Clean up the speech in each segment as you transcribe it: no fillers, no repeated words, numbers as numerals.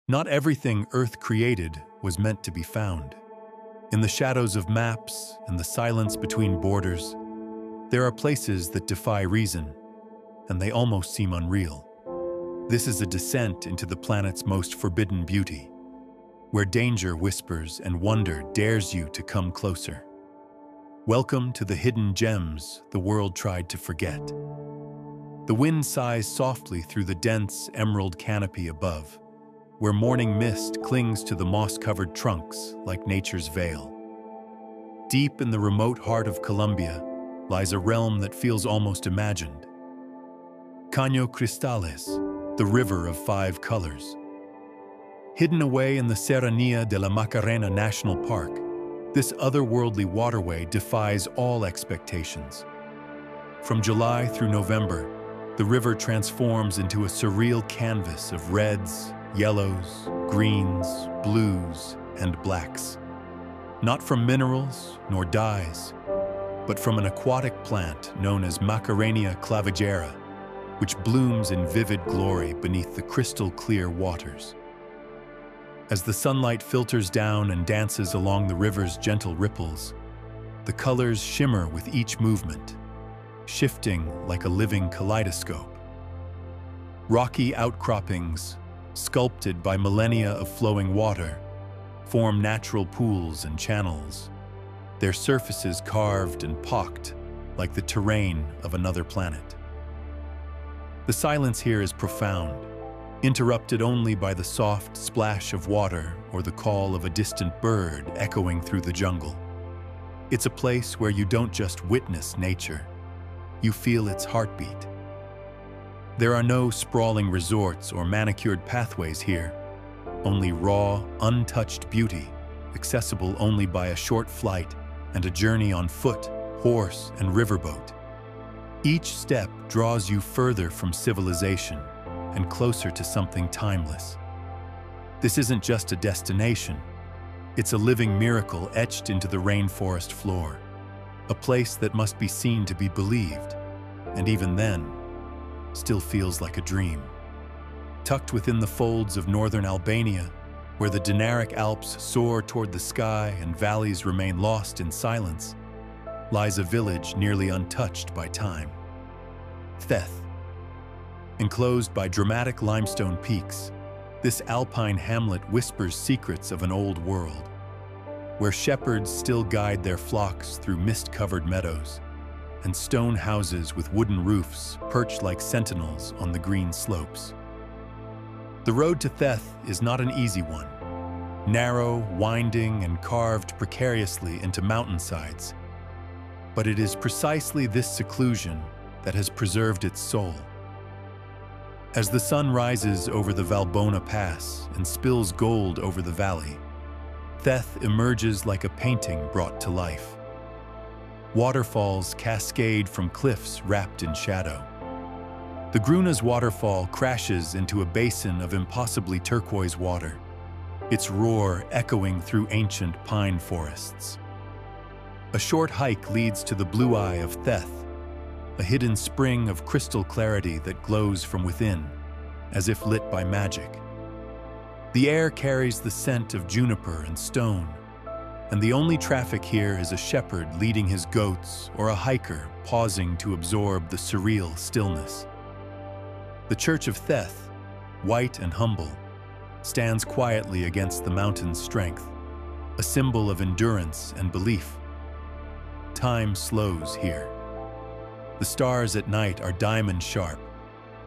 Not everything Earth created was meant to be found. In the shadows of maps and the silence between borders, there are places that defy reason, and they almost seem unreal. This is a descent into the planet's most forbidden beauty, where danger whispers and wonder dares you to come closer. Welcome to the hidden gems the world tried to forget. The wind sighs softly through the dense emerald canopy above, where morning mist clings to the moss-covered trunks like nature's veil. Deep in the remote heart of Colombia lies a realm that feels almost imagined. Caño Cristales, the river of 5 colors. Hidden away in the Serranía de la Macarena National Park, this otherworldly waterway defies all expectations. From July through November, the river transforms into a surreal canvas of reds, yellows, greens, blues, and blacks. Not from minerals nor dyes, but from an aquatic plant known as Macarenia clavigera, which blooms in vivid glory beneath the crystal-clear waters. As the sunlight filters down and dances along the river's gentle ripples, the colors shimmer with each movement, shifting like a living kaleidoscope. Rocky outcroppings, sculpted by millennia of flowing water, form natural pools and channels, their surfaces carved and pocked like the terrain of another planet. The silence here is profound, interrupted only by the soft splash of water or the call of a distant bird echoing through the jungle. It's a place where you don't just witness nature, you feel its heartbeat. There are no sprawling resorts or manicured pathways here, only raw, untouched beauty, accessible only by a short flight and a journey on foot, horse, and riverboat. Each step draws you further from civilization and closer to something timeless. This isn't just a destination, it's a living miracle etched into the rainforest floor, a place that must be seen to be believed, and even then, still feels like a dream. Tucked within the folds of northern Albania, where the Dinaric Alps soar toward the sky and valleys remain lost in silence, lies a village nearly untouched by time. Theth. Enclosed by dramatic limestone peaks, this alpine hamlet whispers secrets of an old world, where shepherds still guide their flocks through mist-covered meadows, and stone houses with wooden roofs perched like sentinels on the green slopes. The road to Theth is not an easy one. Narrow, winding, and carved precariously into mountainsides. But it is precisely this seclusion that has preserved its soul. As the sun rises over the Valbona Pass and spills gold over the valley, Theth emerges like a painting brought to life. Waterfalls cascade from cliffs wrapped in shadow. The Grunas waterfall crashes into a basin of impossibly turquoise water, its roar echoing through ancient pine forests. A short hike leads to the Blue Eye of Theth, a hidden spring of crystal clarity that glows from within, as if lit by magic. The air carries the scent of juniper and stone, and the only traffic here is a shepherd leading his goats or a hiker pausing to absorb the surreal stillness. The Church of Theth, white and humble, stands quietly against the mountain's strength, a symbol of endurance and belief. Time slows here. The stars at night are diamond sharp,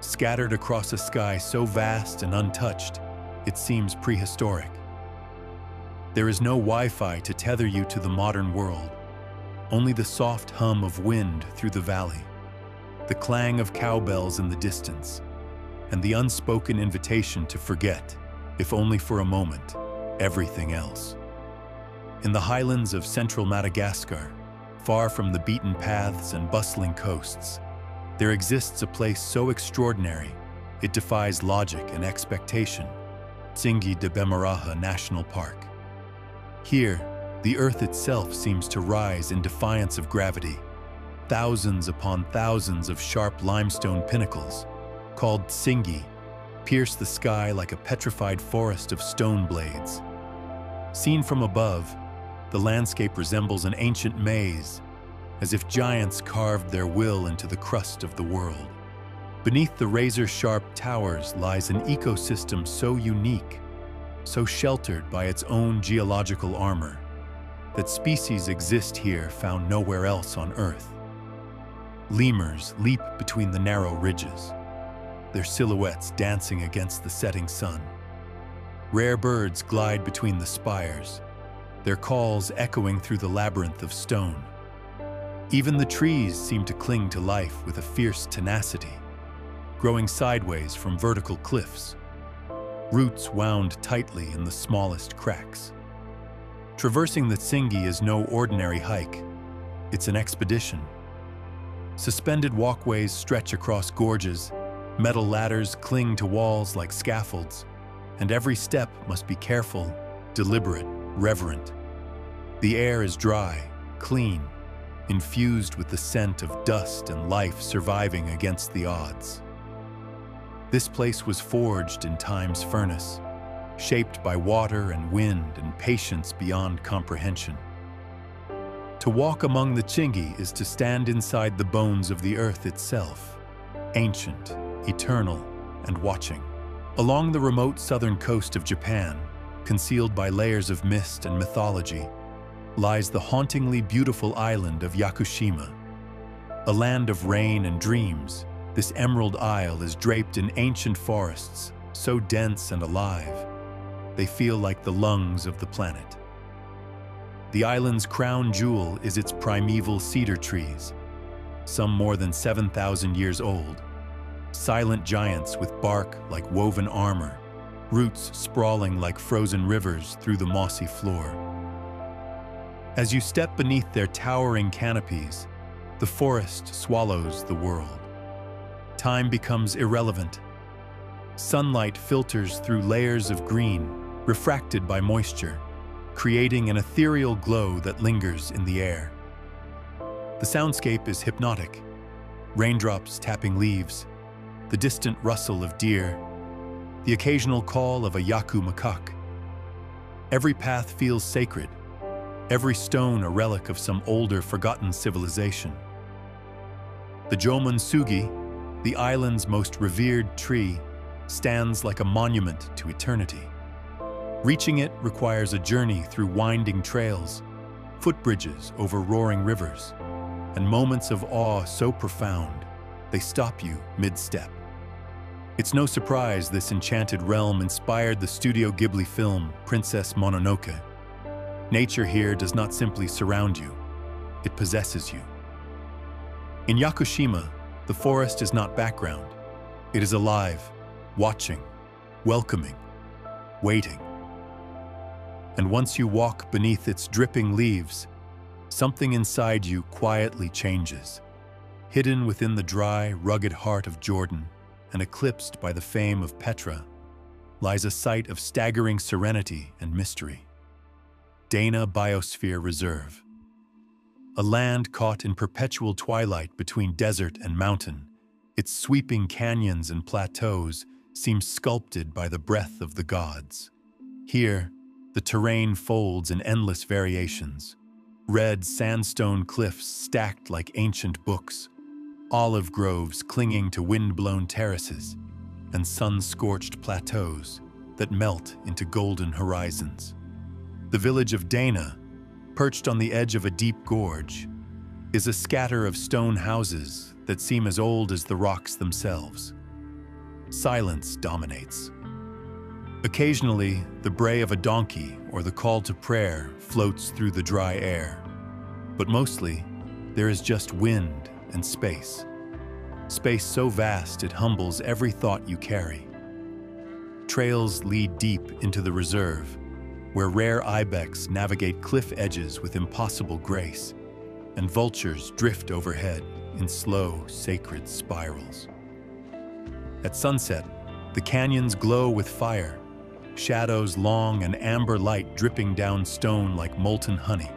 scattered across a sky so vast and untouched, it seems prehistoric. There is no Wi-Fi to tether you to the modern world, only the soft hum of wind through the valley, the clang of cowbells in the distance, and the unspoken invitation to forget, if only for a moment, everything else. In the highlands of central Madagascar, far from the beaten paths and bustling coasts, there exists a place so extraordinary it defies logic and expectation, Tsingy de Bemaraha National Park. Here, the earth itself seems to rise in defiance of gravity, thousands upon thousands of sharp limestone pinnacles, called Tsingy, pierce the sky like a petrified forest of stone blades. Seen from above, the landscape resembles an ancient maze, as if giants carved their will into the crust of the world. Beneath the razor-sharp towers lies an ecosystem so unique, so sheltered by its own geological armor, that species exist here found nowhere else on Earth. Lemurs leap between the narrow ridges, their silhouettes dancing against the setting sun. Rare birds glide between the spires, their calls echoing through the labyrinth of stone. Even the trees seem to cling to life with a fierce tenacity, growing sideways from vertical cliffs, roots wound tightly in the smallest cracks. Traversing the Tsingy is no ordinary hike, it's an expedition. Suspended walkways stretch across gorges, metal ladders cling to walls like scaffolds, and every step must be careful, deliberate, reverent. The air is dry, clean, infused with the scent of dust and life surviving against the odds. This place was forged in time's furnace, shaped by water and wind and patience beyond comprehension. To walk among the Tsingy is to stand inside the bones of the earth itself, ancient, eternal, and watching. Along the remote southern coast of Japan, concealed by layers of mist and mythology, lies the hauntingly beautiful island of Yakushima. A land of rain and dreams, this emerald isle is draped in ancient forests, so dense and alive, they feel like the lungs of the planet. The island's crown jewel is its primeval cedar trees, some more than 7,000 years old, silent giants with bark like woven armor, roots sprawling like frozen rivers through the mossy floor. As you step beneath their towering canopies, the forest swallows the world. Time becomes irrelevant. Sunlight filters through layers of green, refracted by moisture, creating an ethereal glow that lingers in the air. The soundscape is hypnotic. Raindrops tapping leaves, the distant rustle of deer, the occasional call of a yaku macaque. Every path feels sacred, every stone a relic of some older, forgotten civilization. The Jomon Sugi, the island's most revered tree, stands like a monument to eternity. Reaching it requires a journey through winding trails, footbridges over roaring rivers, and moments of awe so profound, they stop you mid-step. It's no surprise this enchanted realm inspired the Studio Ghibli film Princess Mononoke. Nature here does not simply surround you, it possesses you. In Yakushima, the forest is not background. It is alive, watching, welcoming, waiting. And once you walk beneath its dripping leaves, something inside you quietly changes. Hidden within the dry, rugged heart of Jordan and eclipsed by the fame of Petra, lies a site of staggering serenity and mystery. Dana Biosphere Reserve. A land caught in perpetual twilight between desert and mountain, its sweeping canyons and plateaus seem sculpted by the breath of the gods. Here, the terrain folds in endless variations. Red sandstone cliffs stacked like ancient books, olive groves clinging to wind-blown terraces, and sun-scorched plateaus that melt into golden horizons. The village of Dana, perched on the edge of a deep gorge, is a scatter of stone houses that seem as old as the rocks themselves. Silence dominates. Occasionally, the bray of a donkey or the call to prayer floats through the dry air. But mostly, there is just wind and space. Space so vast it humbles every thought you carry. Trails lead deep into the reserve, where rare ibex navigate cliff edges with impossible grace, and vultures drift overhead in slow, sacred spirals. At sunset, the canyons glow with fire, shadows long and amber light dripping down stone like molten honey.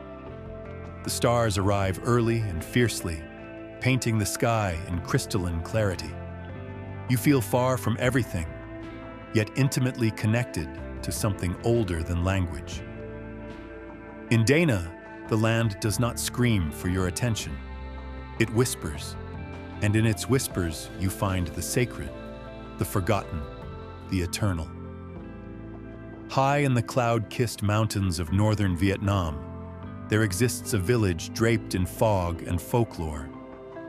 The stars arrive early and fiercely, painting the sky in crystalline clarity. You feel far from everything, yet intimately connected to something older than language. In Dana, the land does not scream for your attention. It whispers, and in its whispers you find the sacred, the forgotten, the eternal. High in the cloud-kissed mountains of northern Vietnam, there exists a village draped in fog and folklore,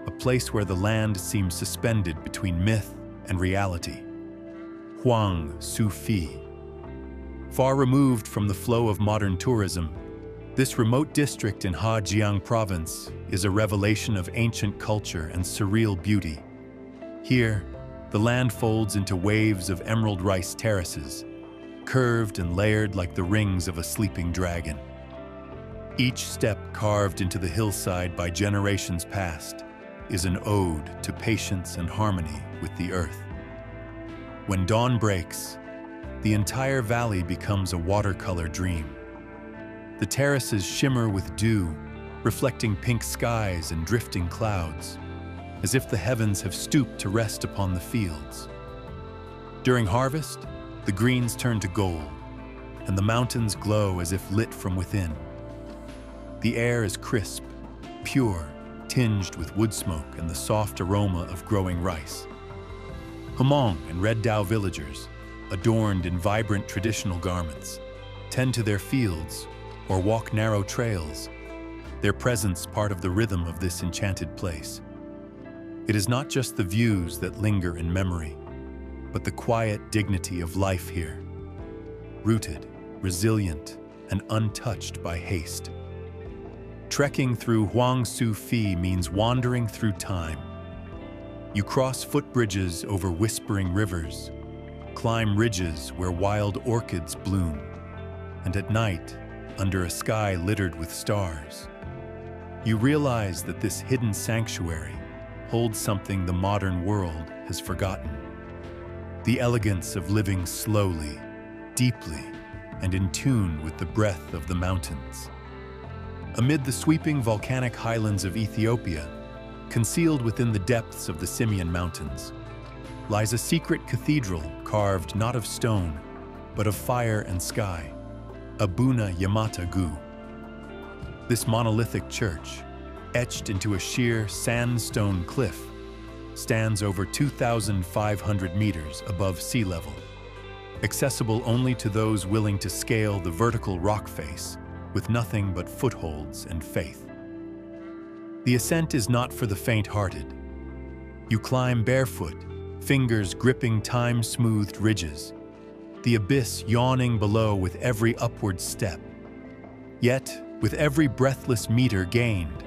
a place where the land seems suspended between myth and reality. Hoang Su Phi. Far removed from the flow of modern tourism, this remote district in Ha Giang province is a revelation of ancient culture and surreal beauty. Here, the land folds into waves of emerald rice terraces, curved and layered like the rings of a sleeping dragon. Each step carved into the hillside by generations past is an ode to patience and harmony with the earth. When dawn breaks, the entire valley becomes a watercolor dream. The terraces shimmer with dew, reflecting pink skies and drifting clouds, as if the heavens have stooped to rest upon the fields. During harvest, the greens turn to gold, and the mountains glow as if lit from within. The air is crisp, pure, tinged with wood smoke and the soft aroma of growing rice. Hmong and Red Dao villagers, adorned in vibrant traditional garments, tend to their fields or walk narrow trails, their presence part of the rhythm of this enchanted place. It is not just the views that linger in memory, but the quiet dignity of life here, rooted, resilient, and untouched by haste. Trekking through Hoang Su Phi means wandering through time. You cross footbridges over whispering rivers, climb ridges where wild orchids bloom, and at night, under a sky littered with stars, you realize that this hidden sanctuary holds something the modern world has forgotten. The elegance of living slowly, deeply, and in tune with the breath of the mountains. Amid the sweeping volcanic highlands of Ethiopia, concealed within the depths of the Simien Mountains, lies a secret cathedral carved not of stone, but of fire and sky, Abuna Yamata Gu. This monolithic church, etched into a sheer sandstone cliff, stands over 2,500 meters above sea level, accessible only to those willing to scale the vertical rock face with nothing but footholds and faith. The ascent is not for the faint-hearted. You climb barefoot, fingers gripping time-smoothed ridges, the abyss yawning below with every upward step. Yet, with every breathless meter gained,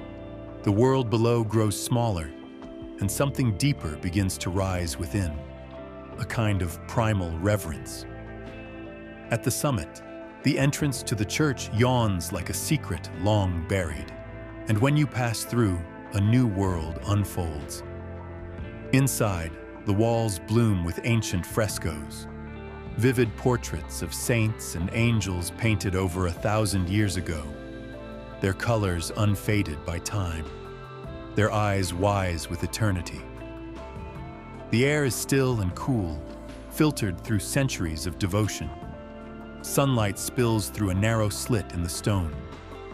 the world below grows smaller, and something deeper begins to rise within, a kind of primal reverence. At the summit, the entrance to the church yawns like a secret long buried, and when you pass through, a new world unfolds. Inside, the walls bloom with ancient frescoes, vivid portraits of saints and angels painted over 1,000 years ago, their colors unfaded by time, their eyes wise with eternity. The air is still and cool, filtered through centuries of devotion. Sunlight spills through a narrow slit in the stone,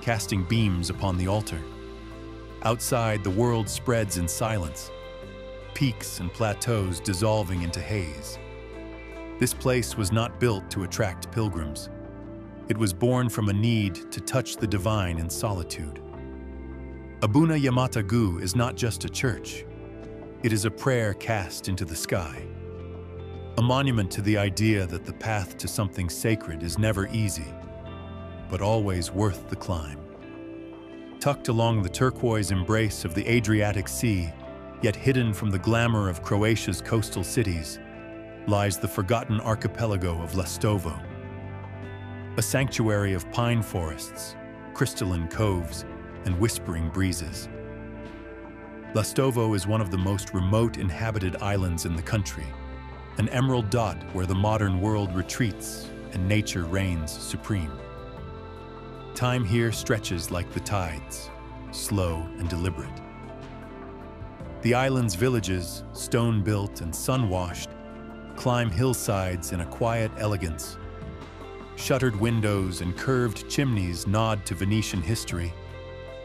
casting beams upon the altar. Outside, the world spreads in silence, peaks and plateaus dissolving into haze. This place was not built to attract pilgrims. It was born from a need to touch the divine in solitude. Abuna Yamata Gu is not just a church. It is a prayer cast into the sky, a monument to the idea that the path to something sacred is never easy, but always worth the climb. Tucked along the turquoise embrace of the Adriatic Sea, yet hidden from the glamour of Croatia's coastal cities, lies the forgotten archipelago of Lastovo, a sanctuary of pine forests, crystalline coves, and whispering breezes. Lastovo is one of the most remote inhabited islands in the country, an emerald dot where the modern world retreats and nature reigns supreme. Time here stretches like the tides, slow and deliberate. The island's villages, stone-built and sun-washed, climb hillsides in a quiet elegance. Shuttered windows and curved chimneys nod to Venetian history,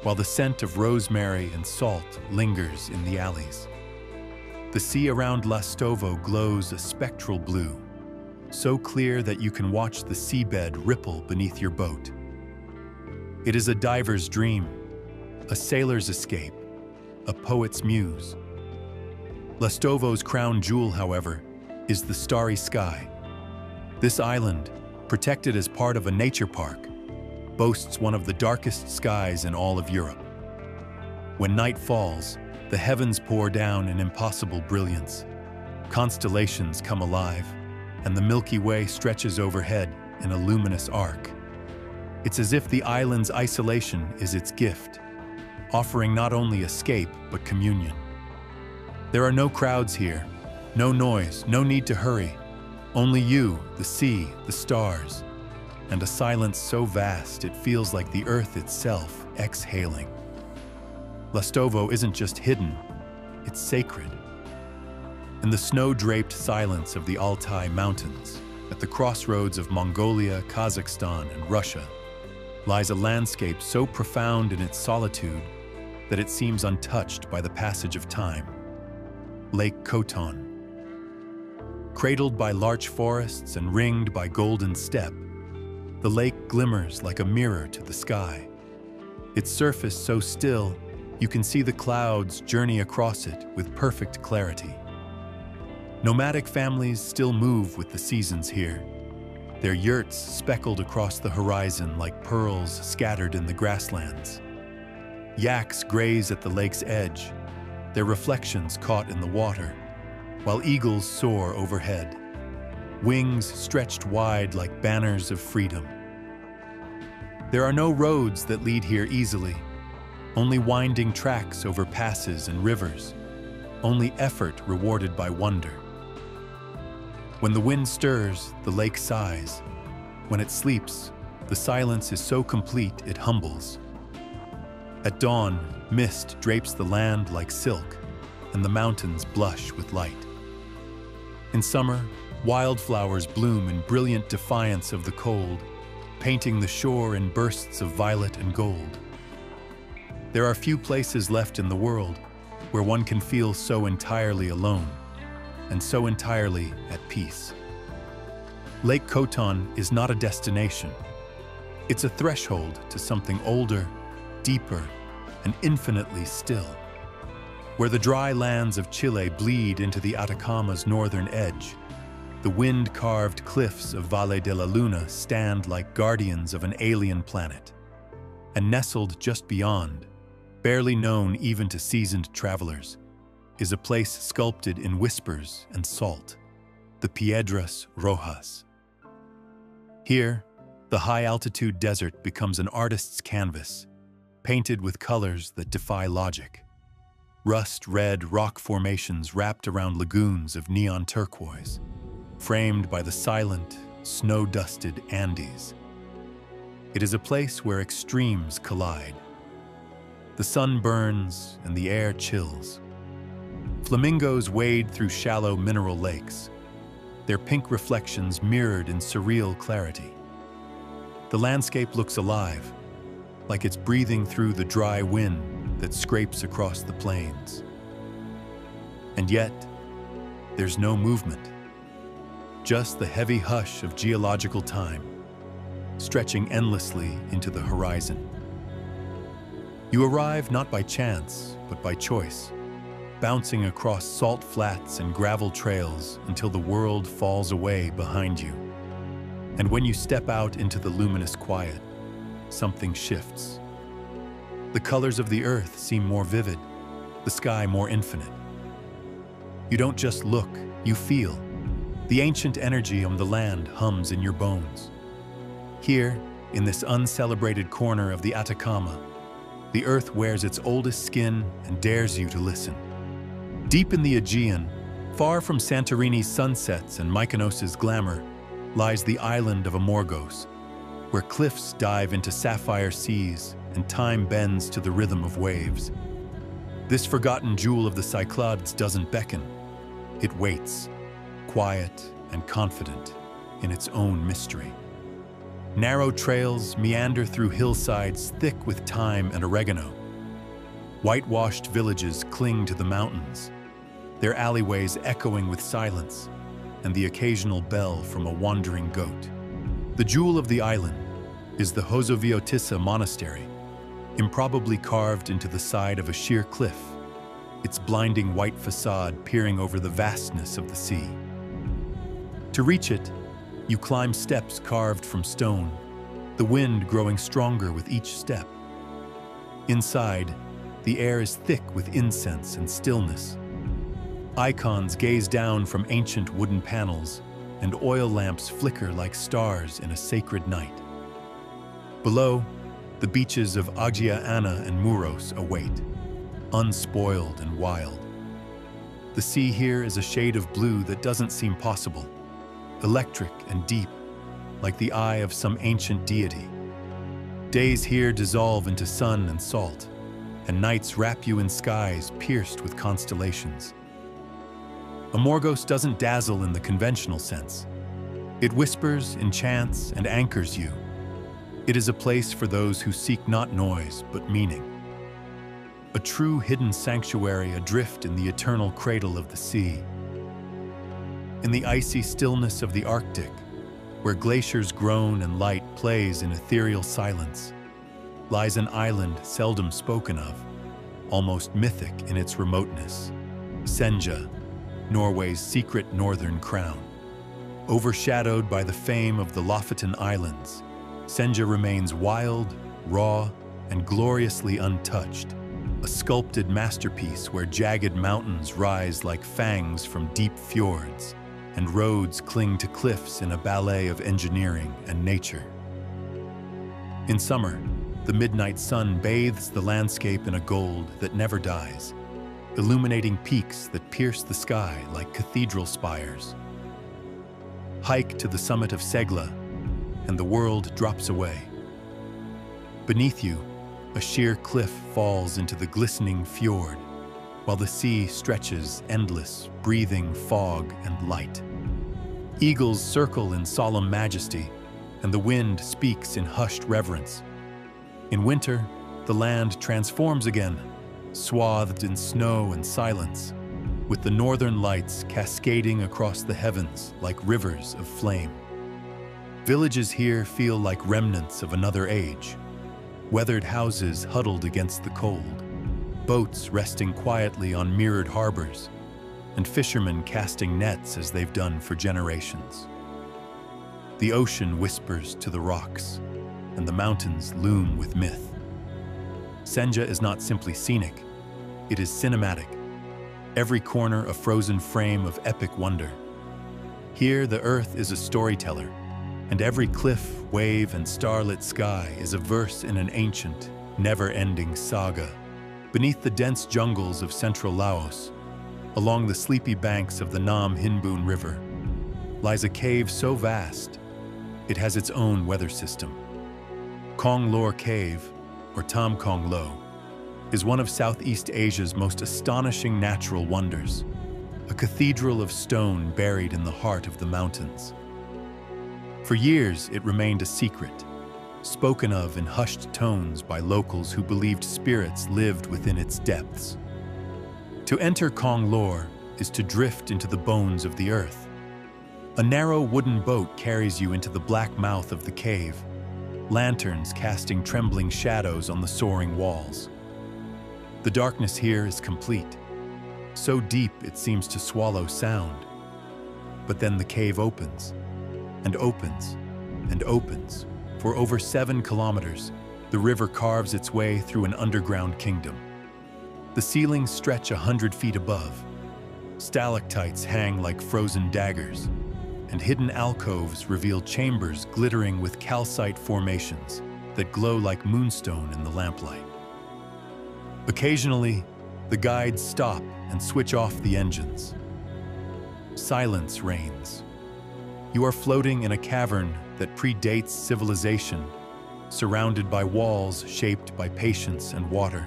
while the scent of rosemary and salt lingers in the alleys. The sea around Lastovo glows a spectral blue, so clear that you can watch the seabed ripple beneath your boat. It is a diver's dream, a sailor's escape, a poet's muse. Lastovo's crown jewel, however, is the starry sky. This island, protected as part of a nature park, boasts one of the darkest skies in all of Europe. When night falls, the heavens pour down in impossible brilliance. Constellations come alive, and the Milky Way stretches overhead in a luminous arc. It's as if the island's isolation is its gift, offering not only escape but communion. There are no crowds here, no noise, no need to hurry. Only you, the sea, the stars, and a silence so vast it feels like the earth itself exhaling. Lastovo isn't just hidden, it's sacred. In the snow-draped silence of the Altai Mountains, at the crossroads of Mongolia, Kazakhstan, and Russia, lies a landscape so profound in its solitude that it seems untouched by the passage of time. Lake Khoton. Cradled by larch forests and ringed by golden steppe, the lake glimmers like a mirror to the sky. Its surface so still, you can see the clouds journey across it with perfect clarity. Nomadic families still move with the seasons here, their yurts speckled across the horizon like pearls scattered in the grasslands. Yaks graze at the lake's edge, their reflections caught in the water, while eagles soar overhead, wings stretched wide like banners of freedom. There are no roads that lead here easily, only winding tracks over passes and rivers, only effort rewarded by wonder. When the wind stirs, the lake sighs. When it sleeps, the silence is so complete it humbles. At dawn, mist drapes the land like silk, and the mountains blush with light. In summer, wildflowers bloom in brilliant defiance of the cold, painting the shore in bursts of violet and gold. There are few places left in the world where one can feel so entirely alone and so entirely at peace. Lake Khoton is not a destination. It's a threshold to something older, deeper, and infinitely still. Where the dry lands of Chile bleed into the Atacama's northern edge, the wind-carved cliffs of Valle de la Luna stand like guardians of an alien planet. And nestled just beyond, barely known even to seasoned travelers, is a place sculpted in whispers and salt, the Piedras Rojas. Here, the high-altitude desert becomes an artist's canvas, painted with colors that defy logic. Rust-red rock formations wrapped around lagoons of neon turquoise, framed by the silent, snow-dusted Andes. It is a place where extremes collide. The sun burns and the air chills. Flamingos wade through shallow mineral lakes, their pink reflections mirrored in surreal clarity. The landscape looks alive, like it's breathing through the dry wind that scrapes across the plains. And yet, there's no movement, just the heavy hush of geological time, stretching endlessly into the horizon. You arrive not by chance, but by choice, bouncing across salt flats and gravel trails until the world falls away behind you. And when you step out into the luminous quiet, something shifts. The colors of the earth seem more vivid, the sky more infinite. You don't just look, you feel. The ancient energy of the land hums in your bones. Here, in this uncelebrated corner of the Atacama, the earth wears its oldest skin and dares you to listen. Deep in the Aegean, far from Santorini's sunsets and Mykonos's glamour, lies the island of Amorgos, where cliffs dive into sapphire seas and time bends to the rhythm of waves. This forgotten jewel of the Cyclades doesn't beckon, it waits. quiet and confident in its own mystery. Narrow trails meander through hillsides thick with thyme and oregano. Whitewashed villages cling to the mountains, their alleyways echoing with silence and the occasional bell from a wandering goat. The jewel of the island is the Hosoviotissa Monastery, improbably carved into the side of a sheer cliff, its blinding white facade peering over the vastness of the sea. To reach it, you climb steps carved from stone, the wind growing stronger with each step. Inside, the air is thick with incense and stillness. Icons gaze down from ancient wooden panels, and oil lamps flicker like stars in a sacred night. Below, the beaches of Agia Anna and Muros await, unspoiled and wild. The sea here is a shade of blue that doesn't seem possible, electric and deep, like the eye of some ancient deity. Days here dissolve into sun and salt, and nights wrap you in skies pierced with constellations. Amorgos doesn't dazzle in the conventional sense. It whispers, enchants, and anchors you. It is a place for those who seek not noise, but meaning. A true hidden sanctuary adrift in the eternal cradle of the sea. In the icy stillness of the Arctic, where glaciers groan and light plays in ethereal silence, lies an island seldom spoken of, almost mythic in its remoteness. Senja, Norway's secret northern crown. Overshadowed by the fame of the Lofoten Islands, Senja remains wild, raw, and gloriously untouched, a sculpted masterpiece where jagged mountains rise like fangs from deep fjords, and roads cling to cliffs in a ballet of engineering and nature. In summer, the midnight sun bathes the landscape in a gold that never dies, illuminating peaks that pierce the sky like cathedral spires. Hike to the summit of Segla, and the world drops away. Beneath you, a sheer cliff falls into the glistening fjord, while the sea stretches endless, breathing fog and light. Eagles circle in solemn majesty, and the wind speaks in hushed reverence. In winter, the land transforms again, swathed in snow and silence, with the northern lights cascading across the heavens like rivers of flame. Villages here feel like remnants of another age, weathered houses huddled against the cold, boats resting quietly on mirrored harbors, and fishermen casting nets as they've done for generations. The ocean whispers to the rocks, and the mountains loom with myth. Senja is not simply scenic, it is cinematic. Every corner a frozen frame of epic wonder. Here the earth is a storyteller, and every cliff, wave, and starlit sky is a verse in an ancient, never-ending saga. Beneath the dense jungles of central Laos, along the sleepy banks of the Nam Hinbun River, lies a cave so vast, it has its own weather system. Kong Lor Cave, or Tam Kong Lo, is one of Southeast Asia's most astonishing natural wonders, a cathedral of stone buried in the heart of the mountains. For years, it remained a secret, spoken of in hushed tones by locals who believed spirits lived within its depths. To enter Kong Lor is to drift into the bones of the earth. A narrow wooden boat carries you into the black mouth of the cave, lanterns casting trembling shadows on the soaring walls. The darkness here is complete, so deep it seems to swallow sound. But then the cave opens, and opens, and opens. For over 7 kilometers, the river carves its way through an underground kingdom. The ceilings stretch 100 feet above. Stalactites hang like frozen daggers, and hidden alcoves reveal chambers glittering with calcite formations that glow like moonstone in the lamplight. Occasionally, the guides stop and switch off the engines. Silence reigns. You are floating in a cavern that predates civilization, surrounded by walls shaped by patience and water.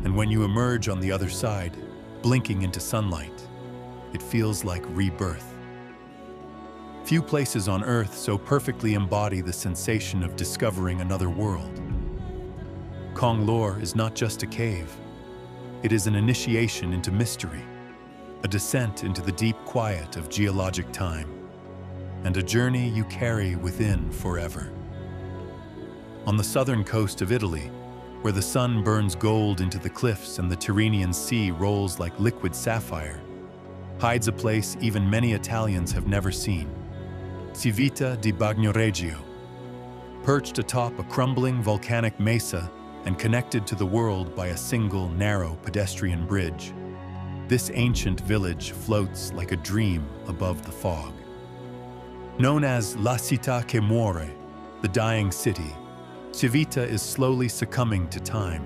And when you emerge on the other side, blinking into sunlight, it feels like rebirth. Few places on Earth so perfectly embody the sensation of discovering another world. Konglor is not just a cave. It is an initiation into mystery, a descent into the deep quiet of geologic time, and a journey you carry within forever. On the southern coast of Italy, where the sun burns gold into the cliffs and the Tyrrhenian Sea rolls like liquid sapphire, hides a place even many Italians have never seen: Civita di Bagnoregio. Perched atop a crumbling volcanic mesa and connected to the world by a single narrow pedestrian bridge, this ancient village floats like a dream above the fog. Known as La Città che muore, the dying city, Civita is slowly succumbing to time,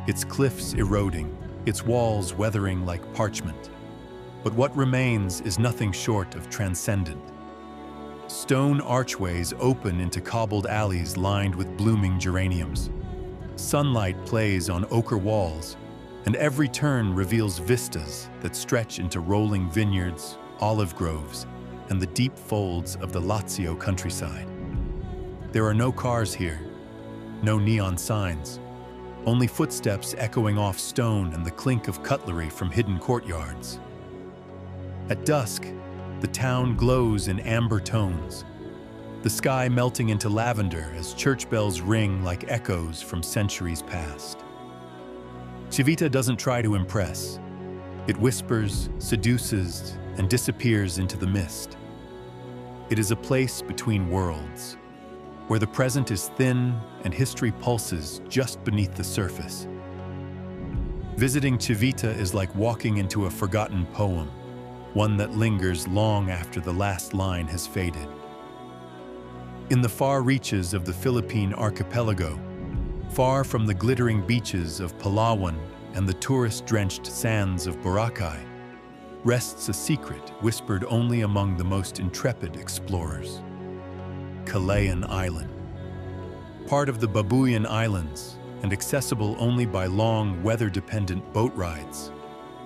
its cliffs eroding, its walls weathering like parchment. But what remains is nothing short of transcendent. Stone archways open into cobbled alleys lined with blooming geraniums. Sunlight plays on ochre walls, and every turn reveals vistas that stretch into rolling vineyards, olive groves, and the deep folds of the Lazio countryside. There are no cars here, no neon signs, only footsteps echoing off stone and the clink of cutlery from hidden courtyards. At dusk, the town glows in amber tones, the sky melting into lavender as church bells ring like echoes from centuries past. Civita doesn't try to impress. It whispers, seduces, and disappears into the mist. It is a place between worlds, where the present is thin and history pulses just beneath the surface. Visiting Civita is like walking into a forgotten poem, one that lingers long after the last line has faded. In the far reaches of the Philippine archipelago, far from the glittering beaches of Palawan and the tourist-drenched sands of Boracay, rests a secret whispered only among the most intrepid explorers: Calayan Island. Part of the Babuyan Islands and accessible only by long, weather-dependent boat rides,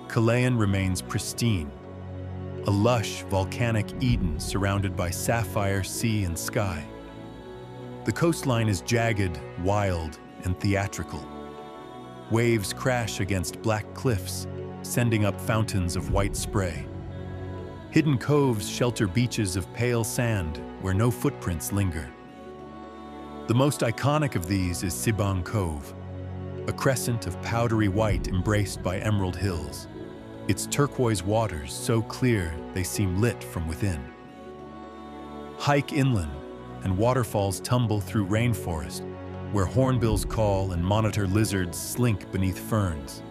Calayan remains pristine, a lush, volcanic Eden surrounded by sapphire sea and sky. The coastline is jagged, wild, and theatrical. Waves crash against black cliffs, sending up fountains of white spray. Hidden coves shelter beaches of pale sand where no footprints linger. The most iconic of these is Sibang Cove, a crescent of powdery white embraced by emerald hills, its turquoise waters so clear they seem lit from within. Hike inland, and waterfalls tumble through rainforest, where hornbills call and monitor lizards slink beneath ferns.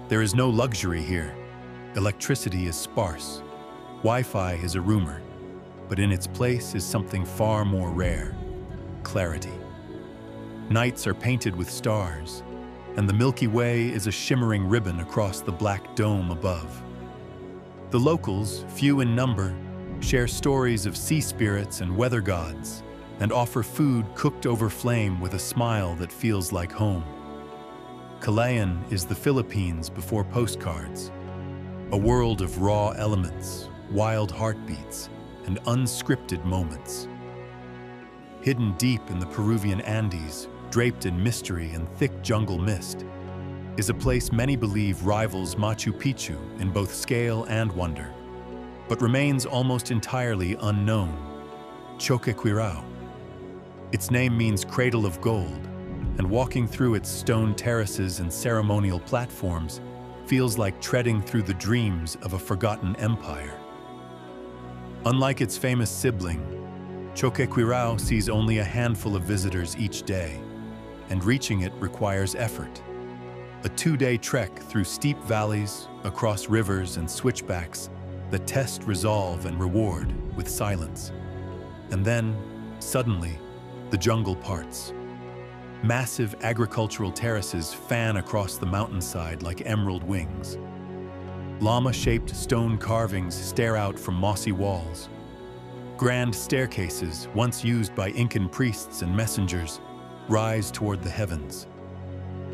There is no luxury here. Electricity is sparse. Wi-Fi is a rumor, but in its place is something far more rare: clarity. Nights are painted with stars, and the Milky Way is a shimmering ribbon across the black dome above. The locals, few in number, share stories of sea spirits and weather gods, and offer food cooked over flame with a smile that feels like home. Calayan is the Philippines before postcards, a world of raw elements, wild heartbeats, and unscripted moments. Hidden deep in the Peruvian Andes, draped in mystery and thick jungle mist, is a place many believe rivals Machu Picchu in both scale and wonder, but remains almost entirely unknown: Choquequirao. Its name means cradle of gold, and walking through its stone terraces and ceremonial platforms feels like treading through the dreams of a forgotten empire. Unlike its famous sibling, Choquequirao sees only a handful of visitors each day, and reaching it requires effort. A 2-day trek through steep valleys, across rivers and switchbacks that test resolve and reward with silence. And then, suddenly, the jungle parts. Massive agricultural terraces fan across the mountainside like emerald wings. Llama-shaped stone carvings stare out from mossy walls. Grand staircases, once used by Incan priests and messengers, rise toward the heavens.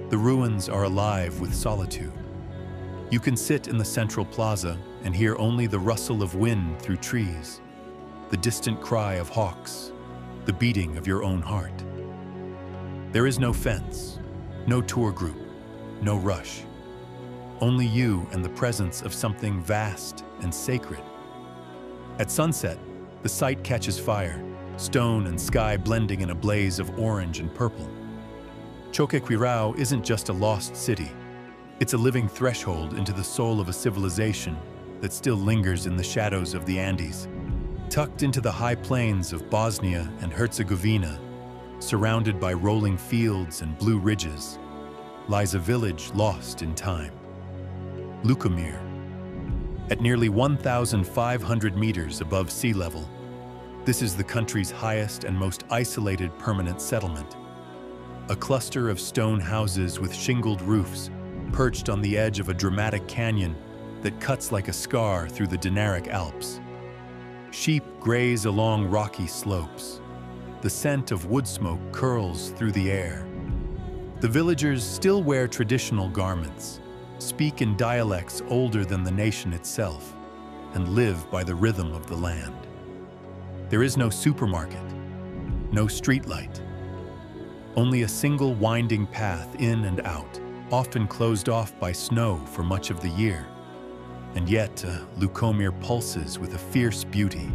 The ruins are alive with solitude. You can sit in the central plaza and hear only the rustle of wind through trees, the distant cry of hawks, the beating of your own heart. There is no fence, no tour group, no rush. Only you and the presence of something vast and sacred. At sunset, the site catches fire, stone and sky blending in a blaze of orange and purple. Choquequirao isn't just a lost city. It's a living threshold into the soul of a civilization that still lingers in the shadows of the Andes. Tucked into the high plains of Bosnia and Herzegovina, surrounded by rolling fields and blue ridges, lies a village lost in time. Ljukomir. At nearly 1,500 meters above sea level, this is the country's highest and most isolated permanent settlement. A cluster of stone houses with shingled roofs, perched on the edge of a dramatic canyon that cuts like a scar through the Dinaric Alps. Sheep graze along rocky slopes. The scent of wood smoke curls through the air. The villagers still wear traditional garments, speak in dialects older than the nation itself, and live by the rhythm of the land. There is no supermarket, no streetlight, only a single winding path in and out, often closed off by snow for much of the year. And yet, Ljukomir pulses with a fierce beauty.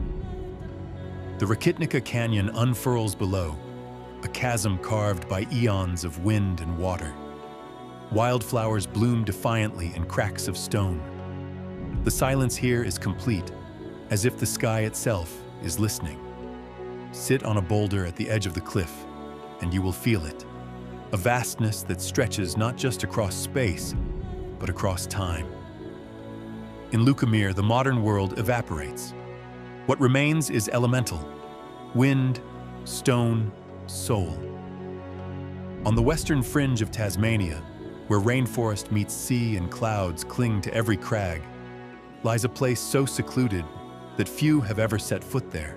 The Rakitnica Canyon unfurls below, a chasm carved by eons of wind and water. Wildflowers bloom defiantly in cracks of stone. The silence here is complete, as if the sky itself is listening. Sit on a boulder at the edge of the cliff, and you will feel it. A vastness that stretches not just across space, but across time. In Ljukomir, the modern world evaporates. What remains is elemental: wind, stone, soul. On the western fringe of Tasmania, where rainforest meets sea and clouds cling to every crag, lies a place so secluded that few have ever set foot there.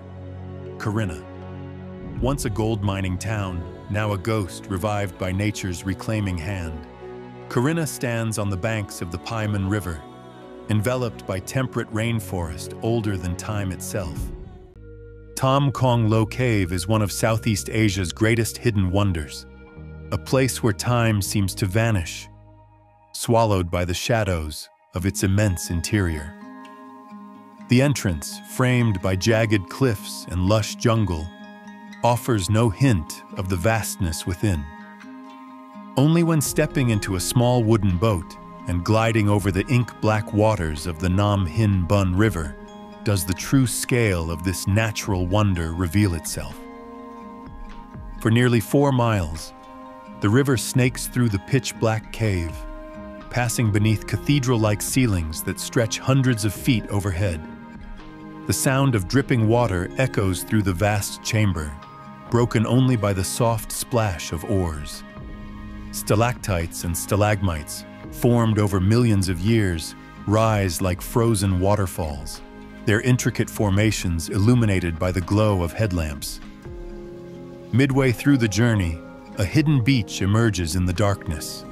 Corinna. Once a gold mining town, now a ghost revived by nature's reclaiming hand. Corinna stands on the banks of the Paiman River, enveloped by temperate rainforest older than time itself. Tam Kong Lo Cave is one of Southeast Asia's greatest hidden wonders, a place where time seems to vanish, swallowed by the shadows of its immense interior. The entrance, framed by jagged cliffs and lush jungle, offers no hint of the vastness within. Only when stepping into a small wooden boat and gliding over the ink-black waters of the Nam Hin Bun River does the true scale of this natural wonder reveal itself. For nearly 4 miles, the river snakes through the pitch-black cave, passing beneath cathedral-like ceilings that stretch hundreds of feet overhead. The sound of dripping water echoes through the vast chamber, broken only by the soft splash of oars. Stalactites and stalagmites, formed over millions of years, rise like frozen waterfalls, their intricate formations illuminated by the glow of headlamps. Midway through the journey, a hidden beach emerges in the darkness,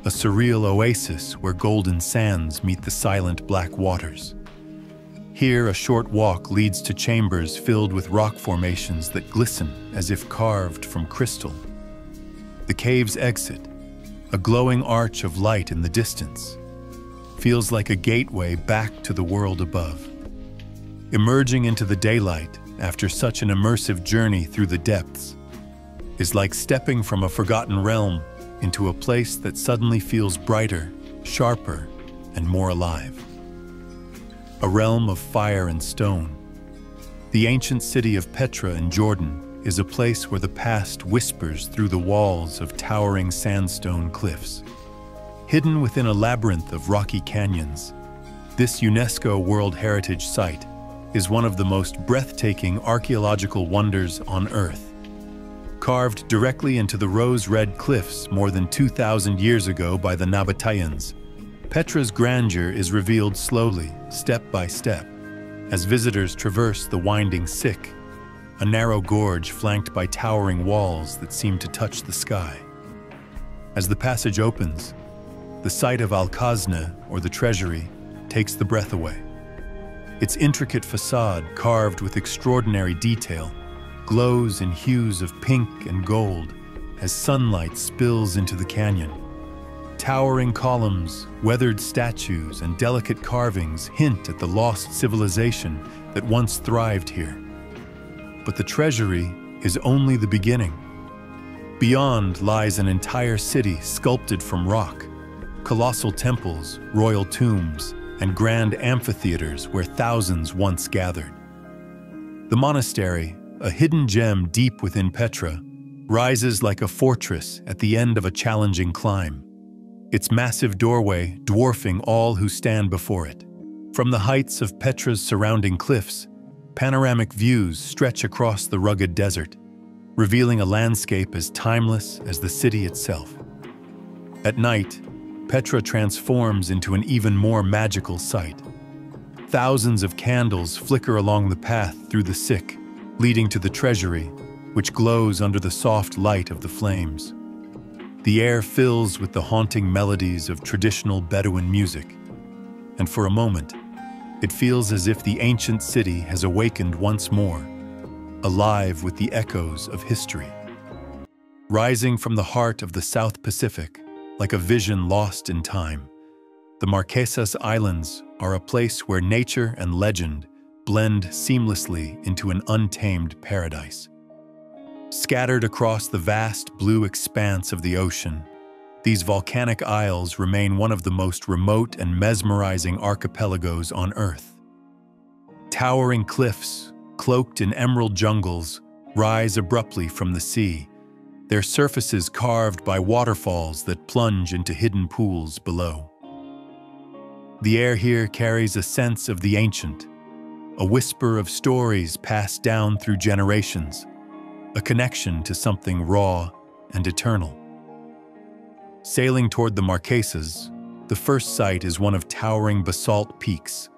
a surreal oasis where golden sands meet the silent black waters. Here, a short walk leads to chambers filled with rock formations that glisten as if carved from crystal. The cave's exit, a glowing arch of light in the distance, feels like a gateway back to the world above. Emerging into the daylight after such an immersive journey through the depths is like stepping from a forgotten realm into a place that suddenly feels brighter, sharper, and more alive. A realm of fire and stone. The ancient city of Petra in Jordan is a place where the past whispers through the walls of towering sandstone cliffs. Hidden within a labyrinth of rocky canyons, this UNESCO World Heritage Site is one of the most breathtaking archaeological wonders on Earth. Carved directly into the rose-red cliffs more than 2,000 years ago by the Nabateans, Petra's grandeur is revealed slowly, step by step, as visitors traverse the winding Sick, a narrow gorge flanked by towering walls that seem to touch the sky. As the passage opens, the sight of Al-Khazna, or the treasury, takes the breath away. Its intricate facade, carved with extraordinary detail, glows in hues of pink and gold as sunlight spills into the canyon. Towering columns, weathered statues, and delicate carvings hint at the lost civilization that once thrived here. But the treasury is only the beginning. Beyond lies an entire city sculpted from rock, colossal temples, royal tombs, and grand amphitheaters where thousands once gathered. The monastery, a hidden gem deep within Petra, rises like a fortress at the end of a challenging climb, its massive doorway dwarfing all who stand before it. From the heights of Petra's surrounding cliffs, panoramic views stretch across the rugged desert, revealing a landscape as timeless as the city itself. At night, Petra transforms into an even more magical sight. Thousands of candles flicker along the path through the sick, leading to the treasury, which glows under the soft light of the flames. The air fills with the haunting melodies of traditional Bedouin music, and for a moment, it feels as if the ancient city has awakened once more, alive with the echoes of history. Rising from the heart of the South Pacific, like a vision lost in time, the Marquesas Islands are a place where nature and legend blend seamlessly into an untamed paradise. Scattered across the vast blue expanse of the ocean, these volcanic isles remain one of the most remote and mesmerizing archipelagos on Earth. Towering cliffs, cloaked in emerald jungles, rise abruptly from the sea, their surfaces carved by waterfalls that plunge into hidden pools below. The air here carries a sense of the ancient, a whisper of stories passed down through generations, a connection to something raw and eternal. Sailing toward the Marquesas, the first sight is one of towering basalt peaks,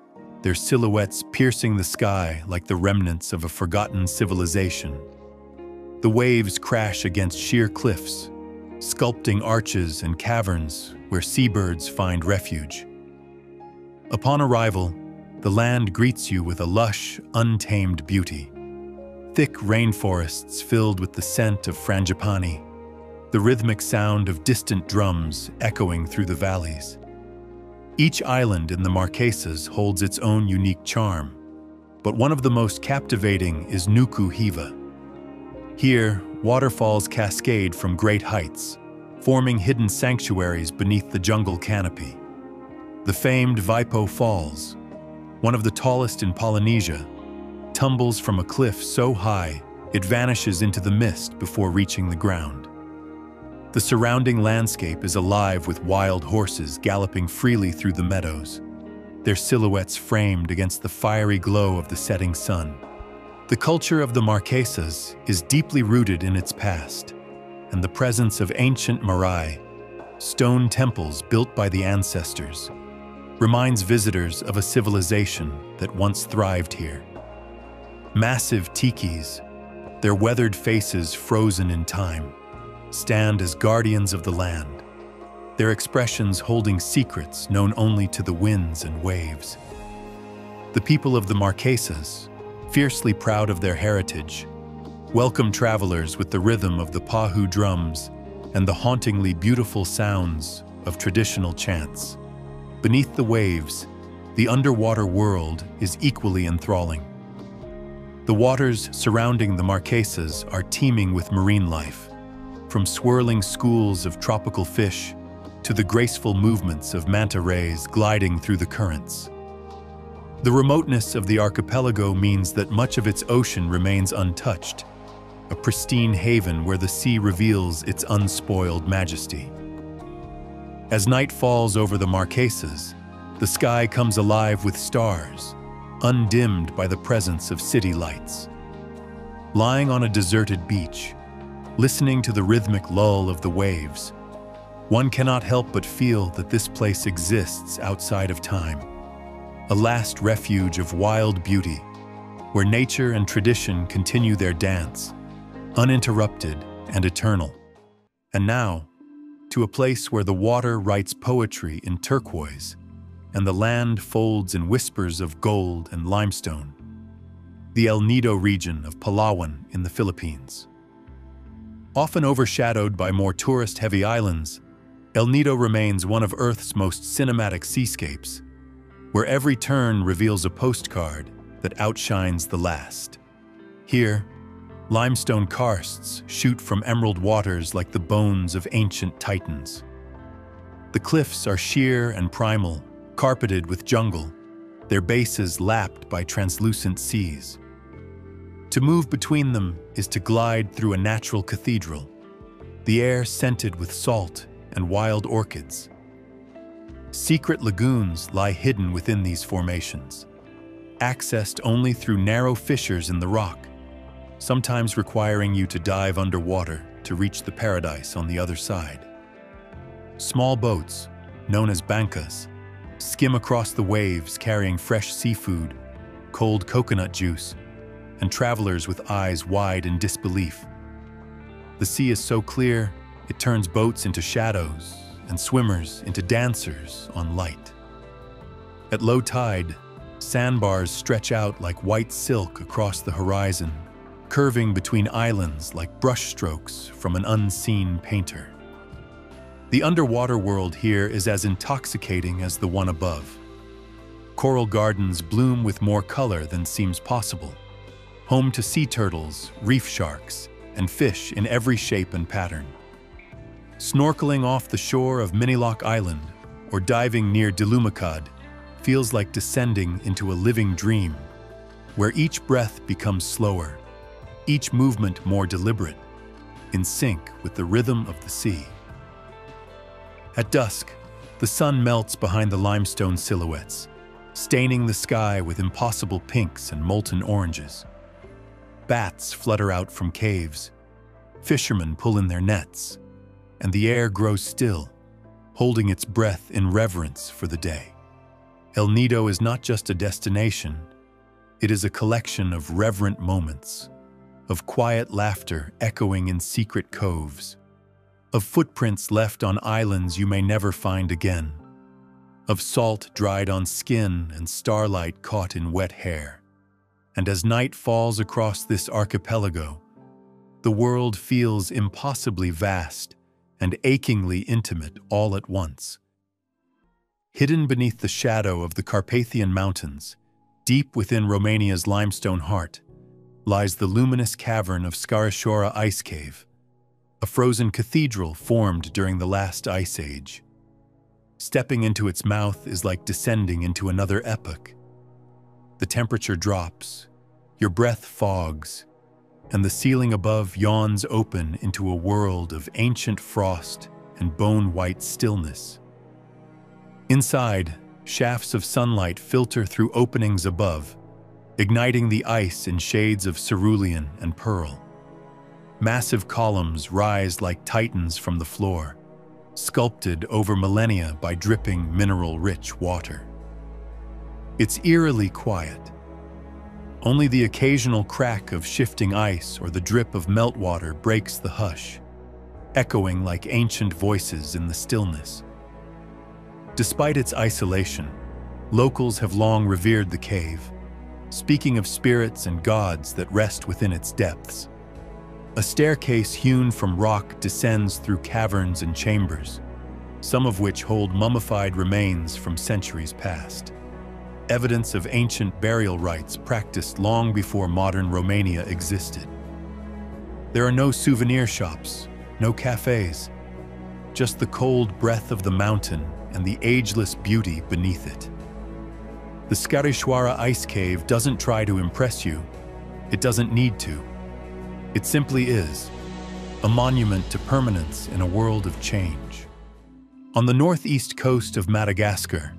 their silhouettes piercing the sky like the remnants of a forgotten civilization. The waves crash against sheer cliffs, sculpting arches and caverns where seabirds find refuge. Upon arrival, the land greets you with a lush, untamed beauty. Thick rainforests filled with the scent of frangipani, the rhythmic sound of distant drums echoing through the valleys. Each island in the Marquesas holds its own unique charm, but one of the most captivating is Nuku Hiva. Here, waterfalls cascade from great heights, forming hidden sanctuaries beneath the jungle canopy. The famed Vaipo Falls, one of the tallest in Polynesia, tumbles from a cliff so high it vanishes into the mist before reaching the ground. The surrounding landscape is alive with wild horses galloping freely through the meadows, their silhouettes framed against the fiery glow of the setting sun. The culture of the Marquesas is deeply rooted in its past, and the presence of ancient marae, stone temples built by the ancestors, reminds visitors of a civilization that once thrived here. Massive tikis, their weathered faces frozen in time, stand as guardians of the land, their expressions holding secrets known only to the winds and waves. The people of the Marquesas, fiercely proud of their heritage, welcome travelers with the rhythm of the pahu drums and the hauntingly beautiful sounds of traditional chants. Beneath the waves, the underwater world is equally enthralling. The waters surrounding the Marquesas are teeming with marine life, from swirling schools of tropical fish to the graceful movements of manta rays gliding through the currents. The remoteness of the archipelago means that much of its ocean remains untouched, a pristine haven where the sea reveals its unspoiled majesty. As night falls over the Marquesas, the sky comes alive with stars, undimmed by the presence of city lights. Lying on a deserted beach, listening to the rhythmic lull of the waves, one cannot help but feel that this place exists outside of time, a last refuge of wild beauty, where nature and tradition continue their dance, uninterrupted and eternal. And now, to a place where the water writes poetry in turquoise, and the land folds in whispers of gold and limestone. The El Nido region of Palawan in the Philippines. Often overshadowed by more tourist-heavy islands, El Nido remains one of Earth's most cinematic seascapes, where every turn reveals a postcard that outshines the last. Here, limestone karsts shoot from emerald waters like the bones of ancient titans. The cliffs are sheer and primal, carpeted with jungle, their bases lapped by translucent seas. To move between them is to glide through a natural cathedral, the air scented with salt and wild orchids. Secret lagoons lie hidden within these formations, accessed only through narrow fissures in the rock, sometimes requiring you to dive underwater to reach the paradise on the other side. Small boats, known as bancas, skim across the waves carrying fresh seafood, cold coconut juice, and travelers with eyes wide in disbelief. The sea is so clear, it turns boats into shadows and swimmers into dancers on light. At low tide, sandbars stretch out like white silk across the horizon, curving between islands like brushstrokes from an unseen painter. The underwater world here is as intoxicating as the one above. Coral gardens bloom with more color than seems possible, home to sea turtles, reef sharks, and fish in every shape and pattern. Snorkeling off the shore of Miniloc Island or diving near Dilumacad feels like descending into a living dream, where each breath becomes slower, each movement more deliberate, in sync with the rhythm of the sea. At dusk, the sun melts behind the limestone silhouettes, staining the sky with impossible pinks and molten oranges. Bats flutter out from caves, fishermen pull in their nets, and the air grows still, holding its breath in reverence for the day. El Nido is not just a destination, it is a collection of reverent moments, of quiet laughter echoing in secret coves, of footprints left on islands you may never find again, of salt dried on skin and starlight caught in wet hair. And as night falls across this archipelago, the world feels impossibly vast and achingly intimate all at once. Hidden beneath the shadow of the Carpathian Mountains, deep within Romania's limestone heart, lies the luminous cavern of Scarășoara Ice Cave, a frozen cathedral formed during the last ice age. Stepping into its mouth is like descending into another epoch. The temperature drops, your breath fogs, and the ceiling above yawns open into a world of ancient frost and bone-white stillness. Inside, shafts of sunlight filter through openings above, igniting the ice in shades of cerulean and pearl. Massive columns rise like titans from the floor, sculpted over millennia by dripping mineral-rich water. It's eerily quiet. Only the occasional crack of shifting ice or the drip of meltwater breaks the hush, echoing like ancient voices in the stillness. Despite its isolation, locals have long revered the cave, speaking of spirits and gods that rest within its depths. A staircase hewn from rock descends through caverns and chambers, some of which hold mummified remains from centuries past. Evidence of ancient burial rites practiced long before modern Romania existed. There are no souvenir shops, no cafes, just the cold breath of the mountain and the ageless beauty beneath it. The Scarășoara Ice Cave doesn't try to impress you. It doesn't need to. It simply is, a monument to permanence in a world of change. On the northeast coast of Madagascar,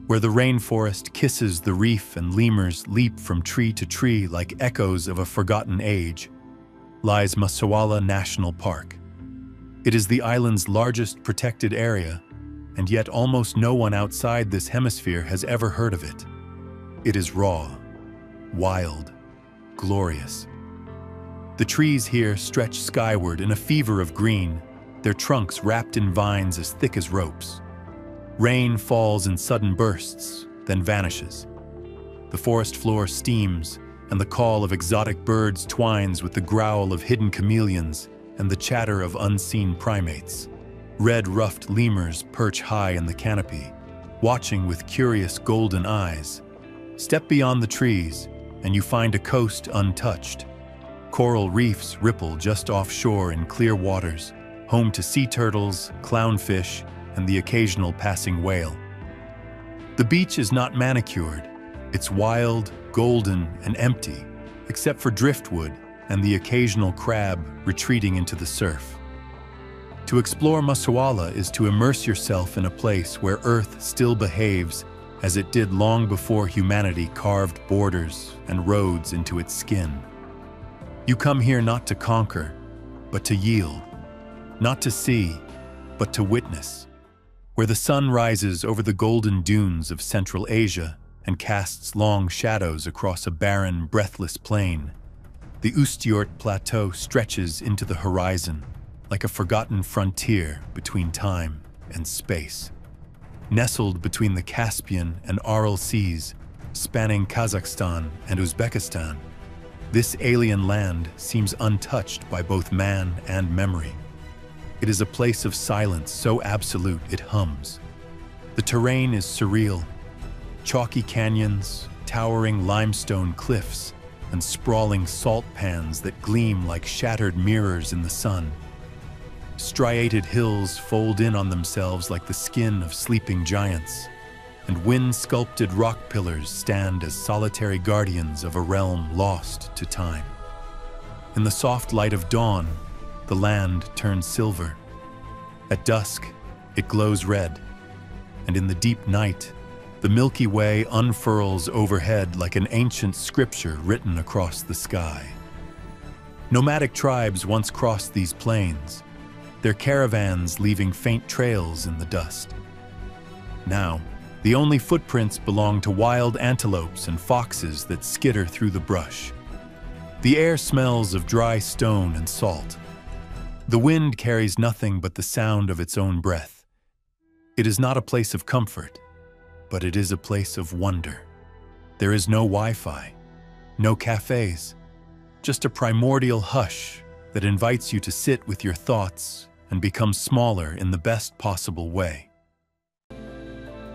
where the rainforest kisses the reef and lemurs leap from tree to tree like echoes of a forgotten age, lies Masoala National Park. It is the island's largest protected area, and yet almost no one outside this hemisphere has ever heard of it. It is raw, wild, glorious. The trees here stretch skyward in a fever of green, their trunks wrapped in vines as thick as ropes. Rain falls in sudden bursts, then vanishes. The forest floor steams, and the call of exotic birds twines with the growl of hidden chameleons and the chatter of unseen primates. Red-ruffed lemurs perch high in the canopy, watching with curious golden eyes. Step beyond the trees, and you find a coast untouched. Coral reefs ripple just offshore in clear waters, home to sea turtles, clownfish, and the occasional passing whale. The beach is not manicured. It's wild, golden, and empty, except for driftwood and the occasional crab retreating into the surf. To explore Masuala is to immerse yourself in a place where Earth still behaves as it did long before humanity carved borders and roads into its skin. You come here not to conquer, but to yield, not to see, but to witness. Where the sun rises over the golden dunes of Central Asia and casts long shadows across a barren, breathless plain, the Ustjort Plateau stretches into the horizon like a forgotten frontier between time and space. Nestled between the Caspian and Aral Seas, spanning Kazakhstan and Uzbekistan, this alien land seems untouched by both man and memory. It is a place of silence so absolute it hums. The terrain is surreal. Chalky canyons, towering limestone cliffs, and sprawling salt pans that gleam like shattered mirrors in the sun. Striated hills fold in on themselves like the skin of sleeping giants, and wind-sculpted rock pillars stand as solitary guardians of a realm lost to time. In the soft light of dawn, the land turns silver. At dusk, it glows red, and in the deep night, the Milky Way unfurls overhead like an ancient scripture written across the sky. Nomadic tribes once crossed these plains, their caravans leaving faint trails in the dust. Now, the only footprints belong to wild antelopes and foxes that skitter through the brush. The air smells of dry stone and salt. The wind carries nothing but the sound of its own breath. It is not a place of comfort, but it is a place of wonder. There is no Wi-Fi, no cafes, just a primordial hush that invites you to sit with your thoughts and become smaller in the best possible way.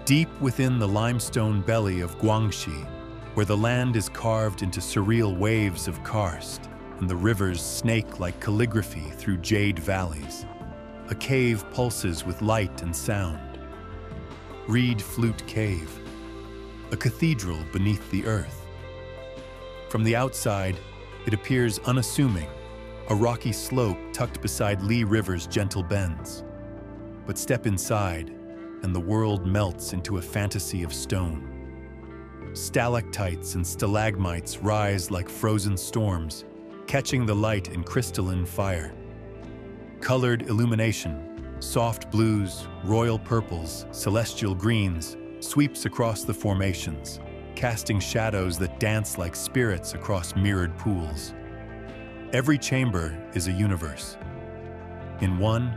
Deep within the limestone belly of Guangxi, where the land is carved into surreal waves of karst and the rivers snake like calligraphy through jade valleys, a cave pulses with light and sound. Reed Flute Cave, a cathedral beneath the earth. From the outside, it appears unassuming, a rocky slope tucked beside Li River's gentle bends. But step inside, and the world melts into a fantasy of stone. Stalactites and stalagmites rise like frozen storms, catching the light in crystalline fire. Colored illumination, soft blues, royal purples, celestial greens, sweeps across the formations, casting shadows that dance like spirits across mirrored pools. Every chamber is a universe. In one,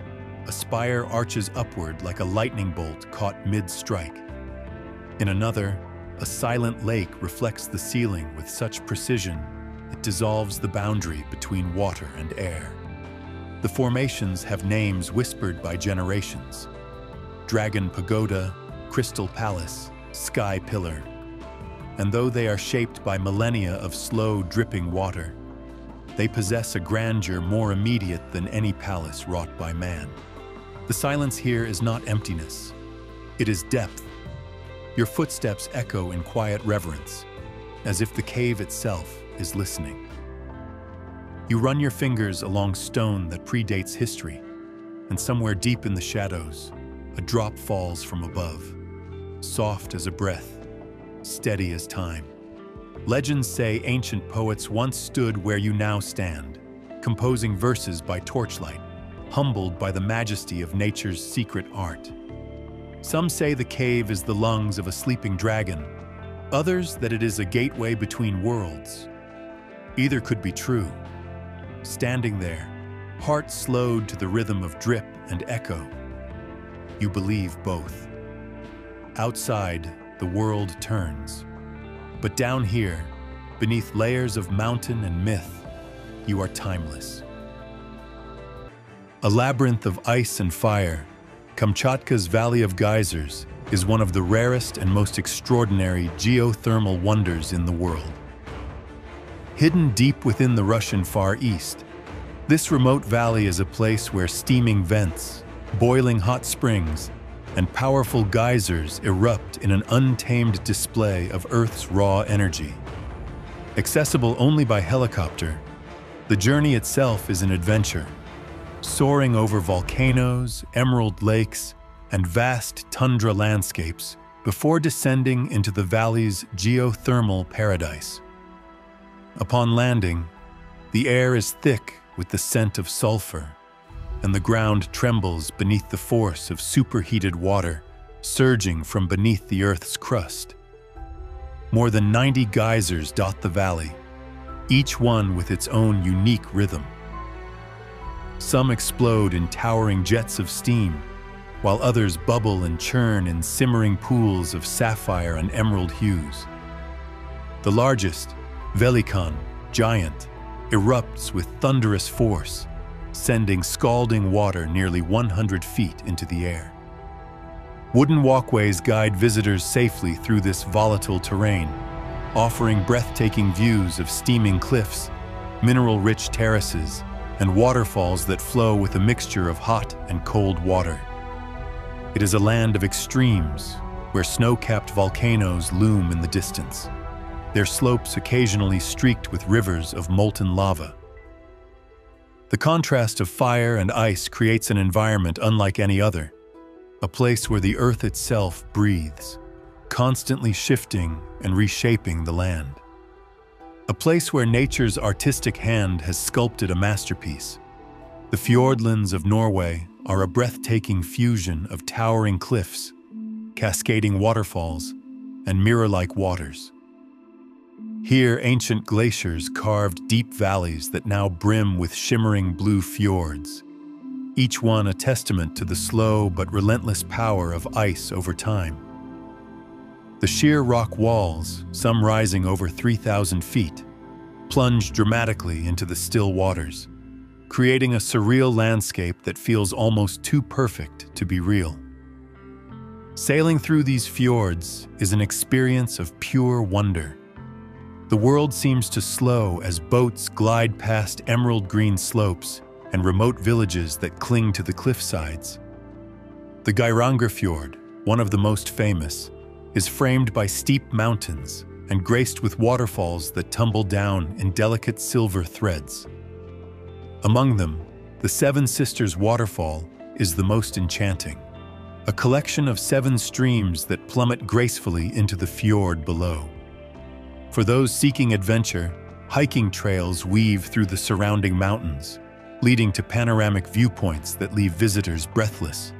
a spire arches upward like a lightning bolt caught mid-strike. In another, a silent lake reflects the ceiling with such precision it dissolves the boundary between water and air. The formations have names whispered by generations: Dragon Pagoda, Crystal Palace, Sky Pillar. And though they are shaped by millennia of slow, dripping water, they possess a grandeur more immediate than any palace wrought by man. The silence here is not emptiness. It is depth. Your footsteps echo in quiet reverence, as if the cave itself is listening. You run your fingers along stone that predates history, and somewhere deep in the shadows, a drop falls from above, soft as a breath, steady as time. Legends say ancient poets once stood where you now stand, composing verses by torchlight, humbled by the majesty of nature's secret art. Some say the cave is the lungs of a sleeping dragon, others that it is a gateway between worlds. Either could be true. Standing there, heart slowed to the rhythm of drip and echo, you believe both. Outside, the world turns. But down here, beneath layers of mountain and myth, you are timeless. A labyrinth of ice and fire, Kamchatka's Valley of Geysers is one of the rarest and most extraordinary geothermal wonders in the world. Hidden deep within the Russian Far East, this remote valley is a place where steaming vents, boiling hot springs, and powerful geysers erupt in an untamed display of Earth's raw energy. Accessible only by helicopter, the journey itself is an adventure, soaring over volcanoes, emerald lakes, and vast tundra landscapes before descending into the valley's geothermal paradise. Upon landing, the air is thick with the scent of sulfur, and the ground trembles beneath the force of superheated water surging from beneath the Earth's crust. More than 90 geysers dot the valley, each one with its own unique rhythm. Some explode in towering jets of steam, while others bubble and churn in simmering pools of sapphire and emerald hues. The largest, Velikan, giant, erupts with thunderous force, sending scalding water nearly 100 feet into the air. Wooden walkways guide visitors safely through this volatile terrain, offering breathtaking views of steaming cliffs, mineral-rich terraces, and waterfalls that flow with a mixture of hot and cold water. It is a land of extremes, where snow-capped volcanoes loom in the distance, their slopes occasionally streaked with rivers of molten lava. The contrast of fire and ice creates an environment unlike any other, a place where the earth itself breathes, constantly shifting and reshaping the land. A place where nature's artistic hand has sculpted a masterpiece. The fjordlands of Norway are a breathtaking fusion of towering cliffs, cascading waterfalls, and mirror-like waters. Here, ancient glaciers carved deep valleys that now brim with shimmering blue fjords, each one a testament to the slow but relentless power of ice over time. The sheer rock walls, some rising over 3,000 feet, plunge dramatically into the still waters, creating a surreal landscape that feels almost too perfect to be real. Sailing through these fjords is an experience of pure wonder. The world seems to slow as boats glide past emerald green slopes and remote villages that cling to the cliffsides. The Geirangerfjord, one of the most famous, is framed by steep mountains and graced with waterfalls that tumble down in delicate silver threads. Among them, the Seven Sisters Waterfall is the most enchanting, a collection of 7 streams that plummet gracefully into the fjord below. For those seeking adventure, hiking trails weave through the surrounding mountains, leading to panoramic viewpoints that leave visitors breathless.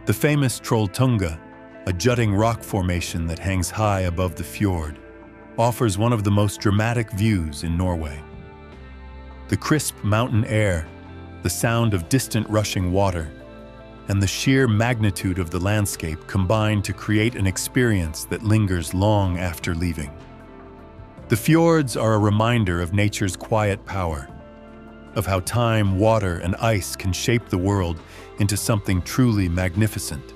The famous Trolltunga, a jutting rock formation that hangs high above the fjord, offers one of the most dramatic views in Norway. The crisp mountain air, the sound of distant rushing water, and the sheer magnitude of the landscape combine to create an experience that lingers long after leaving. The fjords are a reminder of nature's quiet power, of how time, water, and ice can shape the world into something truly magnificent.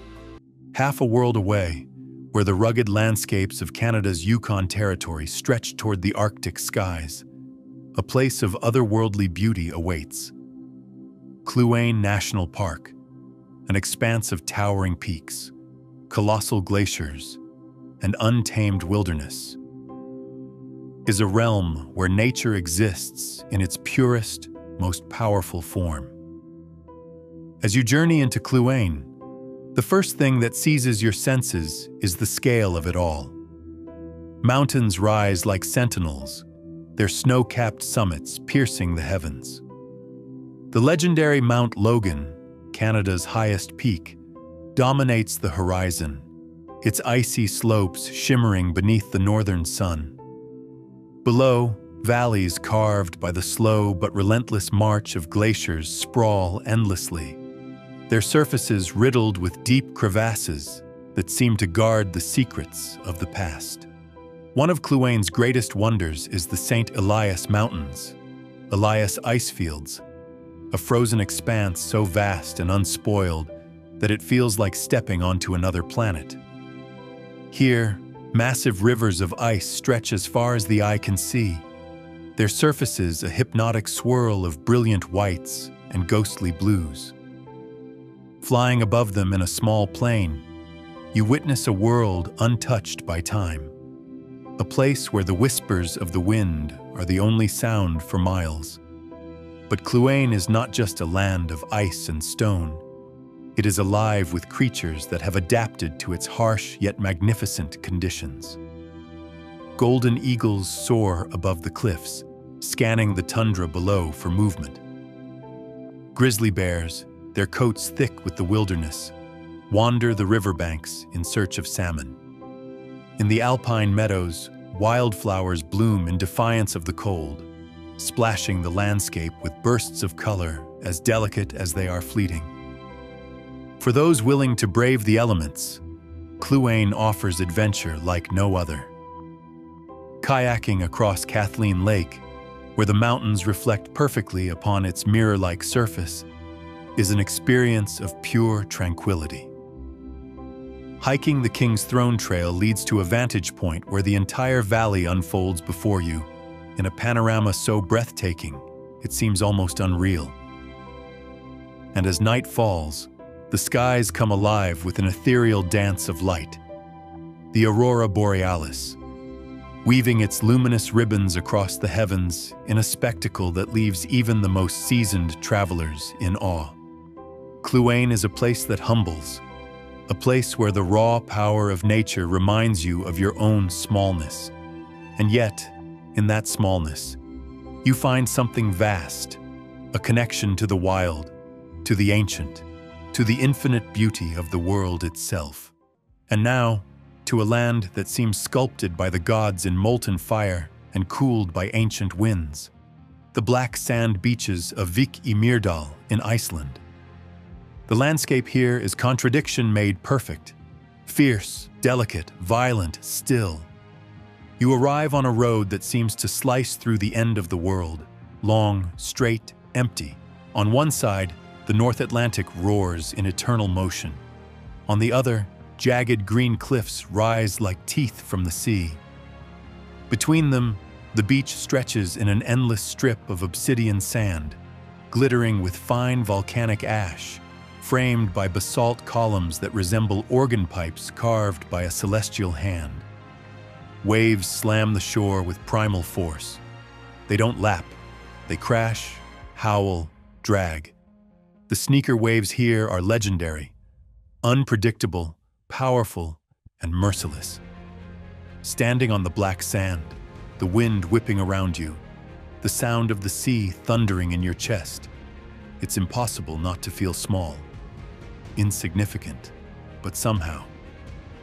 Half a world away, where the rugged landscapes of Canada's Yukon Territory stretch toward the Arctic skies, a place of otherworldly beauty awaits. Kluane National Park, an expanse of towering peaks, colossal glaciers, and untamed wilderness, is a realm where nature exists in its purest, most powerful form. As you journey into Kluane, the first thing that seizes your senses is the scale of it all. Mountains rise like sentinels, their snow-capped summits piercing the heavens. The legendary Mount Logan, Canada's highest peak, dominates the horizon, its icy slopes shimmering beneath the northern sun. Below, valleys carved by the slow but relentless march of glaciers sprawl endlessly, their surfaces riddled with deep crevasses that seem to guard the secrets of the past. One of Cluain's greatest wonders is the St. Elias Mountains, Elias ice fields, a frozen expanse so vast and unspoiled that it feels like stepping onto another planet. Here, massive rivers of ice stretch as far as the eye can see, their surfaces a hypnotic swirl of brilliant whites and ghostly blues. Flying above them in a small plane, you witness a world untouched by time, a place where the whispers of the wind are the only sound for miles. But Cluain is not just a land of ice and stone. It is alive with creatures that have adapted to its harsh yet magnificent conditions. Golden eagles soar above the cliffs, scanning the tundra below for movement. Grizzly bears, their coats thick with the wilderness, wander the riverbanks in search of salmon. In the alpine meadows, wildflowers bloom in defiance of the cold, splashing the landscape with bursts of color as delicate as they are fleeting. For those willing to brave the elements, Cluain offers adventure like no other. Kayaking across Kathleen Lake, where the mountains reflect perfectly upon its mirror-like surface, is an experience of pure tranquility. Hiking the King's Throne Trail leads to a vantage point where the entire valley unfolds before you, in a panorama so breathtaking, it seems almost unreal. And as night falls, the skies come alive with an ethereal dance of light. The aurora borealis, weaving its luminous ribbons across the heavens in a spectacle that leaves even the most seasoned travelers in awe. Cluain is a place that humbles, a place where the raw power of nature reminds you of your own smallness. And yet, in that smallness, you find something vast, a connection to the wild, to the ancient, to the infinite beauty of the world itself. And now, to a land that seems sculpted by the gods in molten fire and cooled by ancient winds, the black sand beaches of Vik í Mýrdal in Iceland. The landscape here is contradiction made perfect, fierce, delicate, violent, still. You arrive on a road that seems to slice through the end of the world, long, straight, empty. On one side, the North Atlantic roars in eternal motion. On the other, jagged green cliffs rise like teeth from the sea. Between them, the beach stretches in an endless strip of obsidian sand, glittering with fine volcanic ash, framed by basalt columns that resemble organ pipes carved by a celestial hand. Waves slam the shore with primal force. They don't lap. They crash, howl, drag. The sneaker waves here are legendary, unpredictable, powerful, and merciless. Standing on the black sand, the wind whipping around you, the sound of the sea thundering in your chest, it's impossible not to feel small, insignificant, but somehow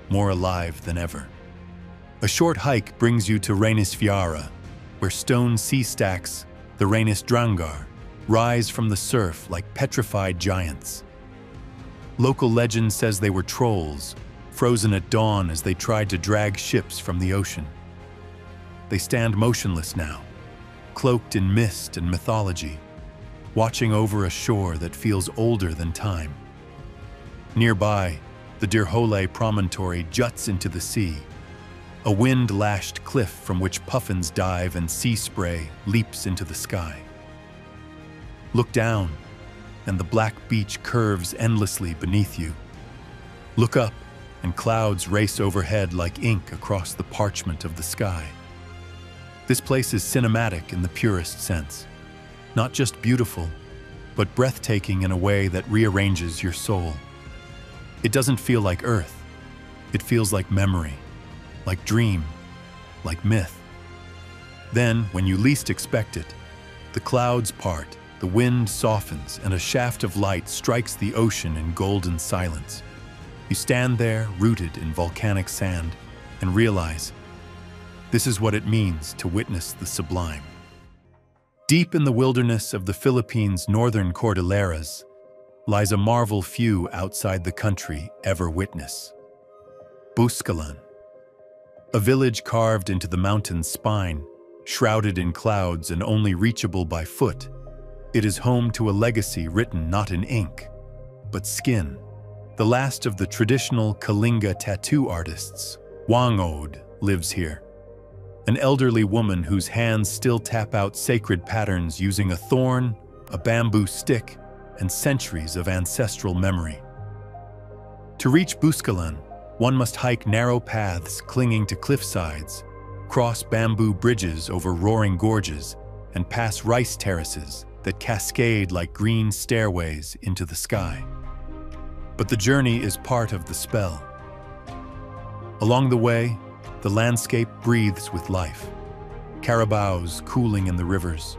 more alive than ever. A short hike brings you to Reynisfjara, where stone sea stacks, the Reynisdrangar, rise from the surf like petrified giants. Local legend says they were trolls, frozen at dawn as they tried to drag ships from the ocean. They stand motionless now, cloaked in mist and mythology, watching over a shore that feels older than time. Nearby, the Dirhole promontory juts into the sea, a wind-lashed cliff from which puffins dive and sea spray leaps into the sky. Look down, and the black beach curves endlessly beneath you. Look up, and clouds race overhead like ink across the parchment of the sky. This place is cinematic in the purest sense. Not just beautiful, but breathtaking in a way that rearranges your soul. It doesn't feel like Earth. It feels like memory, like dream, like myth. Then, when you least expect it, the clouds part, the wind softens, and a shaft of light strikes the ocean in golden silence. You stand there, rooted in volcanic sand, and realize this is what it means to witness the sublime. Deep in the wilderness of the Philippines' northern Cordilleras lies a marvel few outside the country ever witness. Bouskolan, a village carved into the mountain's spine, shrouded in clouds and only reachable by foot. It is home to a legacy written not in ink, but skin. The last of the traditional Kalinga tattoo artists, Wangod, lives here. An elderly woman whose hands still tap out sacred patterns using a thorn, a bamboo stick, and centuries of ancestral memory. To reach Bouskolan, one must hike narrow paths clinging to cliff sides, cross bamboo bridges over roaring gorges, and pass rice terraces that cascade like green stairways into the sky. But the journey is part of the spell. Along the way, the landscape breathes with life. Carabaos cooling in the rivers,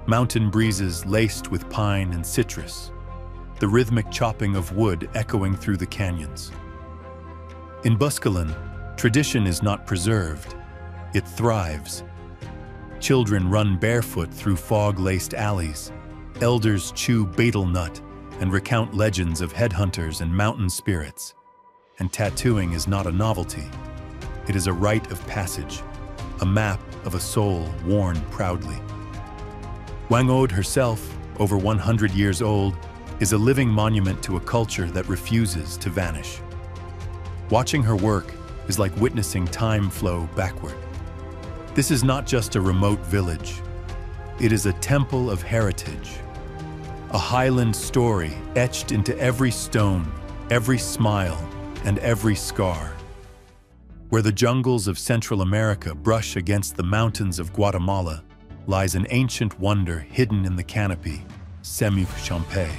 mountain breezes laced with pine and citrus, the rhythmic chopping of wood echoing through the canyons. In Bouskolan, tradition is not preserved, it thrives. Children run barefoot through fog-laced alleys, elders chew betel nut and recount legends of headhunters and mountain spirits. And tattooing is not a novelty. It is a rite of passage, a map of a soul worn proudly. Wangod herself, over 100 years old, is a living monument to a culture that refuses to vanish. Watching her work is like witnessing time flow backward. This is not just a remote village. It is a temple of heritage, a highland story etched into every stone, every smile, and every scar. Where the jungles of Central America brush against the mountains of Guatemala lies an ancient wonder hidden in the canopy, Semuk Champe.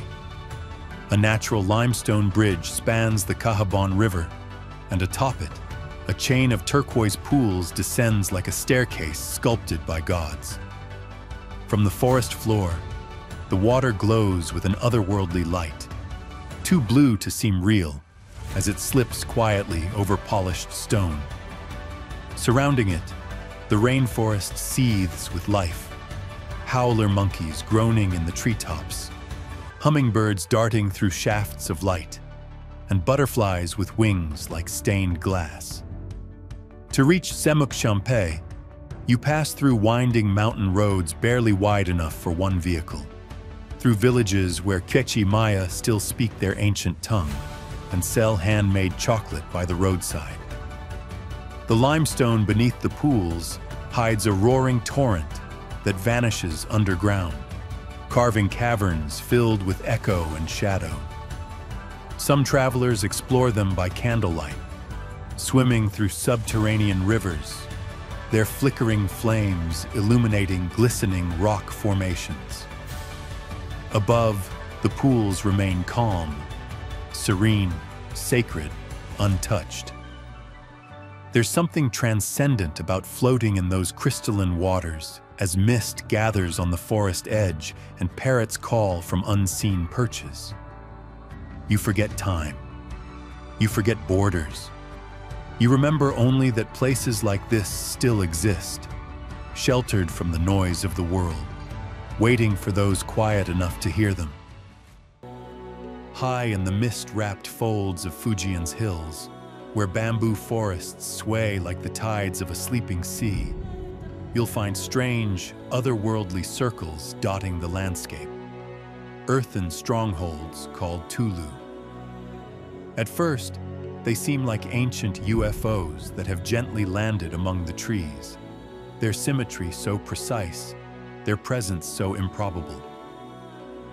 A natural limestone bridge spans the Cahabon River, and atop it, a chain of turquoise pools descends like a staircase sculpted by gods. From the forest floor, the water glows with an otherworldly light, too blue to seem real, as it slips quietly over polished stone. Surrounding it, the rainforest seethes with life, howler monkeys groaning in the treetops, hummingbirds darting through shafts of light, and butterflies with wings like stained glass. To reach Semuk Champe, you pass through winding mountain roads barely wide enough for one vehicle, through villages where Quechua Maya still speak their ancient tongue and sell handmade chocolate by the roadside. The limestone beneath the pools hides a roaring torrent that vanishes underground, carving caverns filled with echo and shadow. Some travelers explore them by candlelight, swimming through subterranean rivers, their flickering flames illuminating glistening rock formations. Above, the pools remain calm, serene, sacred, untouched. There's something transcendent about floating in those crystalline waters as mist gathers on the forest edge and parrots call from unseen perches. You forget time. You forget borders. You remember only that places like this still exist, sheltered from the noise of the world, waiting for those quiet enough to hear them. High in the mist-wrapped folds of Fujian's hills, where bamboo forests sway like the tides of a sleeping sea, you'll find strange, otherworldly circles dotting the landscape, earthen strongholds called Tulu. At first, they seem like ancient UFOs that have gently landed among the trees, their symmetry so precise, their presence so improbable.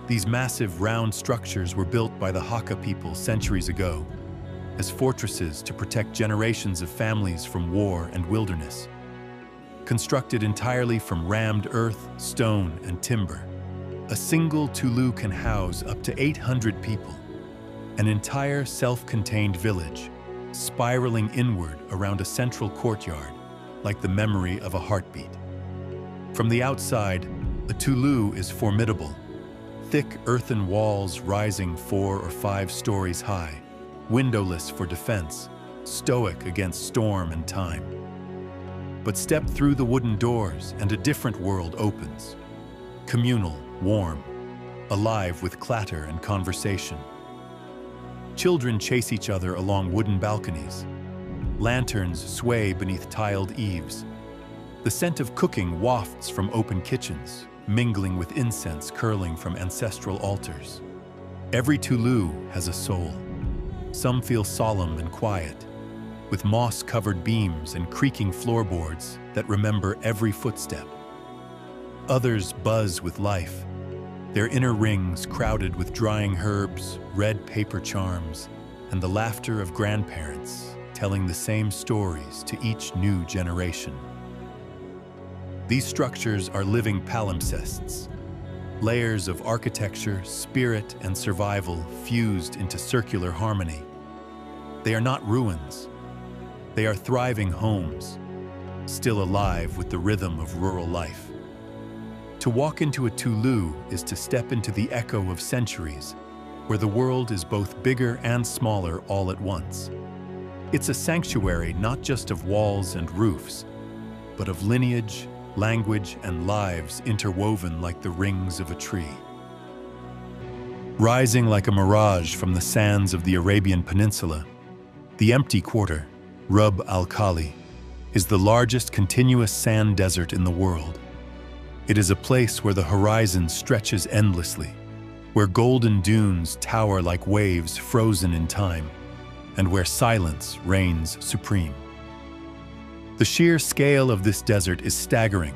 These massive round structures were built by the Hakka people centuries ago, as fortresses to protect generations of families from war and wilderness. Constructed entirely from rammed earth, stone, and timber, a single Tulu can house up to 800 people, an entire self-contained village, spiraling inward around a central courtyard, like the memory of a heartbeat. From the outside, a Tulu is formidable, thick earthen walls rising 4 or 5 stories high, windowless for defense, stoic against storm and time. But step through the wooden doors and a different world opens. Communal, warm, alive with clatter and conversation. Children chase each other along wooden balconies. Lanterns sway beneath tiled eaves. The scent of cooking wafts from open kitchens, mingling with incense curling from ancestral altars. Every Tulu has a soul. Some feel solemn and quiet, with moss-covered beams and creaking floorboards that remember every footstep. Others buzz with life, their inner rings crowded with drying herbs, red paper charms, and the laughter of grandparents telling the same stories to each new generation. These structures are living palimpsests, layers of architecture, spirit, and survival fused into circular harmony. They are not ruins. They are thriving homes, still alive with the rhythm of rural life. To walk into a Tulu is to step into the echo of centuries, where the world is both bigger and smaller all at once. It's a sanctuary not just of walls and roofs, but of lineage, language, and lives interwoven like the rings of a tree. Rising like a mirage from the sands of the Arabian Peninsula, the empty quarter, Rub al-Khali, is the largest continuous sand desert in the world. It is a place where the horizon stretches endlessly, where golden dunes tower like waves frozen in time, and where silence reigns supreme. The sheer scale of this desert is staggering.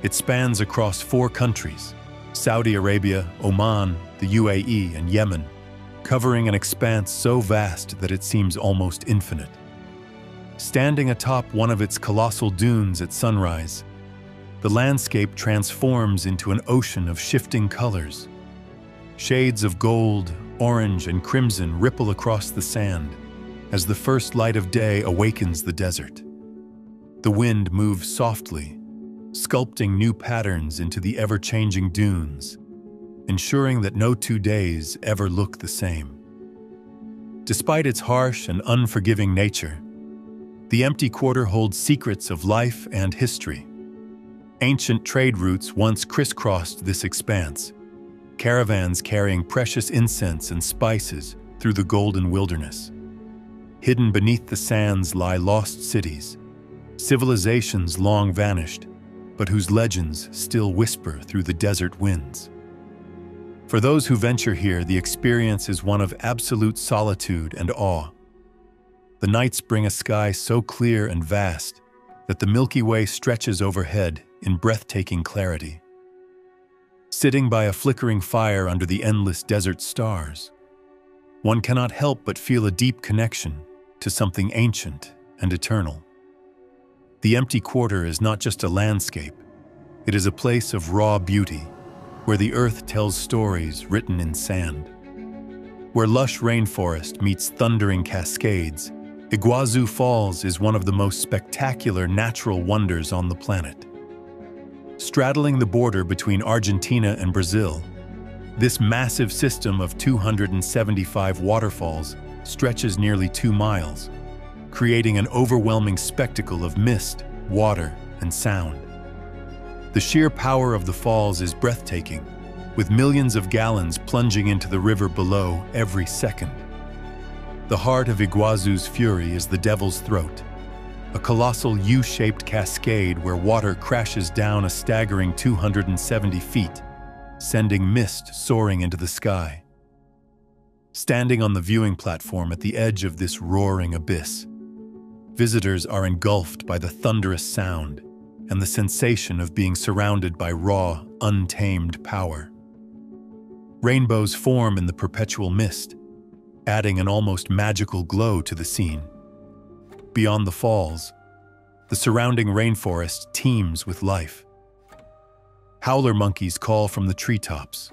It spans across 4 countries, Saudi Arabia, Oman, the UAE, and Yemen, covering an expanse so vast that it seems almost infinite. Standing atop one of its colossal dunes at sunrise, the landscape transforms into an ocean of shifting colors. Shades of gold, orange, and crimson ripple across the sand as the first light of day awakens the desert. The wind moves softly, sculpting new patterns into the ever-changing dunes, ensuring that no 2 days ever look the same. Despite its harsh and unforgiving nature, the empty quarter holds secrets of life and history. Ancient trade routes once crisscrossed this expanse, caravans carrying precious incense and spices through the golden wilderness. Hidden beneath the sands lie lost cities, civilizations long vanished, but whose legends still whisper through the desert winds. For those who venture here, the experience is one of absolute solitude and awe. The nights bring a sky so clear and vast that the Milky Way stretches overhead in breathtaking clarity. Sitting by a flickering fire under the endless desert stars, one cannot help but feel a deep connection to something ancient and eternal. The empty quarter is not just a landscape, it is a place of raw beauty, where the earth tells stories written in sand. Where lush rainforest meets thundering cascades, Iguazu Falls is one of the most spectacular natural wonders on the planet. Straddling the border between Argentina and Brazil, this massive system of 275 waterfalls stretches nearly 2 miles, creating an overwhelming spectacle of mist, water, and sound. The sheer power of the falls is breathtaking, with millions of gallons plunging into the river below every second. The heart of Iguazu's fury is the Devil's Throat, a colossal U-shaped cascade where water crashes down a staggering 270 feet, sending mist soaring into the sky. Standing on the viewing platform at the edge of this roaring abyss, visitors are engulfed by the thunderous sound and the sensation of being surrounded by raw, untamed power. Rainbows form in the perpetual mist, adding an almost magical glow to the scene. Beyond the falls, the surrounding rainforest teems with life. Howler monkeys call from the treetops.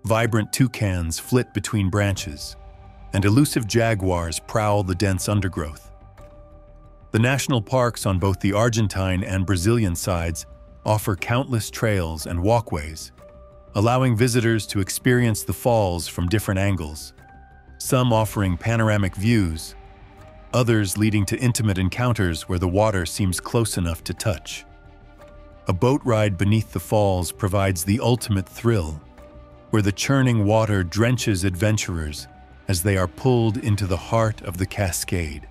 Vibrant toucans flit between branches, and elusive jaguars prowl the dense undergrowth. The national parks on both the Argentine and Brazilian sides offer countless trails and walkways, allowing visitors to experience the falls from different angles, some offering panoramic views, others leading to intimate encounters where the water seems close enough to touch. A boat ride beneath the falls provides the ultimate thrill, where the churning water drenches adventurers as they are pulled into the heart of the cascade.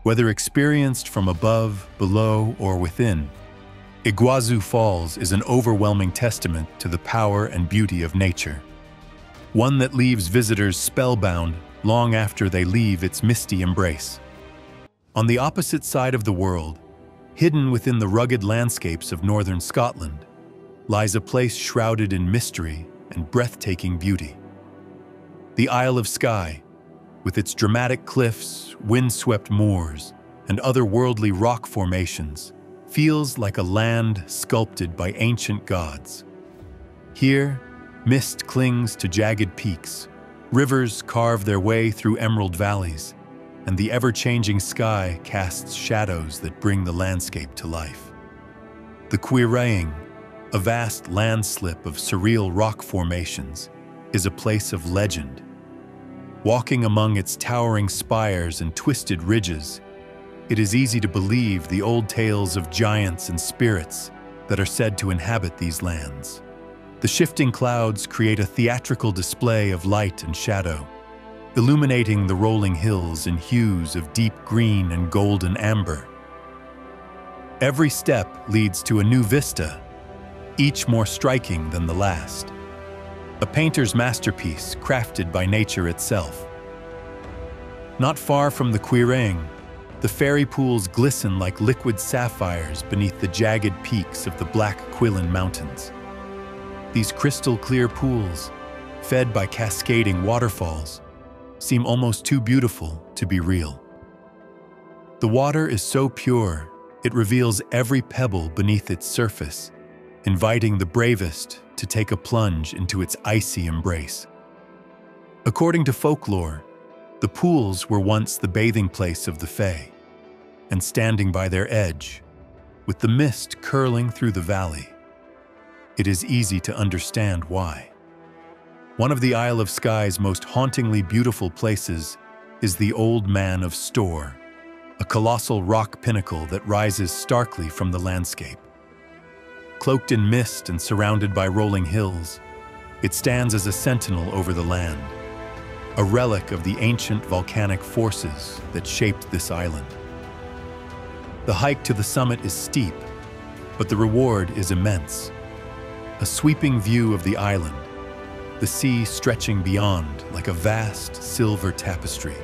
Whether experienced from above, below, or within, Iguazu Falls is an overwhelming testament to the power and beauty of nature. One that leaves visitors spellbound long after they leave its misty embrace. On the opposite side of the world, hidden within the rugged landscapes of northern Scotland, lies a place shrouded in mystery and breathtaking beauty. The Isle of Skye, with its dramatic cliffs, wind-swept moors, and otherworldly rock formations, feels like a land sculpted by ancient gods. Here, mist clings to jagged peaks, rivers carve their way through emerald valleys, and the ever-changing sky casts shadows that bring the landscape to life. The Cuireadh, a vast landslip of surreal rock formations, is a place of legend. Walking among its towering spires and twisted ridges, it is easy to believe the old tales of giants and spirits that are said to inhabit these lands. The shifting clouds create a theatrical display of light and shadow, illuminating the rolling hills in hues of deep green and golden amber. Every step leads to a new vista, each more striking than the last. A painter's masterpiece crafted by nature itself. Not far from the Cuireadh, the fairy pools glisten like liquid sapphires beneath the jagged peaks of the Black Cuillin Mountains. These crystal-clear pools, fed by cascading waterfalls, seem almost too beautiful to be real. The water is so pure, it reveals every pebble beneath its surface, inviting the bravest to take a plunge into its icy embrace. According to folklore, the pools were once the bathing place of the Fae, and standing by their edge, with the mist curling through the valley, it is easy to understand why. One of the Isle of Skye's most hauntingly beautiful places is the Old Man of Storr, a colossal rock pinnacle that rises starkly from the landscape. Cloaked in mist and surrounded by rolling hills, it stands as a sentinel over the land, a relic of the ancient volcanic forces that shaped this island. The hike to the summit is steep, but the reward is immense. A sweeping view of the island, the sea stretching beyond like a vast silver tapestry.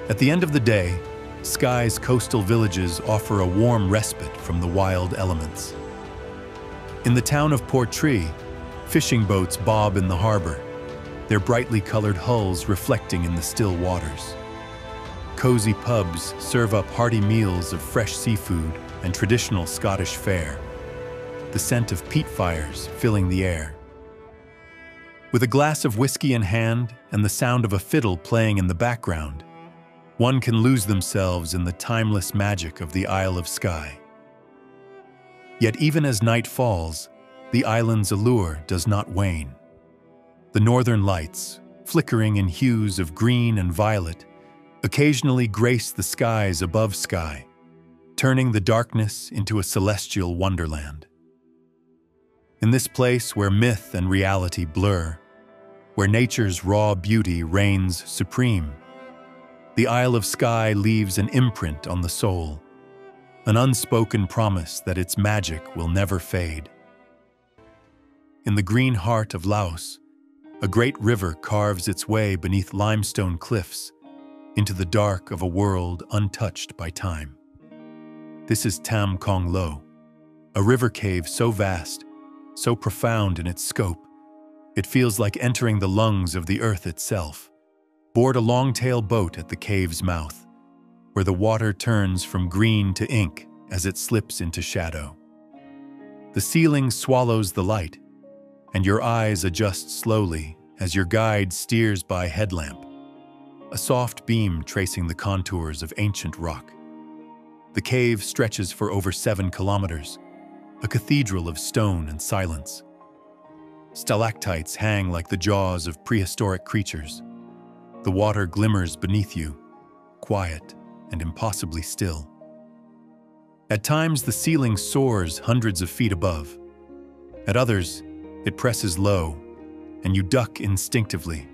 At the end of the day, Skye's coastal villages offer a warm respite from the wild elements. In the town of Portree, fishing boats bob in the harbor, their brightly colored hulls reflecting in the still waters. Cozy pubs serve up hearty meals of fresh seafood and traditional Scottish fare, the scent of peat fires filling the air. With a glass of whiskey in hand and the sound of a fiddle playing in the background, one can lose themselves in the timeless magic of the Isle of Skye. Yet even as night falls, the island's allure does not wane. The northern lights, flickering in hues of green and violet, occasionally grace the skies above Skye, turning the darkness into a celestial wonderland. In this place where myth and reality blur, where nature's raw beauty reigns supreme, the Isle of Skye leaves an imprint on the soul, an unspoken promise that its magic will never fade. In the green heart of Laos, a great river carves its way beneath limestone cliffs into the dark of a world untouched by time. This is Tam Kong Lo, a river cave so vast, so profound in its scope, it feels like entering the lungs of the earth itself. Board a long-tail boat at the cave's mouth, where the water turns from green to ink as it slips into shadow. The ceiling swallows the light, and your eyes adjust slowly as your guide steers by headlamp, a soft beam tracing the contours of ancient rock. The cave stretches for over 7 kilometers, a cathedral of stone and silence. Stalactites hang like the jaws of prehistoric creatures. The water glimmers beneath you, quiet and impossibly still. At times, the ceiling soars hundreds of feet above. At others, it presses low, and you duck instinctively,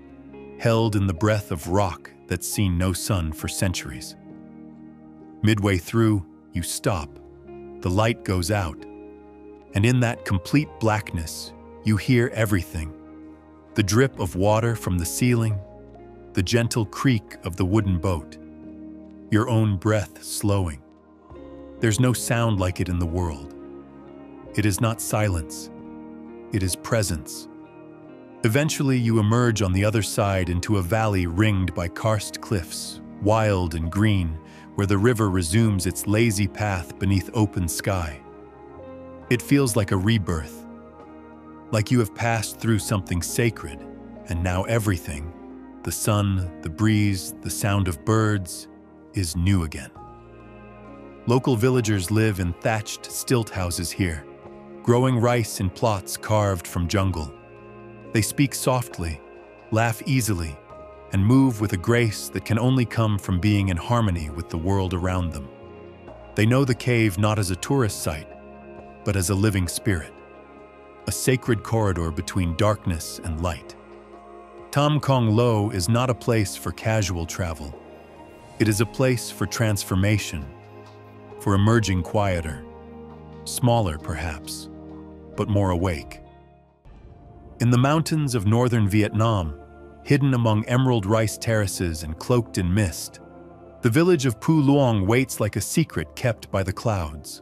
held in the breath of rock that's seen no sun for centuries. Midway through, you stop. The light goes out. And in that complete blackness, you hear everything. The drip of water from the ceiling, the gentle creak of the wooden boat, your own breath slowing. There's no sound like it in the world. It is not silence. It is presence. Eventually, you emerge on the other side into a valley ringed by karst cliffs, wild and green, where the river resumes its lazy path beneath open sky. It feels like a rebirth, like you have passed through something sacred, and now everything, the sun, the breeze, the sound of birds, is new again. Local villagers live in thatched stilt houses here, growing rice in plots carved from jungle. They speak softly, laugh easily, and move with a grace that can only come from being in harmony with the world around them. They know the cave not as a tourist site, but as a living spirit, a sacred corridor between darkness and light. Tam Kong Lo is not a place for casual travel. It is a place for transformation, for emerging quieter, smaller perhaps, but more awake. In the mountains of northern Vietnam, hidden among emerald rice terraces and cloaked in mist, the village of Pu Luong waits like a secret kept by the clouds.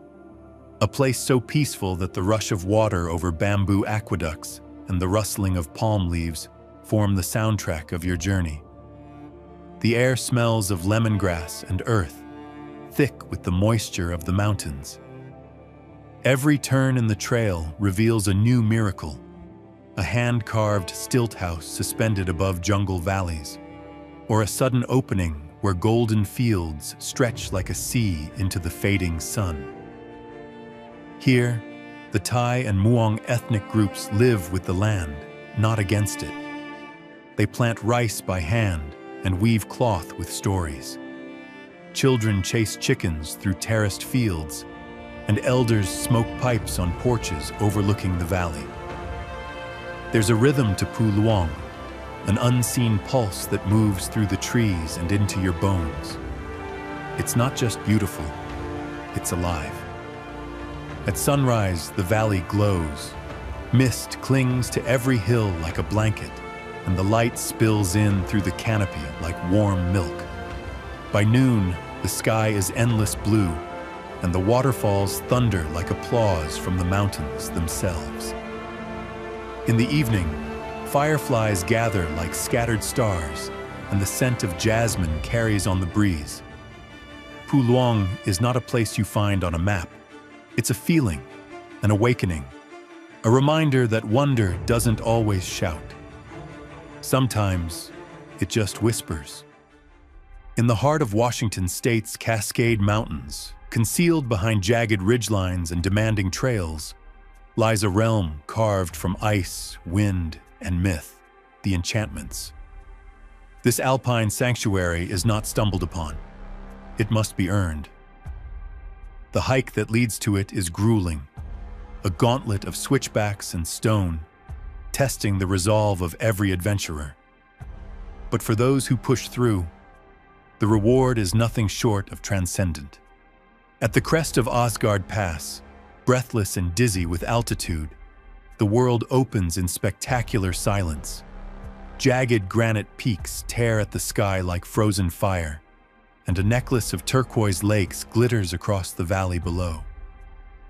A place so peaceful that the rush of water over bamboo aqueducts and the rustling of palm leaves form the soundtrack of your journey. The air smells of lemongrass and earth, thick with the moisture of the mountains. Every turn in the trail reveals a new miracle, a hand-carved stilt house suspended above jungle valleys, or a sudden opening where golden fields stretch like a sea into the fading sun. Here, the Thai and Muong ethnic groups live with the land, not against it. They plant rice by hand and weave cloth with stories. Children chase chickens through terraced fields, and elders smoke pipes on porches overlooking the valley. There's a rhythm to Pu Luong, an unseen pulse that moves through the trees and into your bones. It's not just beautiful, it's alive. At sunrise, the valley glows. Mist clings to every hill like a blanket, and the light spills in through the canopy like warm milk. By noon, the sky is endless blue, and the waterfalls thunder like applause from the mountains themselves. In the evening, fireflies gather like scattered stars, and the scent of jasmine carries on the breeze. Pu Luong is not a place you find on a map. It's a feeling, an awakening, a reminder that wonder doesn't always shout. Sometimes, it just whispers. In the heart of Washington State's Cascade Mountains, concealed behind jagged ridgelines and demanding trails, lies a realm carved from ice, wind, and myth, the enchantments. This alpine sanctuary is not stumbled upon. It must be earned. The hike that leads to it is grueling, a gauntlet of switchbacks and stone, testing the resolve of every adventurer. But for those who push through, the reward is nothing short of transcendent. At the crest of Osgard Pass, breathless and dizzy with altitude, the world opens in spectacular silence. Jagged granite peaks tear at the sky like frozen fire, and a necklace of turquoise lakes glitters across the valley below.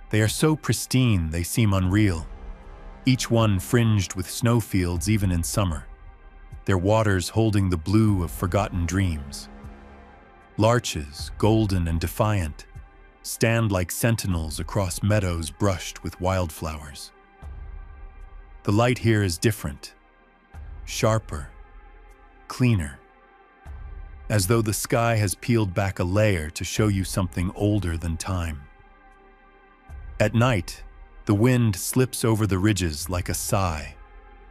They are so pristine they seem unreal, each one fringed with snowfields even in summer, their waters holding the blue of forgotten dreams. Larches, golden and defiant, stand like sentinels across meadows brushed with wildflowers. The light here is different, sharper, cleaner, as though the sky has peeled back a layer to show you something older than time. At night, the wind slips over the ridges like a sigh,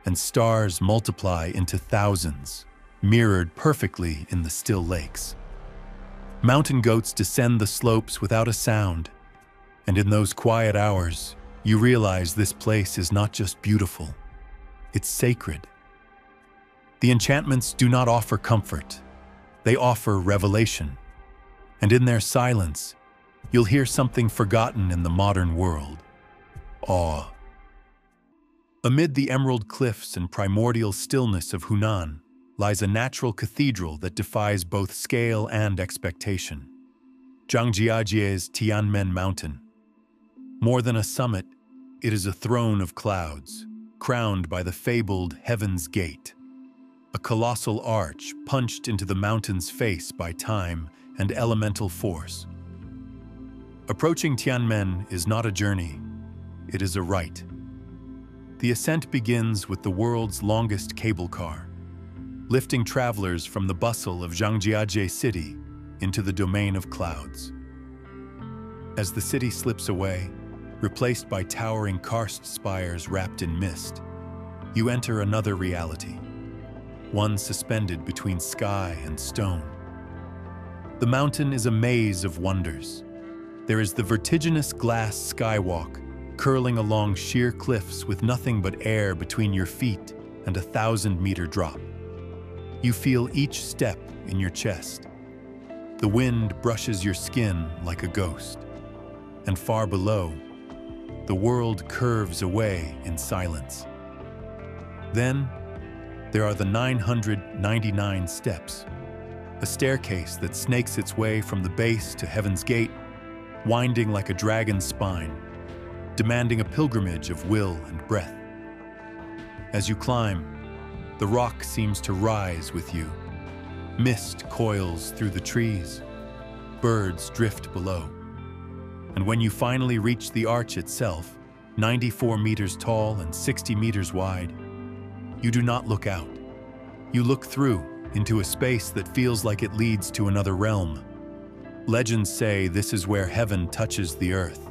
and stars multiply into thousands, mirrored perfectly in the still lakes. Mountain goats descend the slopes without a sound, and in those quiet hours, you realize this place is not just beautiful, it's sacred. The enchantments do not offer comfort, they offer revelation. And in their silence, you'll hear something forgotten in the modern world: awe. Amid the emerald cliffs and primordial stillness of Hunan lies a natural cathedral that defies both scale and expectation: Zhangjiajie's Tianmen Mountain. More than a summit, it is a throne of clouds, crowned by the fabled Heaven's Gate, a colossal arch punched into the mountain's face by time and elemental force. Approaching Tianmen is not a journey, it is a rite. The ascent begins with the world's longest cable car, lifting travelers from the bustle of Zhangjiajie City into the domain of clouds. As the city slips away, replaced by towering karst spires wrapped in mist, you enter another reality, one suspended between sky and stone. The mountain is a maze of wonders. There is the vertiginous glass skywalk, curling along sheer cliffs with nothing but air between your feet and a 1,000-meter drop. You feel each step in your chest. The wind brushes your skin like a ghost. And far below, the world curves away in silence. Then, there are the 999 steps, a staircase that snakes its way from the base to Heaven's Gate, winding like a dragon's spine, demanding a pilgrimage of will and breath. As you climb, the rock seems to rise with you. Mist coils through the trees. Birds drift below. And when you finally reach the arch itself, 94 meters tall and 60 meters wide, you do not look out. You look through into a space that feels like it leads to another realm. Legends say this is where heaven touches the earth,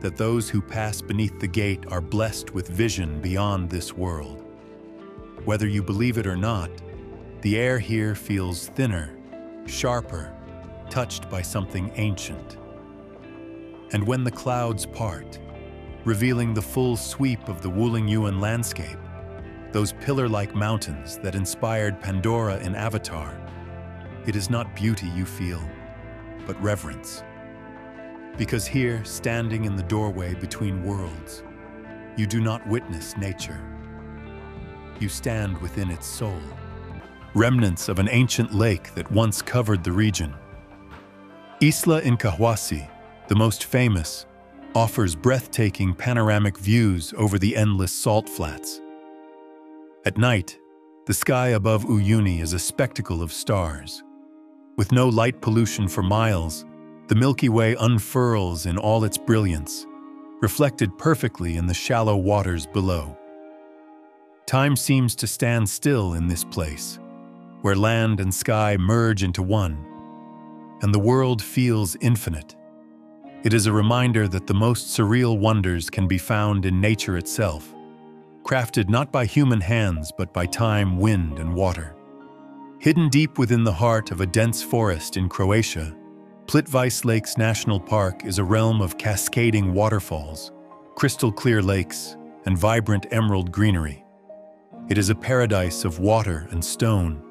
that those who pass beneath the gate are blessed with vision beyond this world. Whether you believe it or not, the air here feels thinner, sharper, touched by something ancient. And when the clouds part, revealing the full sweep of the Wuling Yuan landscape, those pillar-like mountains that inspired Pandora in Avatar, it is not beauty you feel, but reverence. Because here, standing in the doorway between worlds, you do not witness nature. You stand within its soul, remnants of an ancient lake that once covered the region. Isla Incahuasi, the most famous, offers breathtaking panoramic views over the endless salt flats. At night, the sky above Uyuni is a spectacle of stars. With no light pollution for miles, the Milky Way unfurls in all its brilliance, reflected perfectly in the shallow waters below. Time seems to stand still in this place, where land and sky merge into one, and the world feels infinite. It is a reminder that the most surreal wonders can be found in nature itself, crafted not by human hands but by time, wind, and water. Hidden deep within the heart of a dense forest in Croatia, Plitvice Lakes National Park is a realm of cascading waterfalls, crystal-clear lakes, and vibrant emerald greenery. It is a paradise of water and stone,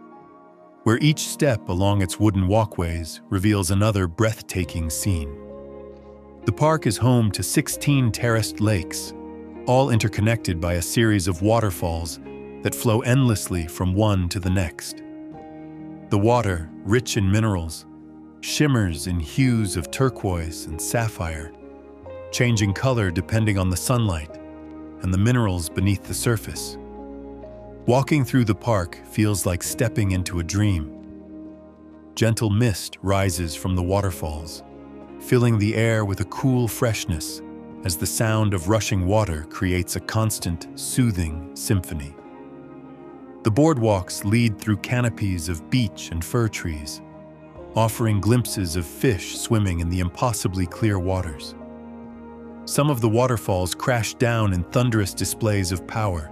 where each step along its wooden walkways reveals another breathtaking scene. The park is home to 16 terraced lakes, all interconnected by a series of waterfalls that flow endlessly from one to the next. The water, rich in minerals, shimmers in hues of turquoise and sapphire, changing color depending on the sunlight and the minerals beneath the surface. Walking through the park feels like stepping into a dream. Gentle mist rises from the waterfalls, filling the air with a cool freshness as the sound of rushing water creates a constant, soothing symphony. The boardwalks lead through canopies of beech and fir trees, offering glimpses of fish swimming in the impossibly clear waters. Some of the waterfalls crash down in thunderous displays of power,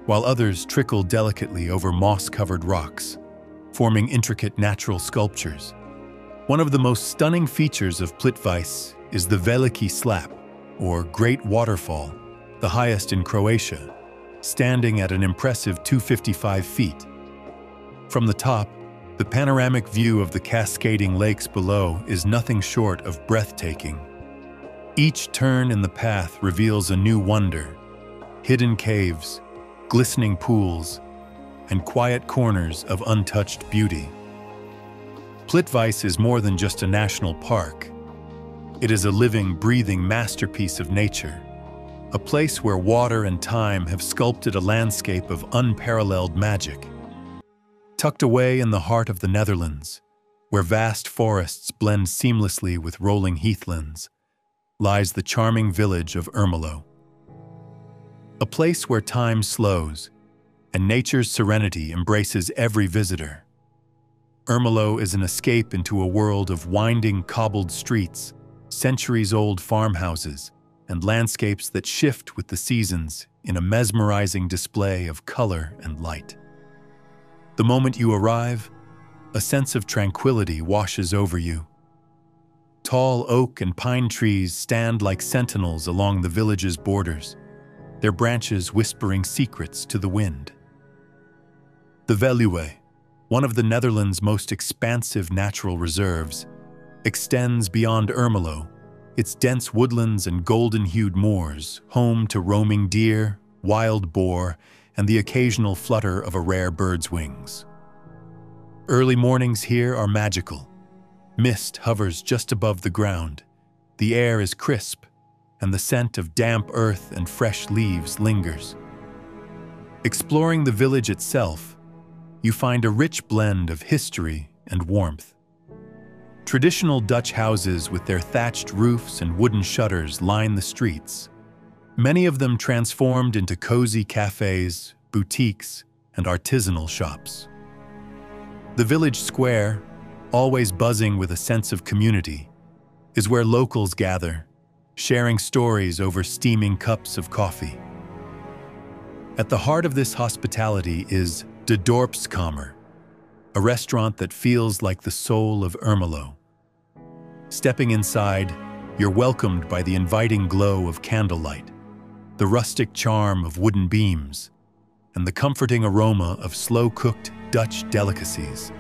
while others trickle delicately over moss-covered rocks, forming intricate natural sculptures. One of the most stunning features of Plitvice is the Veliki Slap, or Great Waterfall, the highest in Croatia, standing at an impressive 255 feet. From the top, The panoramic view of the cascading lakes below is nothing short of breathtaking. Each turn in the path reveals a new wonder: hidden caves, glistening pools, and quiet corners of untouched beauty. Plitvice is more than just a national park. It is a living, breathing masterpiece of nature, a place where water and time have sculpted a landscape of unparalleled magic. Tucked away in the heart of the Netherlands, where vast forests blend seamlessly with rolling heathlands, lies the charming village of Ermelo. A place where time slows and nature's serenity embraces every visitor. Ermelo is an escape into a world of winding cobbled streets, centuries-old farmhouses, and landscapes that shift with the seasons in a mesmerizing display of color and light. The moment you arrive, a sense of tranquility washes over you. Tall oak and pine trees stand like sentinels along the village's borders, their branches whispering secrets to the wind. The Veluwe, one of the Netherlands' most expansive natural reserves, extends beyond Ermelo, its dense woodlands and golden-hued moors, home to roaming deer, wild boar, and the occasional flutter of a rare bird's wings. Early mornings here are magical. Mist hovers just above the ground. The air is crisp, and the scent of damp earth and fresh leaves lingers. Exploring the village itself, you find a rich blend of history and warmth. Traditional Dutch houses with their thatched roofs and wooden shutters line the streets, many of them transformed into cozy cafes, boutiques, and artisanal shops. The village square, always buzzing with a sense of community, is where locals gather, sharing stories over steaming cups of coffee. At the heart of this hospitality is De Dorpskamer, a restaurant that feels like the soul of Ermelo. Stepping inside, you're welcomed by the inviting glow of candlelight, the rustic charm of wooden beams, and the comforting aroma of slow-cooked Dutch delicacies.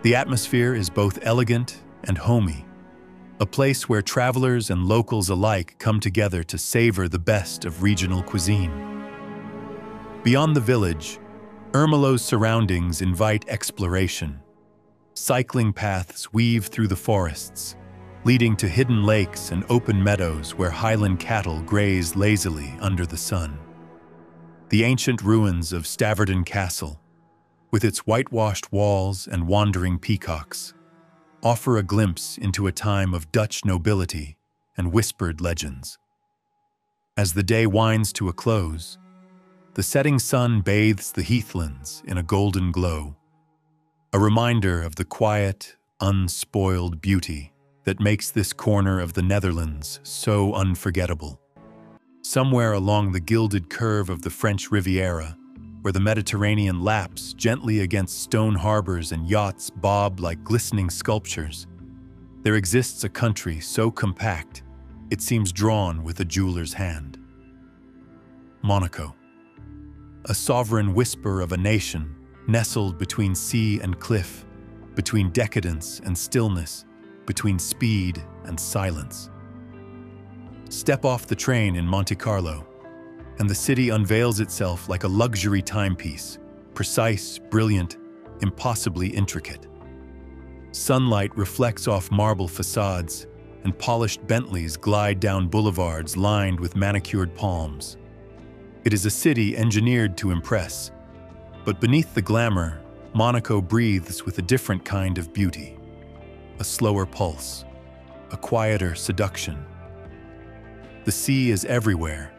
The atmosphere is both elegant and homey, a place where travelers and locals alike come together to savor the best of regional cuisine. Beyond the village, Ermelo's surroundings invite exploration. Cycling paths weave through the forests, leading to hidden lakes and open meadows where highland cattle graze lazily under the sun. The ancient ruins of Staverden Castle, with its whitewashed walls and wandering peacocks, offer a glimpse into a time of Dutch nobility and whispered legends. As the day winds to a close, the setting sun bathes the heathlands in a golden glow, a reminder of the quiet, unspoiled beauty that makes this corner of the Netherlands so unforgettable. Somewhere along the gilded curve of the French Riviera, where the Mediterranean laps gently against stone harbors and yachts bob like glistening sculptures, there exists a country so compact it seems drawn with a jeweler's hand. Monaco, a sovereign whisper of a nation nestled between sea and cliff, between decadence and stillness, between speed and silence. Step off the train in Monte Carlo, and the city unveils itself like a luxury timepiece, precise, brilliant, impossibly intricate. Sunlight reflects off marble facades, and polished Bentleys glide down boulevards lined with manicured palms. It is a city engineered to impress, but beneath the glamour, Monaco breathes with a different kind of beauty, a slower pulse, a quieter seduction. The sea is everywhere.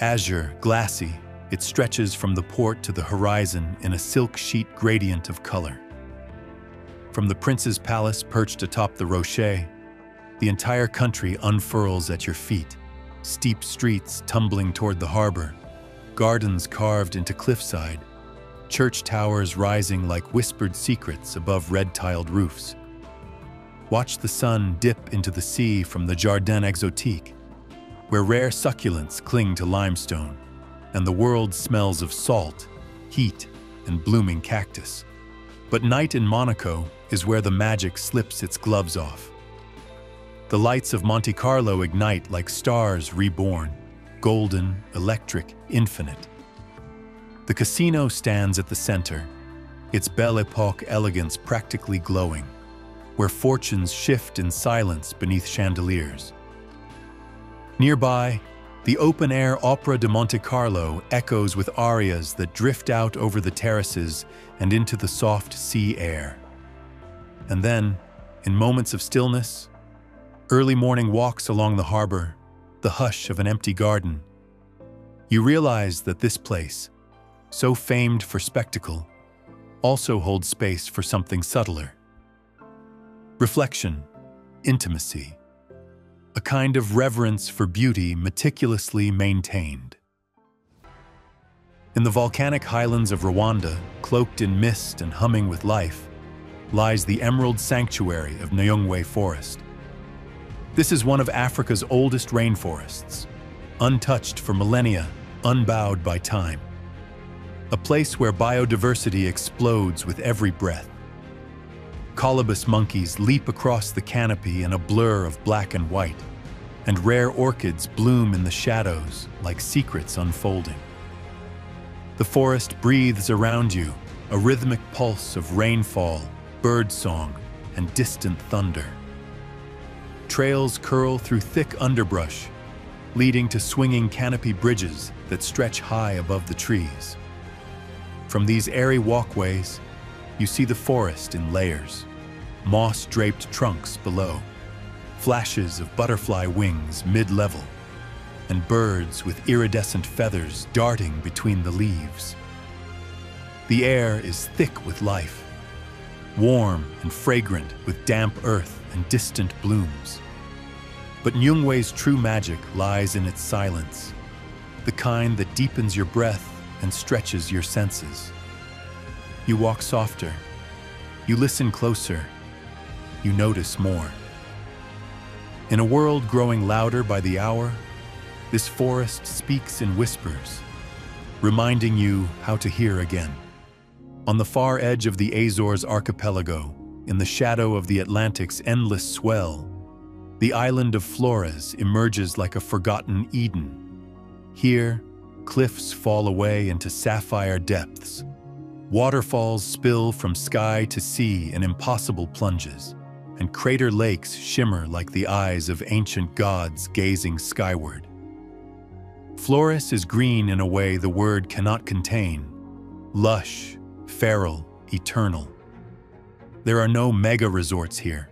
Azure, glassy, it stretches from the port to the horizon in a silk sheet gradient of color. From the Prince's Palace perched atop the Rocher, the entire country unfurls at your feet, steep streets tumbling toward the harbor, gardens carved into cliffside, church towers rising like whispered secrets above red-tiled roofs. Watch the sun dip into the sea from the Jardin Exotique, where rare succulents cling to limestone, and the world smells of salt, heat, and blooming cactus. But night in Monaco is where the magic slips its gloves off. The lights of Monte Carlo ignite like stars reborn, golden, electric, infinite. The casino stands at the center, its Belle Epoque elegance practically glowing, where fortunes shift in silence beneath chandeliers. Nearby, the open-air Opera de Monte Carlo echoes with arias that drift out over the terraces and into the soft sea air. And then, in moments of stillness, early morning walks along the harbor, the hush of an empty garden, you realize that this place, so famed for spectacle, also holds space for something subtler. Reflection, intimacy, a kind of reverence for beauty meticulously maintained. In the volcanic highlands of Rwanda, cloaked in mist and humming with life, lies the emerald sanctuary of Nyungwe Forest. This is one of Africa's oldest rainforests, untouched for millennia, unbowed by time. A place where biodiversity explodes with every breath. Colobus monkeys leap across the canopy in a blur of black and white, and rare orchids bloom in the shadows like secrets unfolding. The forest breathes around you, a rhythmic pulse of rainfall, birdsong, and distant thunder. Trails curl through thick underbrush, leading to swinging canopy bridges that stretch high above the trees. From these airy walkways, you see the forest in layers, moss-draped trunks below, flashes of butterfly wings mid-level, and birds with iridescent feathers darting between the leaves. The air is thick with life, warm and fragrant with damp earth and distant blooms. But Nyungwe's true magic lies in its silence, the kind that deepens your breath and stretches your senses. You walk softer, you listen closer, you notice more. In a world growing louder by the hour, this forest speaks in whispers, reminding you how to hear again. On the far edge of the Azores archipelago, in the shadow of the Atlantic's endless swell, the island of Flores emerges like a forgotten Eden. Here, cliffs fall away into sapphire depths. Waterfalls spill from sky to sea in impossible plunges, and crater lakes shimmer like the eyes of ancient gods gazing skyward. Flores is green in a way the word cannot contain, lush, feral, eternal. There are no mega resorts here,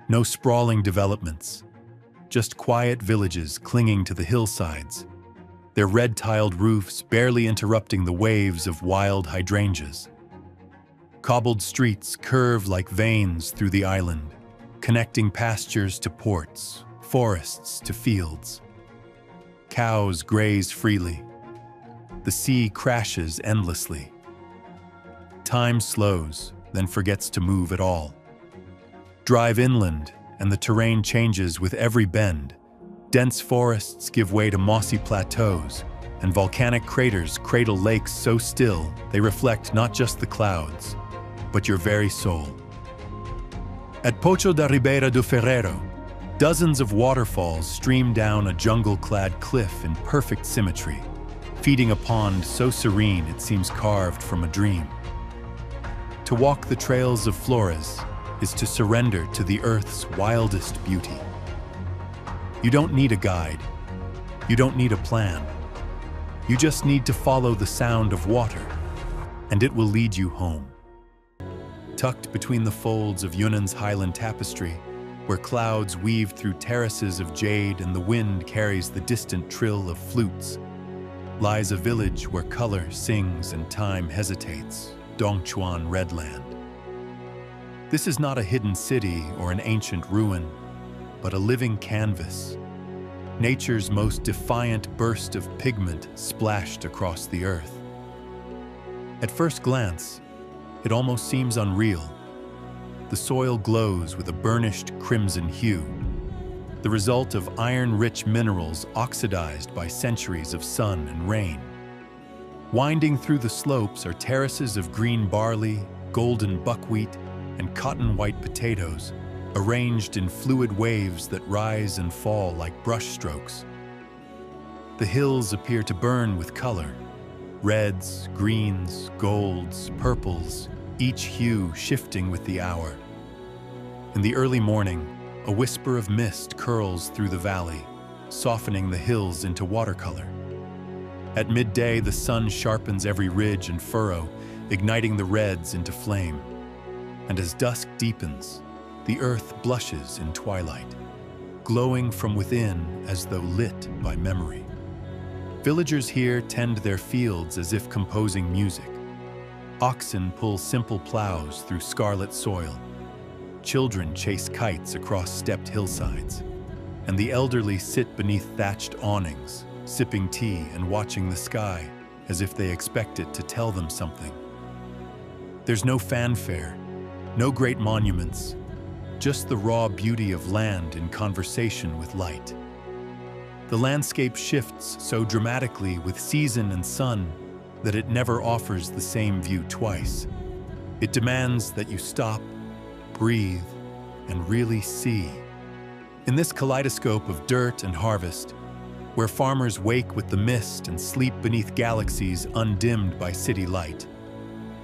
no sprawling developments, just quiet villages clinging to the hillsides, their red-tiled roofs barely interrupting the waves of wild hydrangeas. Cobbled streets curve like veins through the island, connecting pastures to ports, forests to fields. Cows graze freely. The sea crashes endlessly. Time slows, then forgets to move at all. Drive inland, and the terrain changes with every bend. Dense forests give way to mossy plateaus, and volcanic craters cradle lakes so still they reflect not just the clouds, but your very soul. At Poço da Ribeira do Ferreiro, dozens of waterfalls stream down a jungle-clad cliff in perfect symmetry, feeding a pond so serene it seems carved from a dream. To walk the trails of Flores is to surrender to the earth's wildest beauty. You don't need a guide. You don't need a plan. You just need to follow the sound of water, and it will lead you home. Tucked between the folds of Yunnan's highland tapestry, where clouds weave through terraces of jade and the wind carries the distant trill of flutes, lies a village where color sings and time hesitates, Dongchuan Redland. This is not a hidden city or an ancient ruin, but a living canvas, nature's most defiant burst of pigment splashed across the earth. At first glance, it almost seems unreal. The soil glows with a burnished crimson hue, the result of iron-rich minerals oxidized by centuries of sun and rain. Winding through the slopes are terraces of green barley, golden buckwheat and cotton-white potatoes, arranged in fluid waves that rise and fall like brushstrokes. The hills appear to burn with color, reds, greens, golds, purples, each hue shifting with the hour. In the early morning, a whisper of mist curls through the valley, softening the hills into watercolor. At midday, the sun sharpens every ridge and furrow, igniting the reds into flame. And as dusk deepens, the earth blushes in twilight, glowing from within as though lit by memory. Villagers here tend their fields as if composing music. Oxen pull simple plows through scarlet soil. Children chase kites across stepped hillsides. And the elderly sit beneath thatched awnings, sipping tea and watching the sky as if they expect it to tell them something. There's no fanfare, no great monuments, just the raw beauty of land in conversation with light. The landscape shifts so dramatically with season and sun that it never offers the same view twice. It demands that you stop, breathe, and really see. In this kaleidoscope of dirt and harvest, where farmers wake with the mist and sleep beneath galaxies undimmed by city light,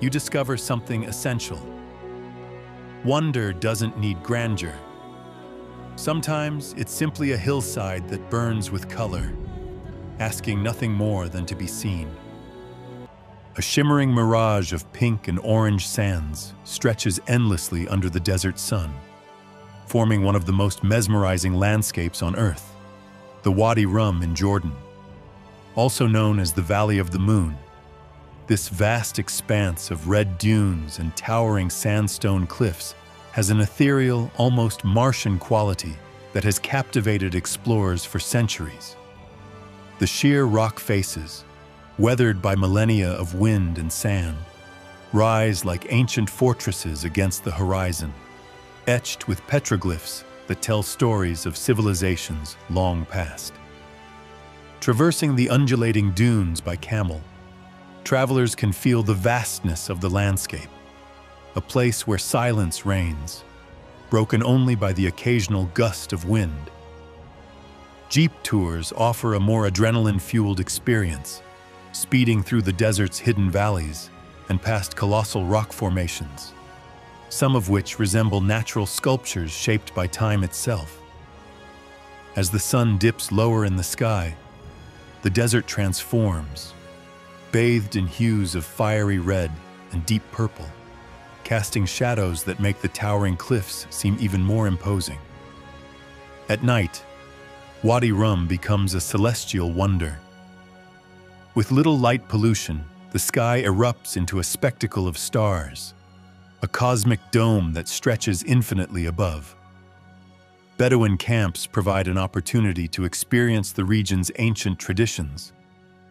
you discover something essential. Wonder doesn't need grandeur. Sometimes it's simply a hillside that burns with color, asking nothing more than to be seen. A shimmering mirage of pink and orange sands stretches endlessly under the desert sun, forming one of the most mesmerizing landscapes on Earth, the Wadi Rum in Jordan. Also known as the Valley of the Moon, this vast expanse of red dunes and towering sandstone cliffs has an ethereal, almost Martian quality that has captivated explorers for centuries. The sheer rock faces, weathered by millennia of wind and sand, rise like ancient fortresses against the horizon, etched with petroglyphs that tell stories of civilizations long past. Traversing the undulating dunes by camel, travelers can feel the vastness of the landscape, a place where silence reigns, broken only by the occasional gust of wind. Jeep tours offer a more adrenaline-fueled experience, speeding through the desert's hidden valleys and past colossal rock formations, some of which resemble natural sculptures shaped by time itself. As the sun dips lower in the sky, the desert transforms, bathed in hues of fiery red and deep purple, casting shadows that make the towering cliffs seem even more imposing. At night, Wadi Rum becomes a celestial wonder. With little light pollution, the sky erupts into a spectacle of stars, a cosmic dome that stretches infinitely above. Bedouin camps provide an opportunity to experience the region's ancient traditions,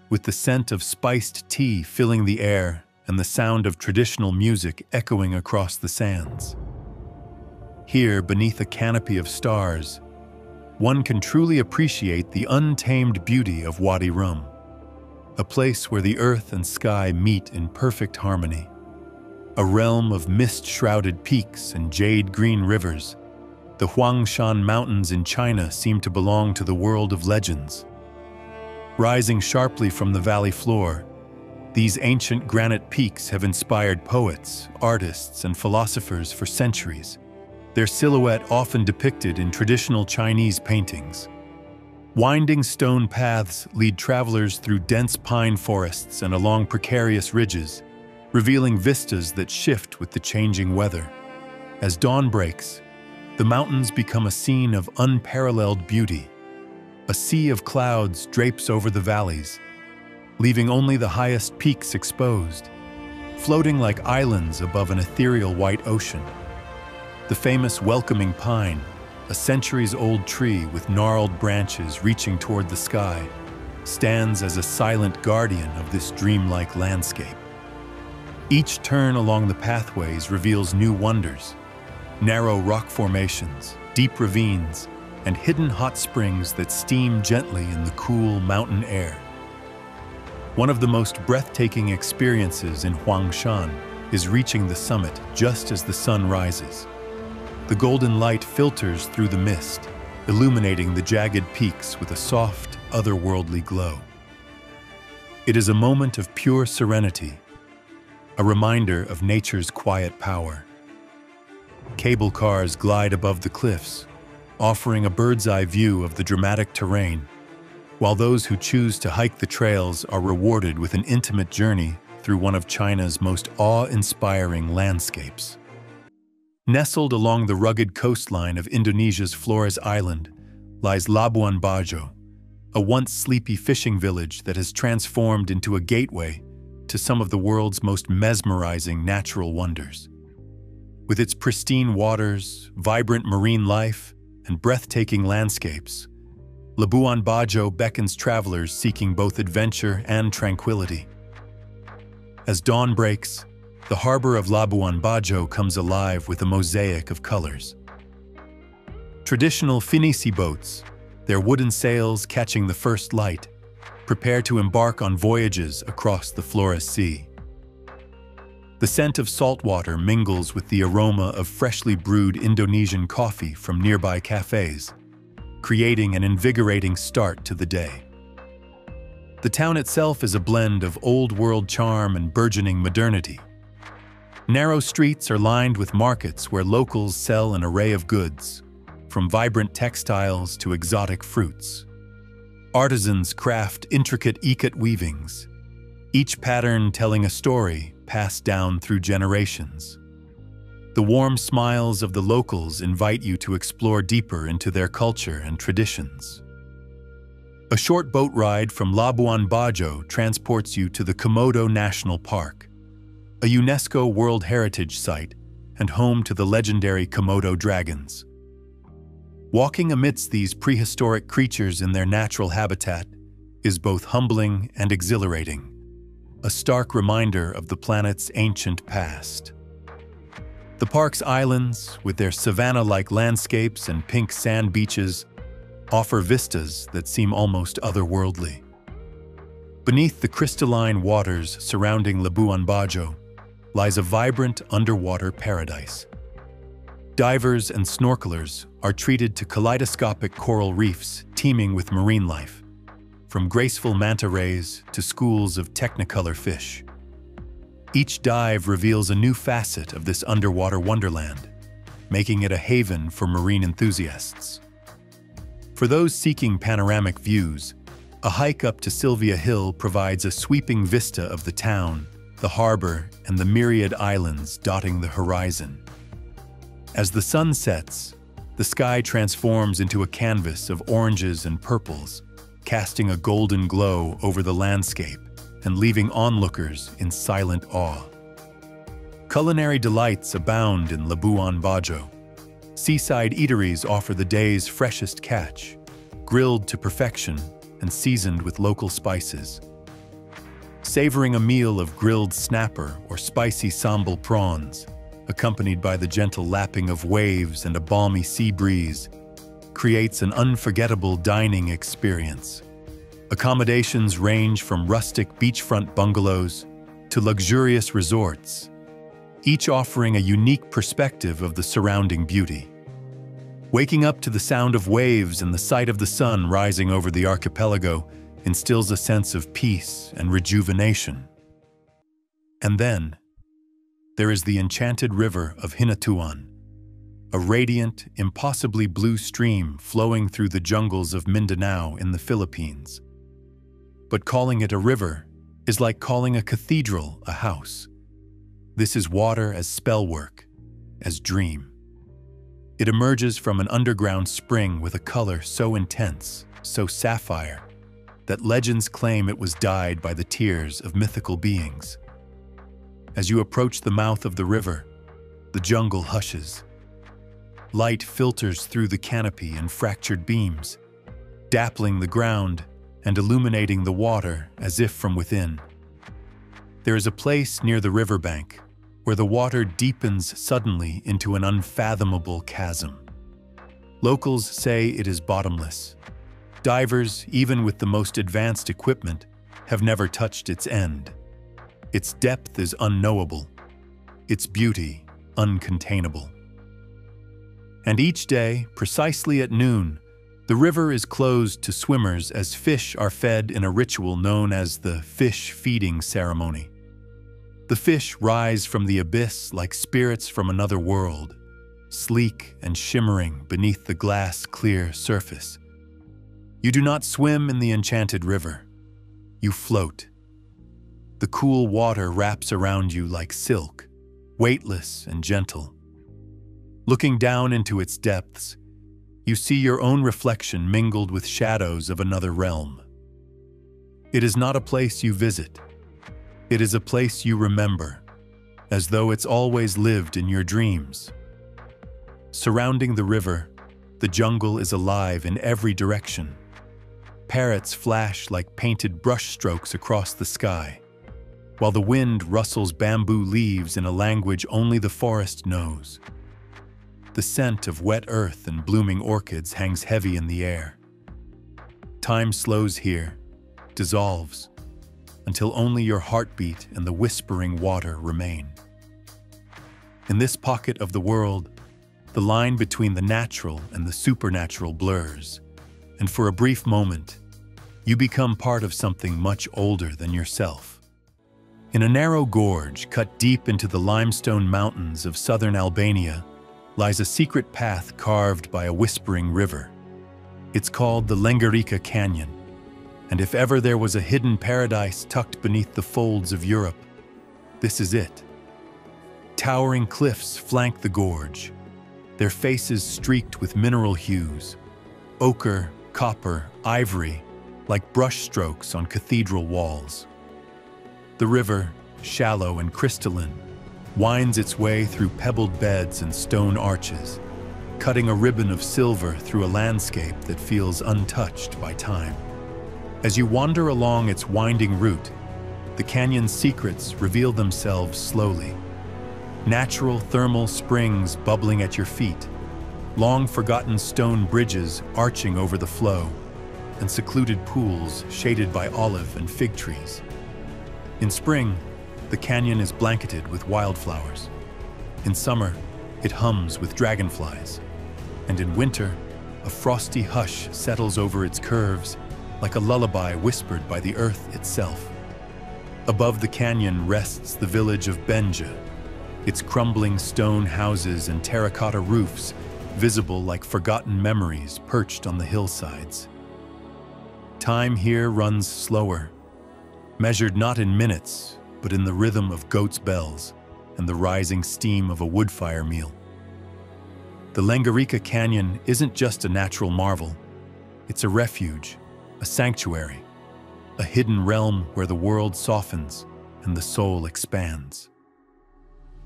with the scent of spiced tea filling the air and the sound of traditional music echoing across the sands. Here, beneath a canopy of stars, one can truly appreciate the untamed beauty of Wadi Rum, a place where the earth and sky meet in perfect harmony, a realm of mist-shrouded peaks and jade-green rivers. The Huangshan Mountains in China seem to belong to the world of legends. Rising sharply from the valley floor, these ancient granite peaks have inspired poets, artists, and philosophers for centuries, their silhouette often depicted in traditional Chinese paintings. Winding stone paths lead travelers through dense pine forests and along precarious ridges, revealing vistas that shift with the changing weather. As dawn breaks, the mountains become a scene of unparalleled beauty. A sea of clouds drapes over the valleys, leaving only the highest peaks exposed, floating like islands above an ethereal white ocean. The famous welcoming pine, a centuries-old tree with gnarled branches reaching toward the sky, stands as a silent guardian of this dreamlike landscape. Each turn along the pathways reveals new wonders: narrow rock formations, deep ravines, and hidden hot springs that steam gently in the cool mountain air. One of the most breathtaking experiences in Huangshan is reaching the summit just as the sun rises. The golden light filters through the mist, illuminating the jagged peaks with a soft, otherworldly glow. It is a moment of pure serenity, a reminder of nature's quiet power. Cable cars glide above the cliffs, offering a bird's-eye view of the dramatic terrain, while those who choose to hike the trails are rewarded with an intimate journey through one of China's most awe-inspiring landscapes. Nestled along the rugged coastline of Indonesia's Flores Island lies Labuan Bajo, a once sleepy fishing village that has transformed into a gateway to some of the world's most mesmerizing natural wonders. With its pristine waters, vibrant marine life, and breathtaking landscapes, Labuan Bajo beckons travelers seeking both adventure and tranquility. As dawn breaks, the harbor of Labuan Bajo comes alive with a mosaic of colors. Traditional Finisi boats, their wooden sails catching the first light, prepare to embark on voyages across the Flores Sea. The scent of salt water mingles with the aroma of freshly brewed Indonesian coffee from nearby cafes, creating an invigorating start to the day. The town itself is a blend of old-world charm and burgeoning modernity. Narrow streets are lined with markets where locals sell an array of goods, from vibrant textiles to exotic fruits. Artisans craft intricate ikat weavings, each pattern telling a story passed down through generations. The warm smiles of the locals invite you to explore deeper into their culture and traditions. A short boat ride from Labuan Bajo transports you to the Komodo National Park, a UNESCO World Heritage Site and home to the legendary Komodo dragons. Walking amidst these prehistoric creatures in their natural habitat is both humbling and exhilarating, a stark reminder of the planet's ancient past. The park's islands, with their savanna-like landscapes and pink sand beaches, offer vistas that seem almost otherworldly. Beneath the crystalline waters surrounding Labuan Bajo lies a vibrant underwater paradise. Divers and snorkelers are treated to kaleidoscopic coral reefs teeming with marine life, from graceful manta rays to schools of technicolor fish. Each dive reveals a new facet of this underwater wonderland, making it a haven for marine enthusiasts. For those seeking panoramic views, a hike up to Sylvia Hill provides a sweeping vista of the town, the harbor, and the myriad islands dotting the horizon. As the sun sets, the sky transforms into a canvas of oranges and purples, casting a golden glow over the landscape and leaving onlookers in silent awe. Culinary delights abound in Labuan Bajo. Seaside eateries offer the day's freshest catch, grilled to perfection and seasoned with local spices. Savoring a meal of grilled snapper or spicy sambal prawns, accompanied by the gentle lapping of waves and a balmy sea breeze, creates an unforgettable dining experience. Accommodations range from rustic beachfront bungalows to luxurious resorts, each offering a unique perspective of the surrounding beauty. Waking up to the sound of waves and the sight of the sun rising over the archipelago instills a sense of peace and rejuvenation. And then, there is the enchanted river of Hinatuan, a radiant, impossibly blue stream flowing through the jungles of Mindanao in the Philippines. But calling it a river is like calling a cathedral a house. This is water as spellwork, as dream. It emerges from an underground spring with a color so intense, so sapphire, that legends claim it was dyed by the tears of mythical beings. As you approach the mouth of the river, the jungle hushes. Light filters through the canopy and fractured beams, dappling the ground and illuminating the water as if from within. There is a place near the riverbank where the water deepens suddenly into an unfathomable chasm. Locals say it is bottomless. Divers, even with the most advanced equipment, have never touched its end. Its depth is unknowable, its beauty uncontainable. And each day, precisely at noon, the river is closed to swimmers as fish are fed in a ritual known as the fish feeding ceremony. The fish rise from the abyss like spirits from another world, sleek and shimmering beneath the glass-clear surface. You do not swim in the enchanted river. You float. The cool water wraps around you like silk, weightless and gentle. Looking down into its depths, you see your own reflection mingled with shadows of another realm. It is not a place you visit. It is a place you remember, as though it's always lived in your dreams. Surrounding the river, the jungle is alive in every direction. Parrots flash like painted brushstrokes across the sky, while the wind rustles bamboo leaves in a language only the forest knows. The scent of wet earth and blooming orchids hangs heavy in the air. Time slows here, dissolves, until only your heartbeat and the whispering water remain. In this pocket of the world, the line between the natural and the supernatural blurs, and for a brief moment, you become part of something much older than yourself. In a narrow gorge cut deep into the limestone mountains of southern Albania lies a secret path carved by a whispering river. It's called the Lengarica Canyon, and if ever there was a hidden paradise tucked beneath the folds of Europe, this is it. Towering cliffs flank the gorge, their faces streaked with mineral hues, ochre, copper, ivory, like brushstrokes on cathedral walls. The river, shallow and crystalline, winds its way through pebbled beds and stone arches, cutting a ribbon of silver through a landscape that feels untouched by time. As you wander along its winding route, the canyon's secrets reveal themselves slowly. Natural thermal springs bubbling at your feet, long-forgotten stone bridges arching over the flow, and secluded pools shaded by olive and fig trees. In spring, the canyon is blanketed with wildflowers. In summer, it hums with dragonflies. And in winter, a frosty hush settles over its curves, like a lullaby whispered by the earth itself. Above the canyon rests the village of Benja, its crumbling stone houses and terracotta roofs visible like forgotten memories perched on the hillsides. Time here runs slower, measured not in minutes, but in the rhythm of goats' bells and the rising steam of a wood fire meal. The Lengarica Canyon isn't just a natural marvel, it's a refuge, a sanctuary, a hidden realm where the world softens and the soul expands.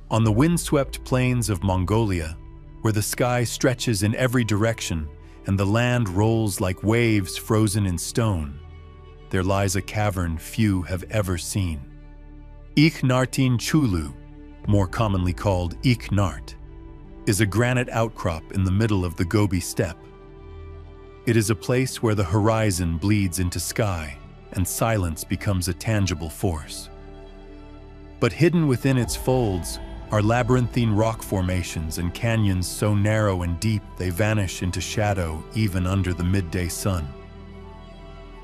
On the windswept plains of Mongolia, where the sky stretches in every direction and the land rolls like waves frozen in stone, there lies a cavern few have ever seen. Ikhnartin Chulu, more commonly called Ikhnart, is a granite outcrop in the middle of the Gobi Steppe. It is a place where the horizon bleeds into sky and silence becomes a tangible force. But hidden within its folds are labyrinthine rock formations and canyons so narrow and deep they vanish into shadow even under the midday sun.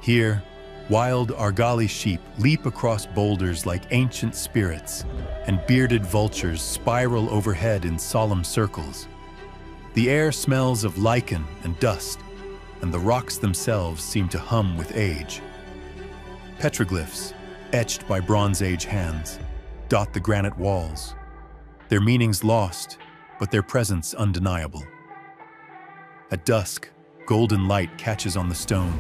Here, wild Argali sheep leap across boulders like ancient spirits, and bearded vultures spiral overhead in solemn circles. The air smells of lichen and dust, and the rocks themselves seem to hum with age. Petroglyphs, etched by Bronze Age hands, dot the granite walls, their meanings lost, but their presence undeniable. At dusk, golden light catches on the stone,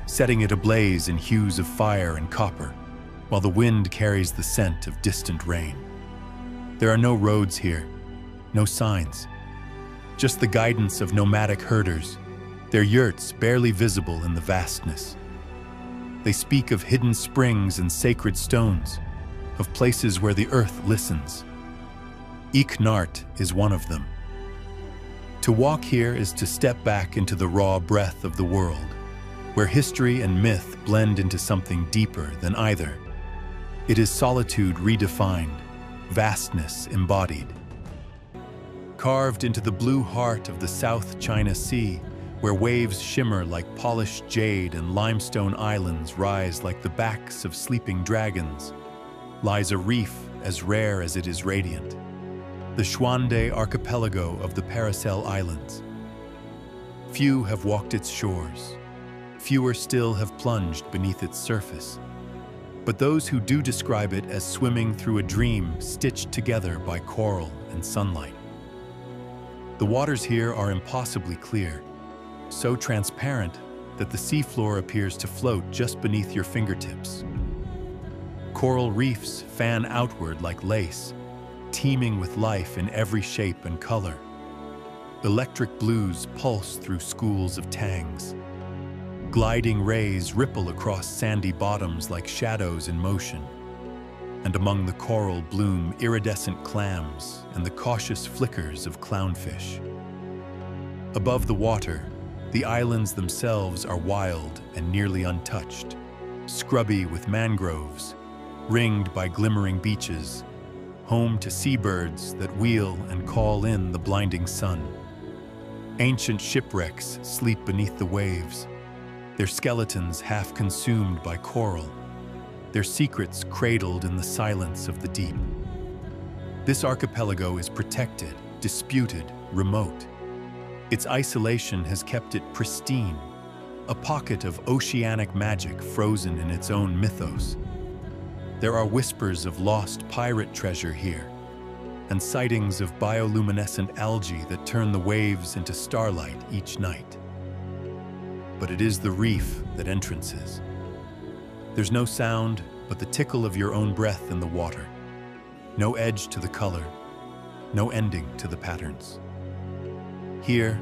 setting it ablaze in hues of fire and copper, while the wind carries the scent of distant rain. There are no roads here, no signs, just the guidance of nomadic herders, their yurts barely visible in the vastness. They speak of hidden springs and sacred stones, of places where the earth listens. Ikhnart is one of them. To walk here is to step back into the raw breath of the world, where history and myth blend into something deeper than either. It is solitude redefined, vastness embodied. Carved into the blue heart of the South China Sea, where waves shimmer like polished jade and limestone islands rise like the backs of sleeping dragons, lies a reef as rare as it is radiant, the Xuande archipelago of the Paracel Islands. Few have walked its shores, fewer still have plunged beneath its surface, but those who do describe it as swimming through a dream stitched together by coral and sunlight. The waters here are impossibly clear, so transparent that the seafloor appears to float just beneath your fingertips. Coral reefs fan outward like lace, teeming with life in every shape and color. Electric blues pulse through schools of tangs. Gliding rays ripple across sandy bottoms like shadows in motion. And among the coral bloom iridescent clams and the cautious flickers of clownfish. Above the water, the islands themselves are wild and nearly untouched, scrubby with mangroves, ringed by glimmering beaches, home to seabirds that wheel and call in the blinding sun. Ancient shipwrecks sleep beneath the waves, their skeletons half consumed by coral, their secrets cradled in the silence of the deep. This archipelago is protected, disputed, remote. Its isolation has kept it pristine, a pocket of oceanic magic frozen in its own mythos. There are whispers of lost pirate treasure here, and sightings of bioluminescent algae that turn the waves into starlight each night. But it is the reef that entrances. There's no sound but the tickle of your own breath in the water. No edge to the color, no ending to the patterns. Here,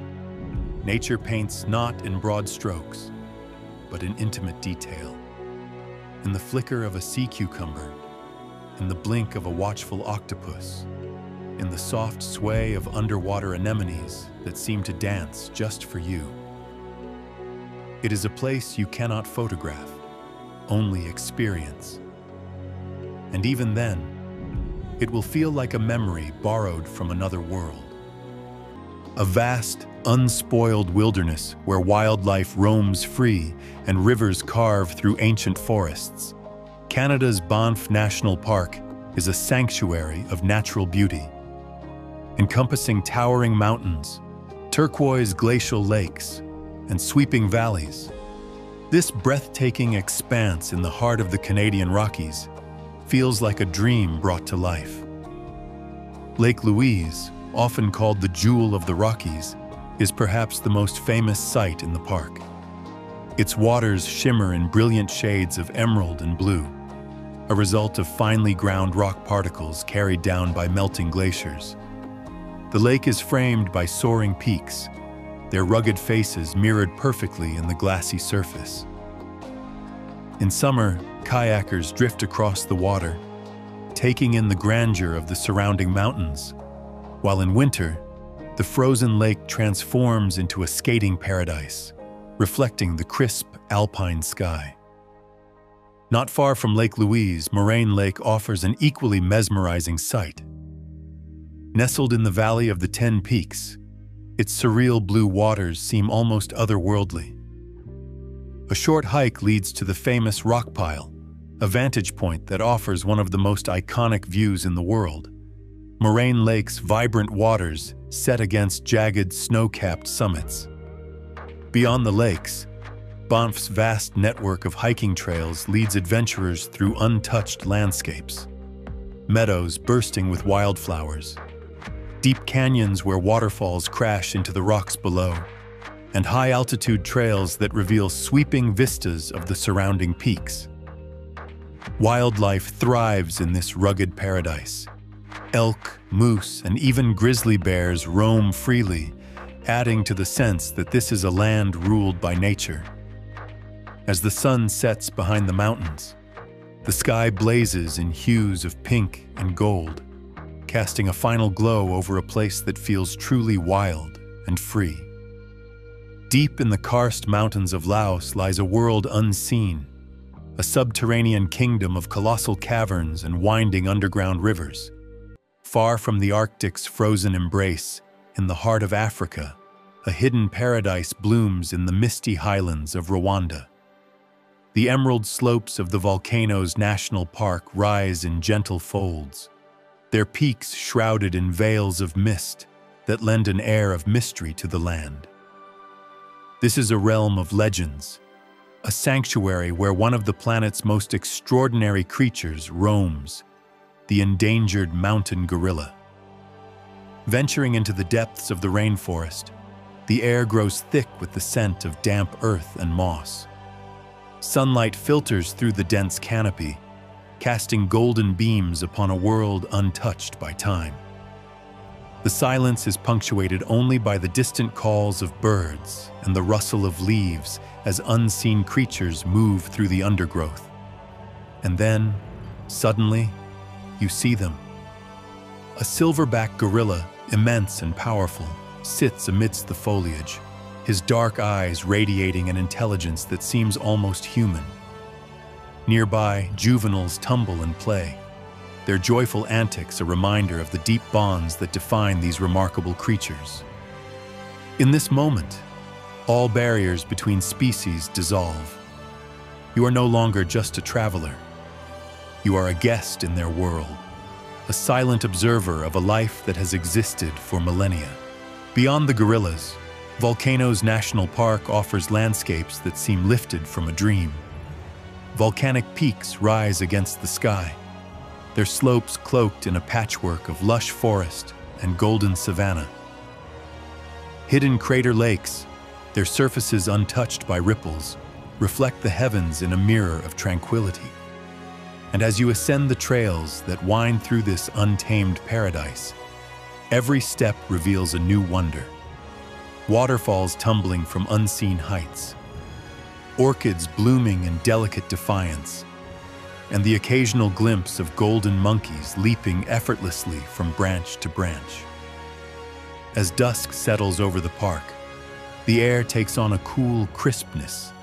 nature paints not in broad strokes, but in intimate detail. In the flicker of a sea cucumber, in the blink of a watchful octopus, in the soft sway of underwater anemones that seem to dance just for you. It is a place you cannot photograph, only experience. And even then, it will feel like a memory borrowed from another world. A vast, unspoiled wilderness where wildlife roams free and rivers carve through ancient forests. Canada's Banff National Park is a sanctuary of natural beauty, encompassing towering mountains, turquoise glacial lakes, and sweeping valleys. This breathtaking expanse in the heart of the Canadian Rockies feels like a dream brought to life. Lake Louise, often called the Jewel of the Rockies, is perhaps the most famous sight in the park. Its waters shimmer in brilliant shades of emerald and blue, a result of finely ground rock particles carried down by melting glaciers. The lake is framed by soaring peaks, their rugged faces mirrored perfectly in the glassy surface. In summer, kayakers drift across the water, taking in the grandeur of the surrounding mountains, while in winter, the frozen lake transforms into a skating paradise, reflecting the crisp alpine sky. Not far from Lake Louise, Moraine Lake offers an equally mesmerizing sight. Nestled in the valley of the 10 Peaks, its surreal blue waters seem almost otherworldly. A short hike leads to the famous rock pile, a vantage point that offers one of the most iconic views in the world. Moraine Lake's vibrant waters set against jagged, snow-capped summits. Beyond the lakes, Banff's vast network of hiking trails leads adventurers through untouched landscapes. Meadows bursting with wildflowers, deep canyons where waterfalls crash into the rocks below, and high-altitude trails that reveal sweeping vistas of the surrounding peaks. Wildlife thrives in this rugged paradise. Elk, moose, and even grizzly bears roam freely, adding to the sense that this is a land ruled by nature. As the sun sets behind the mountains, the sky blazes in hues of pink and gold, casting a final glow over a place that feels truly wild and free. Deep in the karst mountains of Laos lies a world unseen, a subterranean kingdom of colossal caverns and winding underground rivers. far from the Arctic's frozen embrace, in the heart of Africa, a hidden paradise blooms in the misty highlands of Rwanda. The emerald slopes of the volcano's national park rise in gentle folds, their peaks shrouded in veils of mist that lend an air of mystery to the land. This is a realm of legends, a sanctuary where one of the planet's most extraordinary creatures roams, the endangered mountain gorilla. Venturing into the depths of the rainforest, the air grows thick with the scent of damp earth and moss. Sunlight filters through the dense canopy, casting golden beams upon a world untouched by time. The silence is punctuated only by the distant calls of birds and the rustle of leaves as unseen creatures move through the undergrowth. And then, suddenly, you see them. A silverback gorilla, immense and powerful, sits amidst the foliage, his dark eyes radiating an intelligence that seems almost human. Nearby, juveniles tumble and play, their joyful antics a reminder of the deep bonds that define these remarkable creatures. In this moment, all barriers between species dissolve. You are no longer just a traveler. You are a guest in their world, a silent observer of a life that has existed for millennia. Beyond the gorillas, Volcanoes National Park offers landscapes that seem lifted from a dream. Volcanic peaks rise against the sky, their slopes cloaked in a patchwork of lush forest and golden savanna. Hidden crater lakes, their surfaces untouched by ripples, reflect the heavens in a mirror of tranquility. And as you ascend the trails that wind through this untamed paradise, every step reveals a new wonder. Waterfalls tumbling from unseen heights, orchids blooming in delicate defiance, and the occasional glimpse of golden monkeys leaping effortlessly from branch to branch. As dusk settles over the park, the air takes on a cool crispness,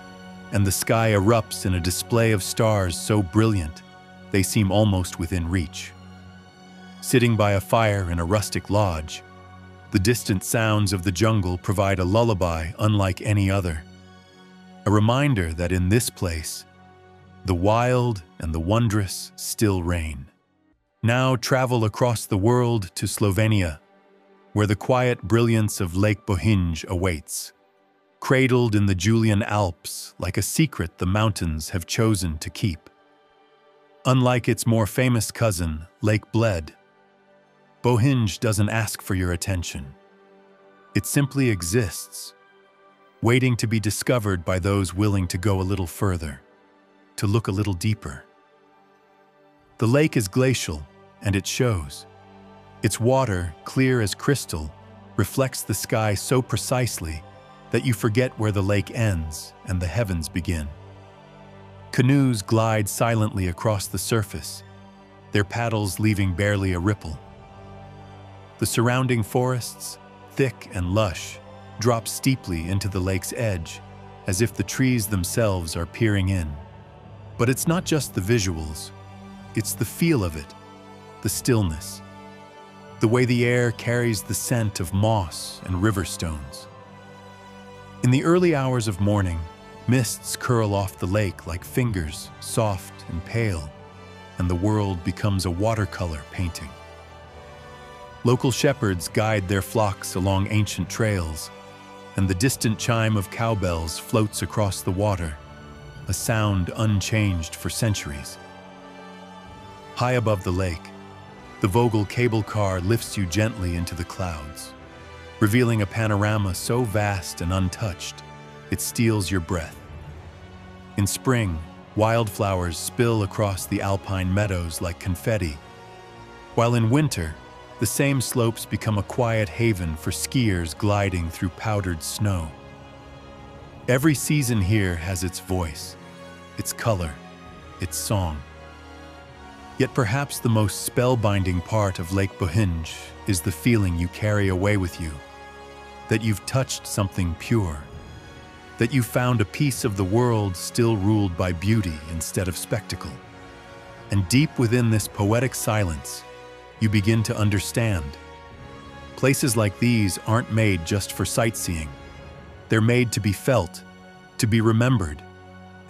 and the sky erupts in a display of stars so brilliant they seem almost within reach. Sitting by a fire in a rustic lodge, the distant sounds of the jungle provide a lullaby unlike any other, a reminder that in this place, the wild and the wondrous still reign. Now travel across the world to Slovenia, where the quiet brilliance of Lake Bohinj awaits. Cradled in the Julian Alps like a secret the mountains have chosen to keep. Unlike its more famous cousin, Lake Bled, Bohinj doesn't ask for your attention. It simply exists, waiting to be discovered by those willing to go a little further, to look a little deeper. The lake is glacial, and it shows. Its water, clear as crystal, reflects the sky so precisely that you forget where the lake ends and the heavens begin. Canoes glide silently across the surface, their paddles leaving barely a ripple. The surrounding forests, thick and lush, drop steeply into the lake's edge, as if the trees themselves are peering in. But it's not just the visuals, it's the feel of it, the stillness, the way the air carries the scent of moss and river stones. In the early hours of morning, mists curl off the lake like fingers, soft and pale, and the world becomes a watercolor painting. Local shepherds guide their flocks along ancient trails, and the distant chime of cowbells floats across the water, a sound unchanged for centuries. High above the lake, the Vogel cable car lifts you gently into the clouds, revealing a panorama so vast and untouched, it steals your breath. In spring, wildflowers spill across the alpine meadows like confetti, while in winter, the same slopes become a quiet haven for skiers gliding through powdered snow. Every season here has its voice, its color, its song. Yet perhaps the most spellbinding part of Lake Bohinj is the feeling you carry away with you, that you've touched something pure, that you found a piece of the world still ruled by beauty instead of spectacle. And deep within this poetic silence, you begin to understand. Places like these aren't made just for sightseeing. They're made to be felt, to be remembered,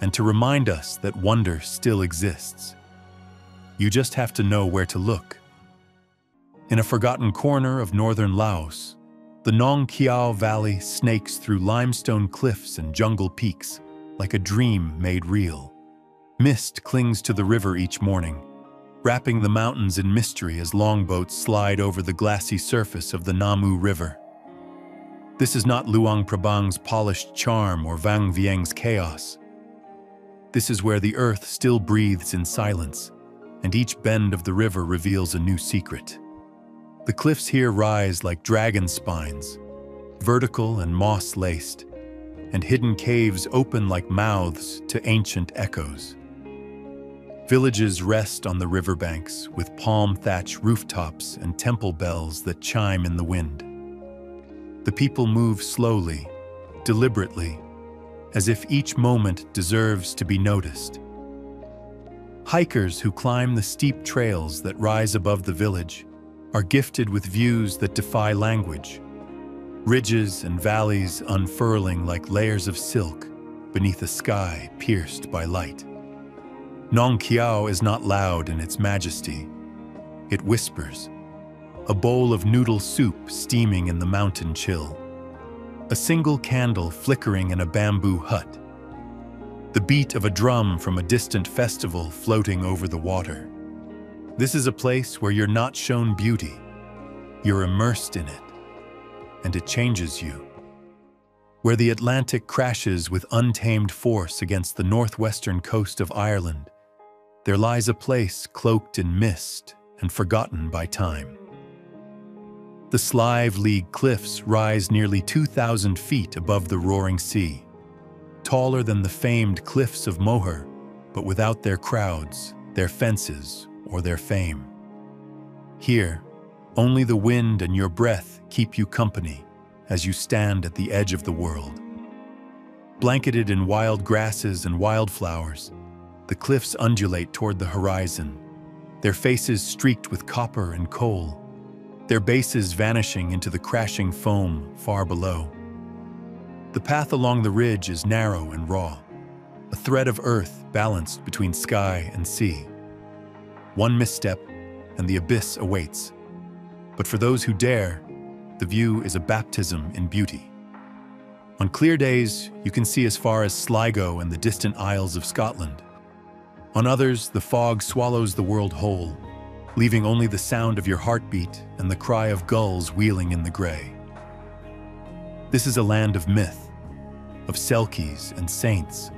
and to remind us that wonder still exists. You just have to know where to look. In a forgotten corner of northern Laos, the Nong Kiao Valley snakes through limestone cliffs and jungle peaks like a dream made real. Mist clings to the river each morning, wrapping the mountains in mystery as longboats slide over the glassy surface of the Namu River. This is not Luang Prabang's polished charm or Vang Vieng's chaos. This is where the earth still breathes in silence, and each bend of the river reveals a new secret. The cliffs here rise like dragon spines, vertical and moss-laced, and hidden caves open like mouths to ancient echoes. Villages rest on the riverbanks with palm thatch rooftops and temple bells that chime in the wind. The people move slowly, deliberately, as if each moment deserves to be noticed. Hikers who climb the steep trails that rise above the village are gifted with views that defy language. Ridges and valleys unfurling like layers of silk beneath a sky pierced by light. Nong Kiao is not loud in its majesty. It whispers, a bowl of noodle soup steaming in the mountain chill, a single candle flickering in a bamboo hut, the beat of a drum from a distant festival floating over the water. This is a place where you're not shown beauty, you're immersed in it, and it changes you. Where the Atlantic crashes with untamed force against the northwestern coast of Ireland, there lies a place cloaked in mist and forgotten by time. The Slieve League cliffs rise nearly 2,000 feet above the roaring sea, taller than the famed cliffs of Moher, but without their crowds, their fences, or their fame. Here, only the wind and your breath keep you company as you stand at the edge of the world. Blanketed in wild grasses and wildflowers, the cliffs undulate toward the horizon, their faces streaked with copper and coal, their bases vanishing into the crashing foam far below. The path along the ridge is narrow and raw, a thread of earth balanced between sky and sea. One misstep, and the abyss awaits. But for those who dare, the view is a baptism in beauty. On clear days, you can see as far as Sligo and the distant Isles of Scotland. On others, the fog swallows the world whole, leaving only the sound of your heartbeat and the cry of gulls wheeling in the gray. This is a land of myth, of selkies and saints,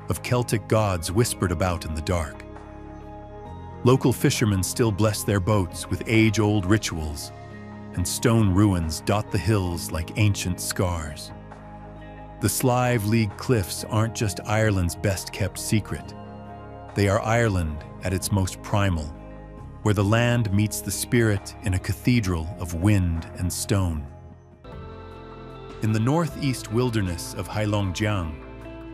of Celtic gods whispered about in the dark. Local fishermen still bless their boats with age-old rituals, and stone ruins dot the hills like ancient scars. The Slieve League cliffs aren't just Ireland's best-kept secret. They are Ireland at its most primal, where the land meets the spirit in a cathedral of wind and stone. In the northeast wilderness of Heilongjiang,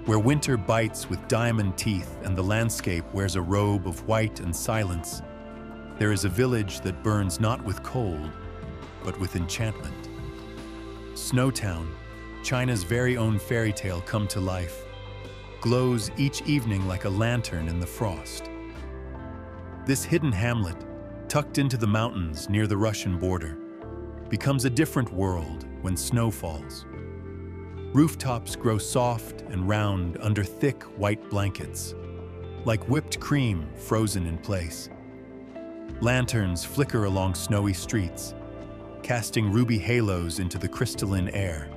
where winter bites with diamond teeth and the landscape wears a robe of white and silence, there is a village that burns not with cold, but with enchantment. Snowtown, China's very own fairy tale come to life, glows each evening like a lantern in the frost. This hidden hamlet, tucked into the mountains near the Russian border, becomes a different world when snow falls. Rooftops grow soft and round under thick white blankets, like whipped cream frozen in place. Lanterns flicker along snowy streets, casting ruby halos into the crystalline air.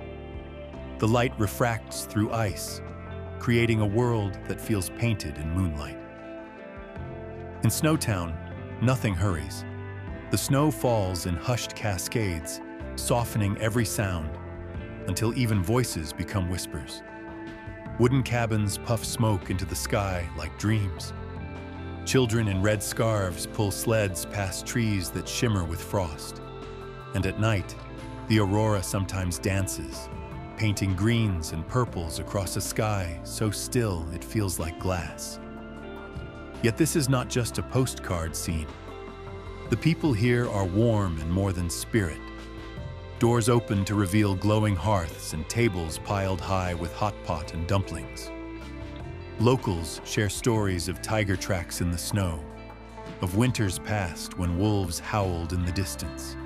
The light refracts through ice, creating a world that feels painted in moonlight. In Snowtown, nothing hurries. The snow falls in hushed cascades, softening every sound, until even voices become whispers. Wooden cabins puff smoke into the sky like dreams. Children in red scarves pull sleds past trees that shimmer with frost. And at night, the aurora sometimes dances, painting greens and purples across a sky so still it feels like glass. Yet this is not just a postcard scene. The people here are warm and more than spirit. Doors open to reveal glowing hearths and tables piled high with hot pot and dumplings. Locals share stories of tiger tracks in the snow, of winters past when wolves howled in the distance,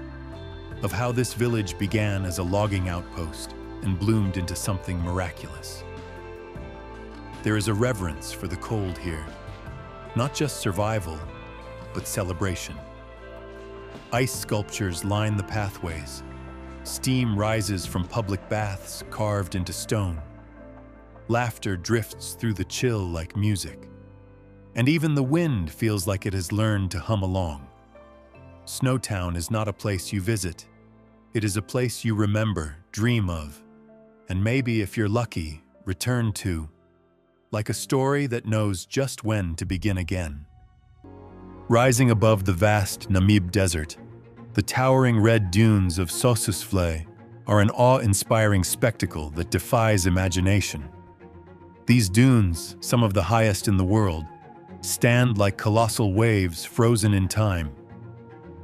of how this village began as a logging outpost and bloomed into something miraculous. There is a reverence for the cold here, not just survival, but celebration. Ice sculptures line the pathways. Steam rises from public baths carved into stone. Laughter drifts through the chill like music. And even the wind feels like it has learned to hum along. Snowtown is not a place you visit. It is a place you remember, dream of, and maybe, if you're lucky, return to, like a story that knows just when to begin again. Rising above the vast Namib Desert, the towering red dunes of Sossusvlei are an awe-inspiring spectacle that defies imagination. These dunes, some of the highest in the world, stand like colossal waves frozen in time,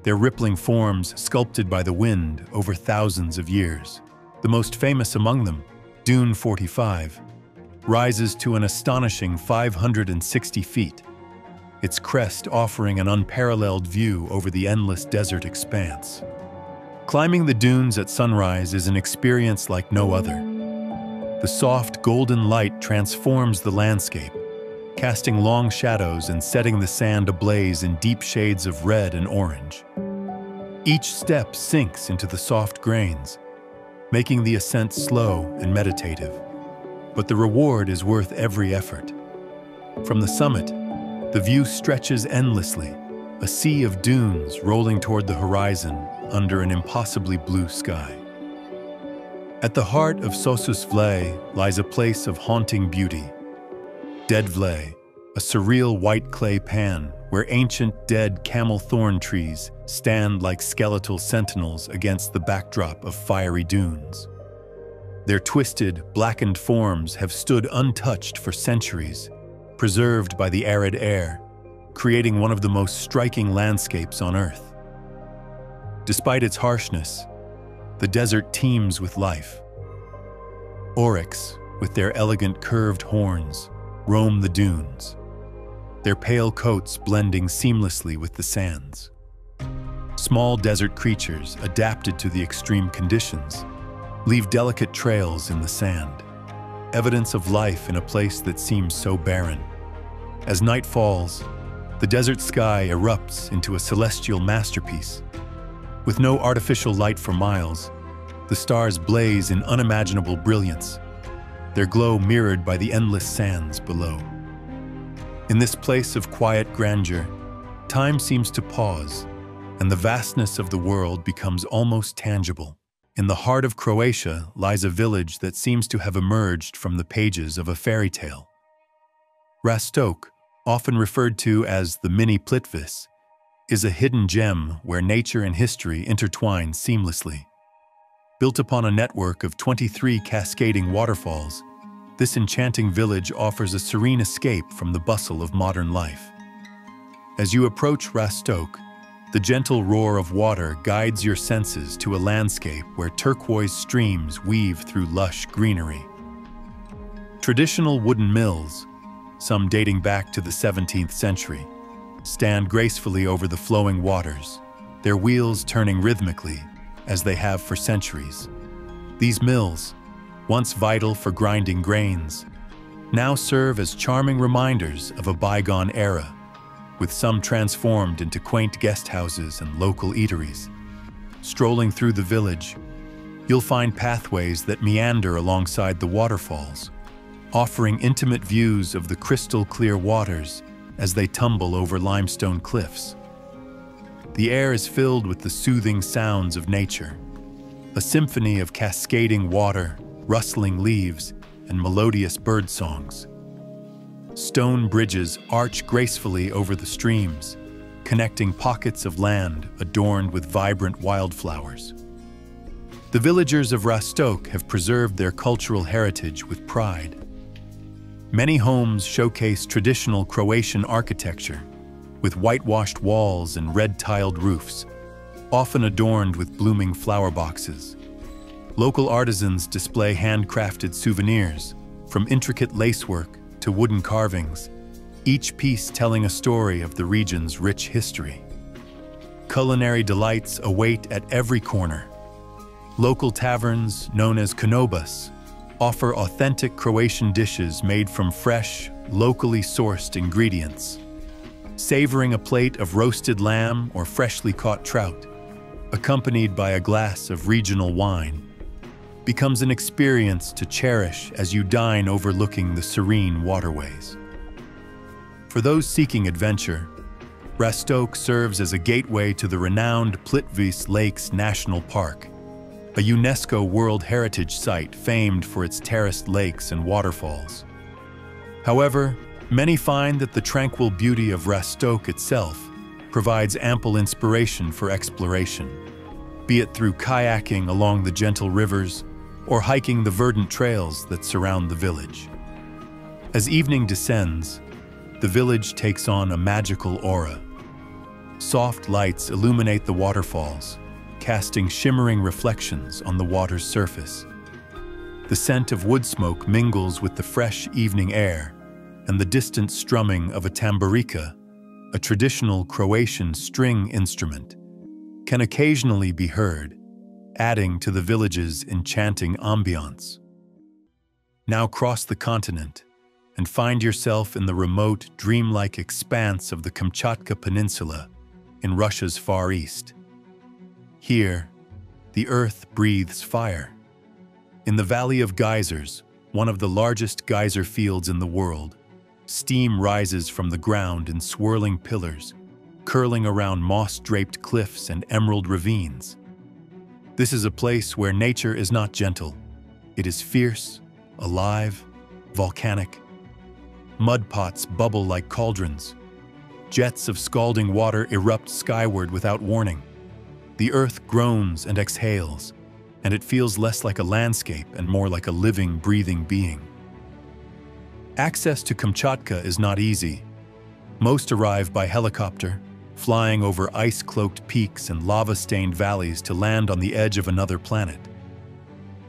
their rippling forms sculpted by the wind over thousands of years. The most famous among them, Dune 45, rises to an astonishing 560 feet, its crest offering an unparalleled view over the endless desert expanse. Climbing the dunes at sunrise is an experience like no other. The soft golden light transforms the landscape, casting long shadows and setting the sand ablaze in deep shades of red and orange. Each step sinks into the soft grains, making the ascent slow and meditative. But the reward is worth every effort. From the summit, the view stretches endlessly, a sea of dunes rolling toward the horizon under an impossibly blue sky. At the heart of Sossusvlei lies a place of haunting beauty. Deadvlei, a surreal white clay pan where ancient dead camel thorn trees stand like skeletal sentinels against the backdrop of fiery dunes. Their twisted, blackened forms have stood untouched for centuries, preserved by the arid air, creating one of the most striking landscapes on Earth. Despite its harshness, the desert teems with life. Oryx, with their elegant curved horns, roam the dunes, their pale coats blending seamlessly with the sands. Small desert creatures, adapted to the extreme conditions, leave delicate trails in the sand, evidence of life in a place that seems so barren. As night falls, the desert sky erupts into a celestial masterpiece. With no artificial light for miles, the stars blaze in unimaginable brilliance, their glow mirrored by the endless sands below. In this place of quiet grandeur, time seems to pause, and the vastness of the world becomes almost tangible. In the heart of Croatia lies a village that seems to have emerged from the pages of a fairy tale. Rastok, often referred to as the Mini Plitvice, is a hidden gem where nature and history intertwine seamlessly. Built upon a network of 23 cascading waterfalls, this enchanting village offers a serene escape from the bustle of modern life. As you approach Rastok, the gentle roar of water guides your senses to a landscape where turquoise streams weave through lush greenery. Traditional wooden mills, some dating back to the 17th century, stand gracefully over the flowing waters, their wheels turning rhythmically as they have for centuries. These mills, once vital for grinding grains, now serve as charming reminders of a bygone era, with some transformed into quaint guest houses and local eateries. Strolling through the village, you'll find pathways that meander alongside the waterfalls, offering intimate views of the crystal-clear waters as they tumble over limestone cliffs. The air is filled with the soothing sounds of nature, a symphony of cascading water, rustling leaves, and melodious bird songs. Stone bridges arch gracefully over the streams, connecting pockets of land adorned with vibrant wildflowers. The villagers of Rastok have preserved their cultural heritage with pride. Many homes showcase traditional Croatian architecture, with whitewashed walls and red-tiled roofs, often adorned with blooming flower boxes. Local artisans display handcrafted souvenirs, from intricate lacework to wooden carvings, each piece telling a story of the region's rich history. Culinary delights await at every corner. Local taverns, known as konobas, offer authentic Croatian dishes made from fresh, locally sourced ingredients. Savoring a plate of roasted lamb or freshly caught trout, accompanied by a glass of regional wine, becomes an experience to cherish as you dine overlooking the serene waterways. For those seeking adventure, Rastok serves as a gateway to the renowned Plitvice Lakes National Park, a UNESCO World Heritage Site famed for its terraced lakes and waterfalls. However, many find that the tranquil beauty of Rastok itself provides ample inspiration for exploration, be it through kayaking along the gentle rivers or hiking the verdant trails that surround the village. As evening descends, the village takes on a magical aura. Soft lights illuminate the waterfalls, casting shimmering reflections on the water's surface. The scent of wood smoke mingles with the fresh evening air, and the distant strumming of a tamburica, a traditional Croatian string instrument, can occasionally be heard, adding to the village's enchanting ambiance. Now cross the continent and find yourself in the remote, dreamlike expanse of the Kamchatka Peninsula in Russia's Far East. Here, the earth breathes fire. In the Valley of Geysers, one of the largest geyser fields in the world, steam rises from the ground in swirling pillars, curling around moss-draped cliffs and emerald ravines. This is a place where nature is not gentle. It is fierce, alive, volcanic. Mud pots bubble like cauldrons. Jets of scalding water erupt skyward without warning. The earth groans and exhales, and it feels less like a landscape and more like a living, breathing being. Access to Kamchatka is not easy. Most arrive by helicopter, flying over ice-cloaked peaks and lava-stained valleys to land on the edge of another planet.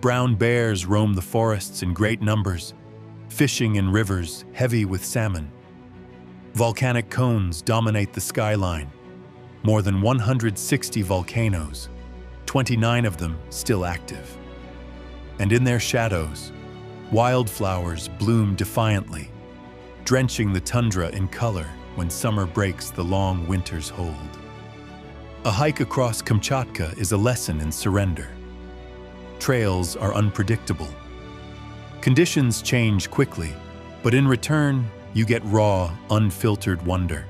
Brown bears roam the forests in great numbers, fishing in rivers heavy with salmon. Volcanic cones dominate the skyline. More than 160 volcanoes, 29 of them still active. And in their shadows, wildflowers bloom defiantly, drenching the tundra in color when summer breaks the long winter's hold. A hike across Kamchatka is a lesson in surrender. Trails are unpredictable. Conditions change quickly, but in return, you get raw, unfiltered wonder.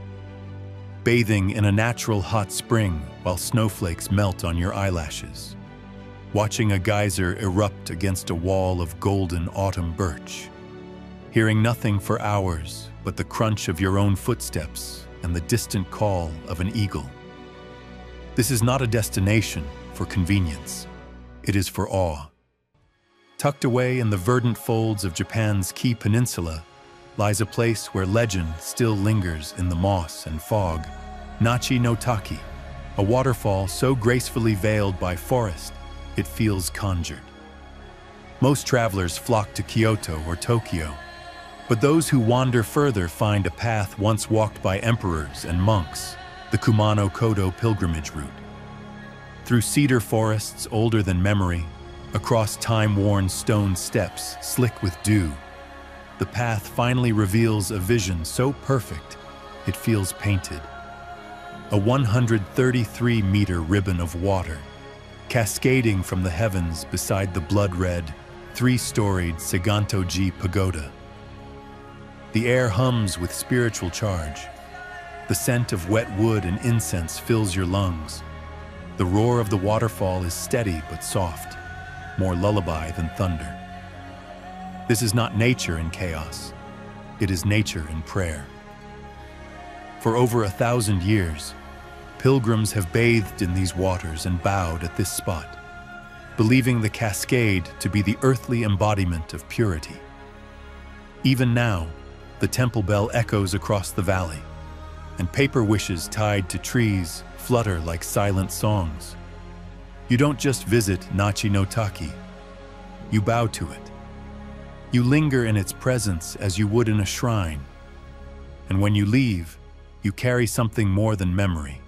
Bathing in a natural hot spring while snowflakes melt on your eyelashes. Watching a geyser erupt against a wall of golden autumn birch. Hearing nothing for hours but the crunch of your own footsteps and the distant call of an eagle. This is not a destination for convenience. It is for awe. Tucked away in the verdant folds of Japan's Kii Peninsula lies a place where legend still lingers in the moss and fog. Nachi no Taki, a waterfall so gracefully veiled by forest, it feels conjured. Most travelers flock to Kyoto or Tokyo, but those who wander further find a path once walked by emperors and monks, the Kumano-Kodo pilgrimage route. Through cedar forests older than memory, across time-worn stone steps slick with dew, the path finally reveals a vision so perfect it feels painted. A 133-meter ribbon of water, cascading from the heavens beside the blood-red, three-storied Saganto-ji pagoda. The air hums with spiritual charge. The scent of wet wood and incense fills your lungs. The roar of the waterfall is steady but soft, more lullaby than thunder. This is not nature in chaos. It is nature in prayer. For over 1,000 years, pilgrims have bathed in these waters and bowed at this spot, believing the cascade to be the earthly embodiment of purity. Even now, the temple bell echoes across the valley, and paper wishes tied to trees flutter like silent songs. You don't just visit Nachi no Taki, you bow to it. You linger in its presence as you would in a shrine. And when you leave, you carry something more than memory.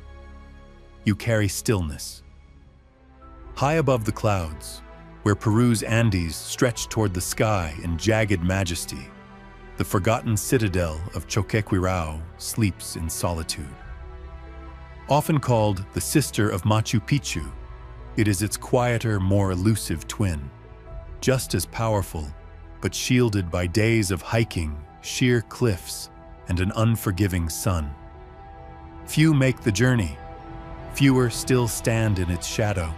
You carry stillness. High above the clouds, where Peru's Andes stretch toward the sky in jagged majesty, the forgotten citadel of Choquequirao sleeps in solitude. Often called the sister of Machu Picchu, it is its quieter, more elusive twin, just as powerful, but shielded by days of hiking, sheer cliffs, and an unforgiving sun. Few make the journey, fewer still stand in its shadow,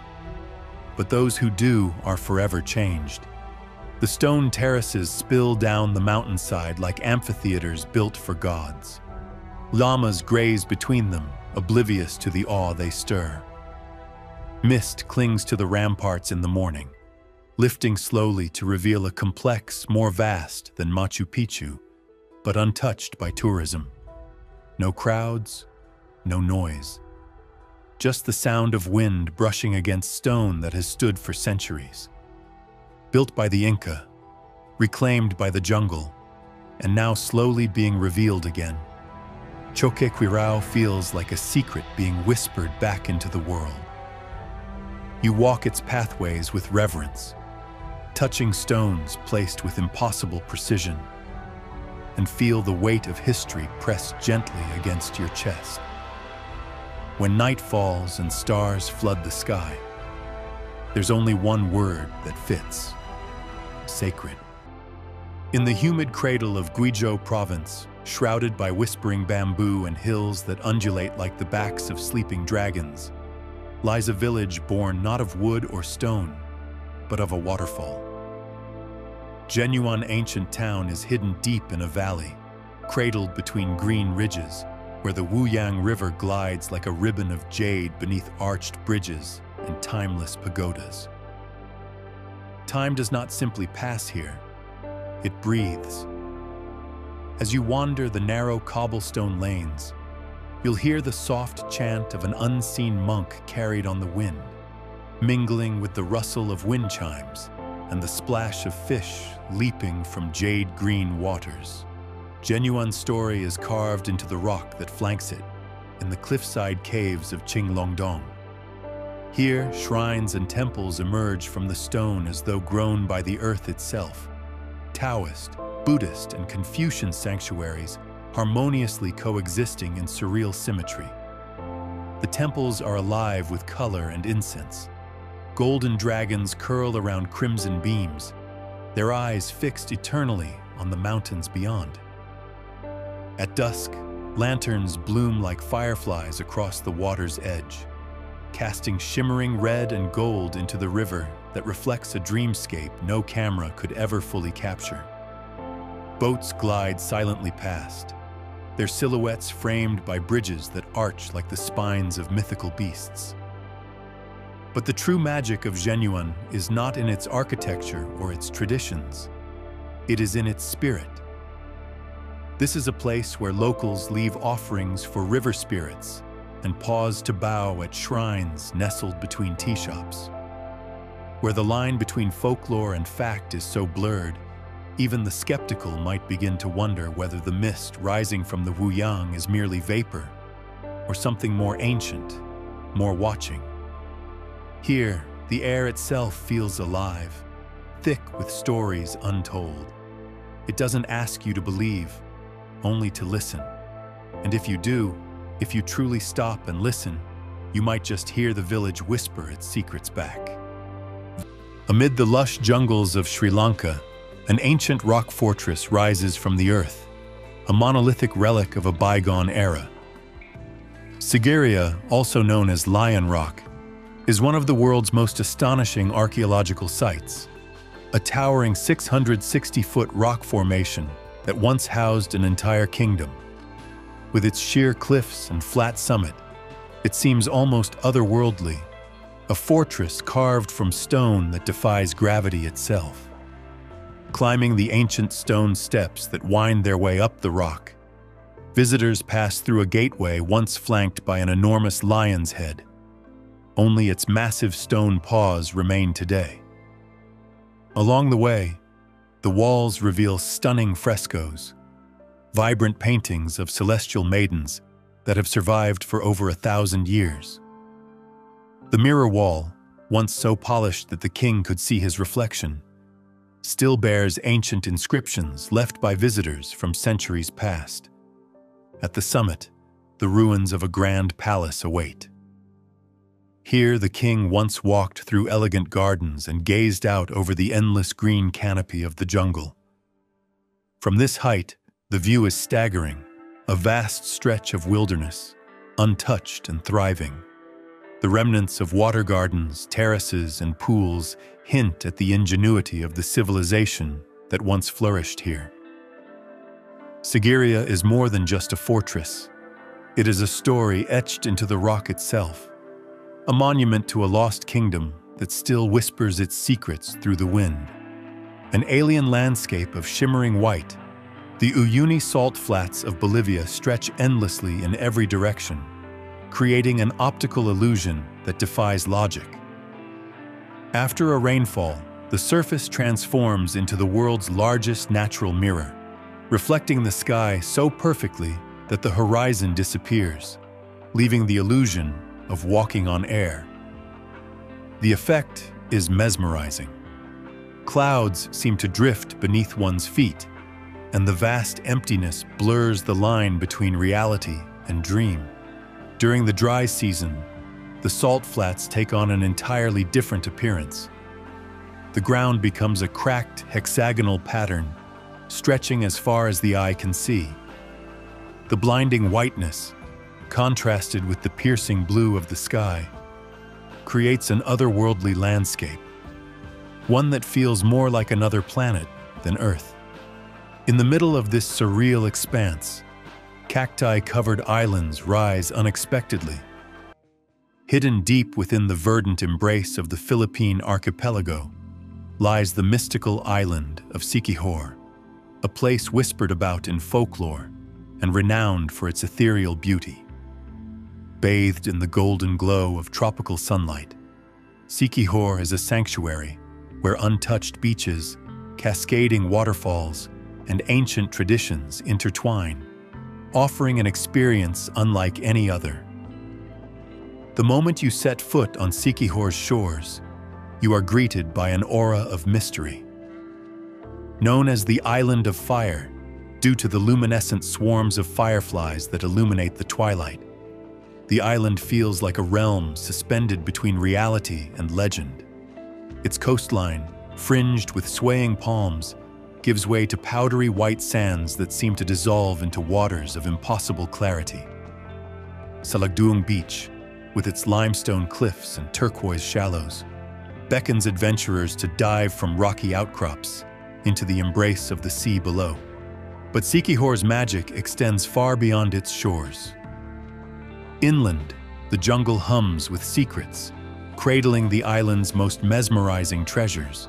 but those who do are forever changed. The stone terraces spill down the mountainside like amphitheaters built for gods. Llamas graze between them, oblivious to the awe they stir. Mist clings to the ramparts in the morning, lifting slowly to reveal a complex more vast than Machu Picchu, but untouched by tourism. No crowds, no noise. Just the sound of wind brushing against stone that has stood for centuries. Built by the Inca, reclaimed by the jungle, and now slowly being revealed again. Choquequirao feels like a secret being whispered back into the world. You walk its pathways with reverence, touching stones placed with impossible precision, and feel the weight of history pressed gently against your chest. When night falls and stars flood the sky, there's only one word that fits: sacred. In the humid cradle of Guizhou province, shrouded by whispering bamboo and hills that undulate like the backs of sleeping dragons, lies a village born not of wood or stone, but of a waterfall. Genuine ancient town is hidden deep in a valley, cradled between green ridges, where the Wuyang River glides like a ribbon of jade beneath arched bridges and timeless pagodas. Time does not simply pass here, it breathes. As you wander the narrow cobblestone lanes, you'll hear the soft chant of an unseen monk carried on the wind, mingling with the rustle of wind chimes and the splash of fish leaping from jade-green waters. Genuine story is carved into the rock that flanks it, in the cliffside caves of Qinglongdong. Here, shrines and temples emerge from the stone as though grown by the earth itself. Taoist, Buddhist, and Confucian sanctuaries harmoniously coexisting in surreal symmetry. The temples are alive with color and incense. Golden dragons curl around crimson beams, their eyes fixed eternally on the mountains beyond. At dusk, lanterns bloom like fireflies across the water's edge, casting shimmering red and gold into the river that reflects a dreamscape no camera could ever fully capture. Boats glide silently past, their silhouettes framed by bridges that arch like the spines of mythical beasts. But the true magic of Genuine is not in its architecture or its traditions. It is in its spirit. This is a place where locals leave offerings for river spirits and pause to bow at shrines nestled between tea shops. Where the line between folklore and fact is so blurred, even the skeptical might begin to wonder whether the mist rising from the Wuyang is merely vapor or something more ancient, more watching. Here, the air itself feels alive, thick with stories untold. It doesn't ask you to believe, only to listen. And if you do, if you truly stop and listen, you might just hear the village whisper its secrets back. Amid the lush jungles of Sri Lanka, an ancient rock fortress rises from the earth, a monolithic relic of a bygone era. Sigiriya, also known as Lion Rock, is one of the world's most astonishing archaeological sites, a towering 660-foot rock formation that once housed an entire kingdom. With its sheer cliffs and flat summit, it seems almost otherworldly, a fortress carved from stone that defies gravity itself. Climbing the ancient stone steps that wind their way up the rock, Visitors pass through a gateway once flanked by an enormous lion's head. Only its massive stone paws remain today. Along the way, the walls reveal stunning frescoes, vibrant paintings of celestial maidens that have survived for over 1,000 years. The mirror wall, once so polished that the king could see his reflection, still bears ancient inscriptions left by visitors from centuries past. At the summit, the ruins of a grand palace await. Here, the king once walked through elegant gardens and gazed out over the endless green canopy of the jungle. From this height, the view is staggering, a vast stretch of wilderness, untouched and thriving. The remnants of water gardens, terraces, and pools hint at the ingenuity of the civilization that once flourished here. Sigiriya is more than just a fortress. It is a story etched into the rock itself, a monument to a lost kingdom that still whispers its secrets through the wind. An alien landscape of shimmering white, the Uyuni salt flats of Bolivia stretch endlessly in every direction, creating an optical illusion that defies logic. After a rainfall, the surface transforms into the world's largest natural mirror, reflecting the sky so perfectly that the horizon disappears, leaving the illusion of walking on air. The effect is mesmerizing. Clouds seem to drift beneath one's feet, and the vast emptiness blurs the line between reality and dream. During the dry season, the salt flats take on an entirely different appearance. The ground becomes a cracked hexagonal pattern, stretching as far as the eye can see. The blinding whiteness, contrasted with the piercing blue of the sky, creates an otherworldly landscape, one that feels more like another planet than Earth. In the middle of this surreal expanse, cacti-covered islands rise unexpectedly. Hidden deep within the verdant embrace of the Philippine archipelago lies the mystical island of Siquijor, a place whispered about in folklore and renowned for its ethereal beauty. Bathed in the golden glow of tropical sunlight, Siquijor is a sanctuary where untouched beaches, cascading waterfalls, and ancient traditions intertwine, offering an experience unlike any other. The moment you set foot on Siquijor's shores, you are greeted by an aura of mystery. Known as the Island of Fire, due to the luminescent swarms of fireflies that illuminate the twilight, the island feels like a realm suspended between reality and legend. Its coastline, fringed with swaying palms, gives way to powdery white sands that seem to dissolve into waters of impossible clarity. Salagduong Beach, with its limestone cliffs and turquoise shallows, beckons adventurers to dive from rocky outcrops into the embrace of the sea below. But Siquijor's magic extends far beyond its shores. Inland, the jungle hums with secrets, cradling the island's most mesmerizing treasures.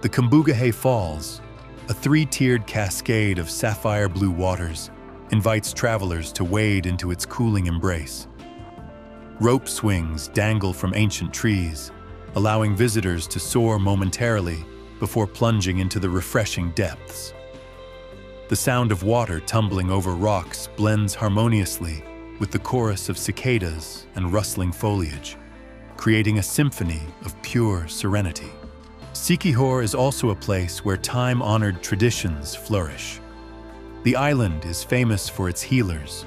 The Cambugahay Falls, a three-tiered cascade of sapphire blue waters, invites travelers to wade into its cooling embrace. Rope swings dangle from ancient trees, allowing visitors to soar momentarily before plunging into the refreshing depths. The sound of water tumbling over rocks blends harmoniously with the chorus of cicadas and rustling foliage, creating a symphony of pure serenity. Siquijor is also a place where time-honored traditions flourish. The island is famous for its healers,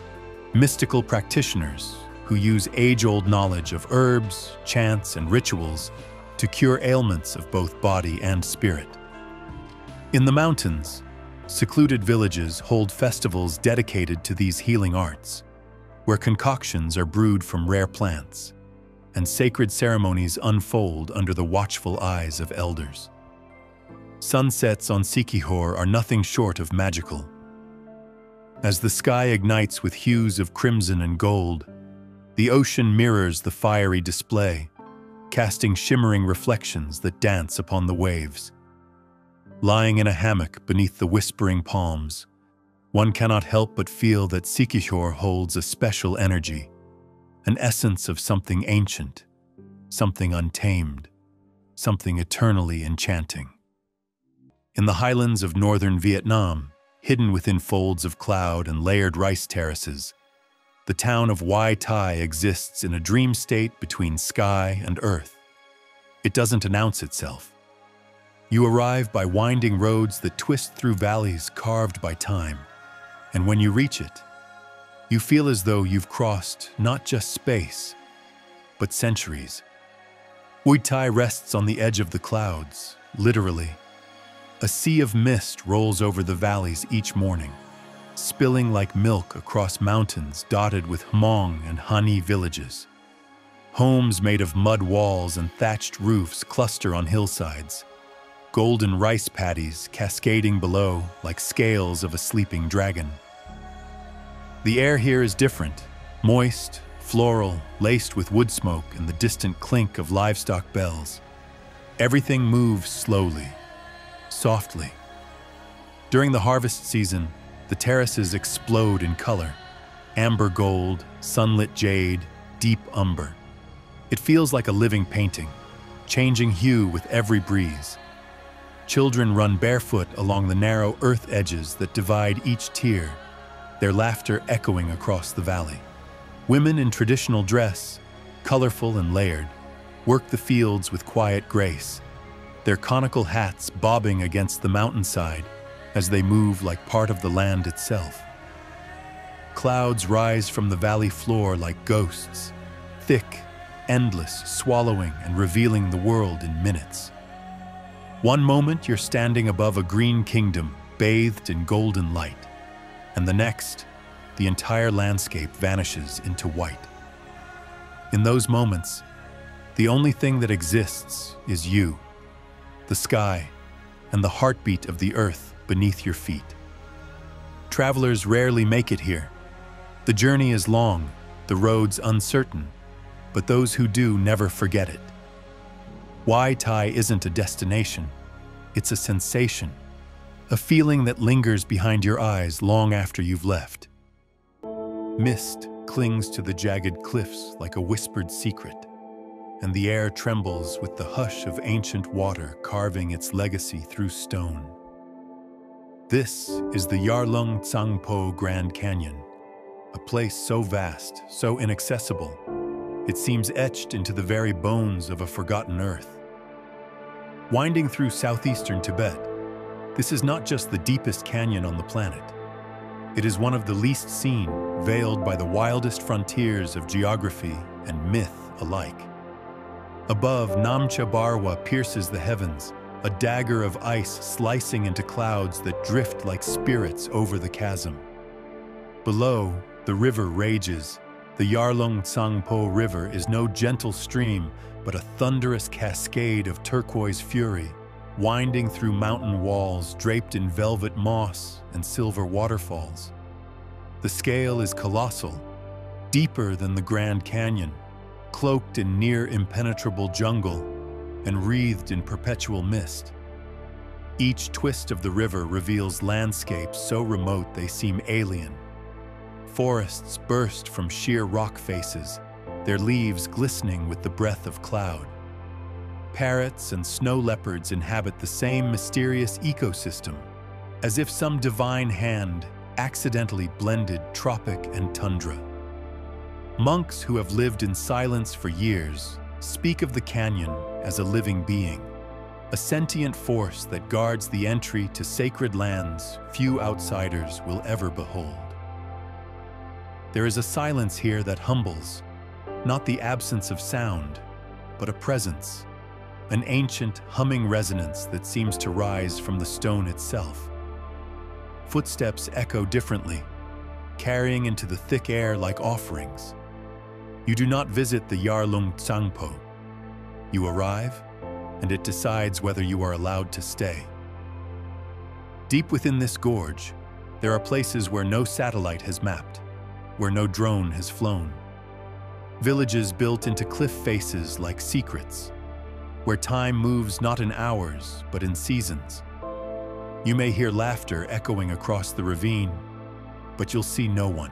mystical practitioners who use age-old knowledge of herbs, chants, and rituals to cure ailments of both body and spirit. In the mountains, secluded villages hold festivals dedicated to these healing arts, where concoctions are brewed from rare plants, and sacred ceremonies unfold under the watchful eyes of elders. Sunsets on Siquijor are nothing short of magical. As the sky ignites with hues of crimson and gold, the ocean mirrors the fiery display, casting shimmering reflections that dance upon the waves. Lying in a hammock beneath the whispering palms, One cannot help but feel that Sikihor holds a special energy, an essence of something ancient, something untamed, something eternally enchanting. In the highlands of northern Vietnam, hidden within folds of cloud and layered rice terraces, the town of Hua Tai exists in a dream state between sky and earth. It doesn't announce itself. You arrive by winding roads that twist through valleys carved by time, and when you reach it, you feel as though you've crossed not just space, but centuries. Hua Tai rests on the edge of the clouds, literally. A sea of mist rolls over the valleys each morning, spilling like milk across mountains dotted with Hmong and Hani villages. Homes made of mud walls and thatched roofs cluster on hillsides, golden rice paddies cascading below like scales of a sleeping dragon. The air here is different, moist, floral, laced with wood smoke and the distant clink of livestock bells. Everything moves slowly, softly. During the harvest season, the terraces explode in color: amber gold, sunlit jade, deep umber. It feels like a living painting, changing hue with every breeze. Children run barefoot along the narrow earth edges that divide each tier, their laughter echoing across the valley. Women in traditional dress, colorful and layered, work the fields with quiet grace, their conical hats bobbing against the mountainside as they move like part of the land itself. Clouds rise from the valley floor like ghosts, thick, endless, swallowing and revealing the world in minutes. One moment you're standing above a green kingdom bathed in golden light, and the next, the entire landscape vanishes into white. In those moments, the only thing that exists is you, the sky, and the heartbeat of the earth beneath your feet. Travelers rarely make it here. The journey is long, the roads uncertain, but those who do never forget it. Hua Tai isn't a destination, it's a sensation, a feeling that lingers behind your eyes long after you've left. Mist clings to the jagged cliffs like a whispered secret, and the air trembles with the hush of ancient water carving its legacy through stone. This is the Yarlung Tsangpo Grand Canyon, a place so vast, so inaccessible, it seems etched into the very bones of a forgotten earth. Winding through southeastern Tibet, this is not just the deepest canyon on the planet. It is one of the least seen, veiled by the wildest frontiers of geography and myth alike. Above, Namcha Barwa pierces the heavens, a dagger of ice slicing into clouds that drift like spirits over the chasm. Below, the river rages. The Yarlung Tsangpo River is no gentle stream, but a thunderous cascade of turquoise fury, winding through mountain walls draped in velvet moss and silver waterfalls. The scale is colossal, deeper than the Grand Canyon, cloaked in near impenetrable jungle and wreathed in perpetual mist. Each twist of the river reveals landscapes so remote they seem alien. Forests burst from sheer rock faces, their leaves glistening with the breath of cloud. Parrots and snow leopards inhabit the same mysterious ecosystem, as if some divine hand accidentally blended tropic and tundra. Monks who have lived in silence for years speak of the canyon as a living being, a sentient force that guards the entry to sacred lands few outsiders will ever behold. There is a silence here that humbles, not the absence of sound, but a presence, an ancient, humming resonance that seems to rise from the stone itself. Footsteps echo differently, carrying into the thick air like offerings. You do not visit the Yarlung Tsangpo. You arrive, and it decides whether you are allowed to stay. Deep within this gorge, there are places where no satellite has mapped, where no drone has flown. Villages built into cliff faces like secrets, where time moves not in hours, but in seasons. You may hear laughter echoing across the ravine, but you'll see no one.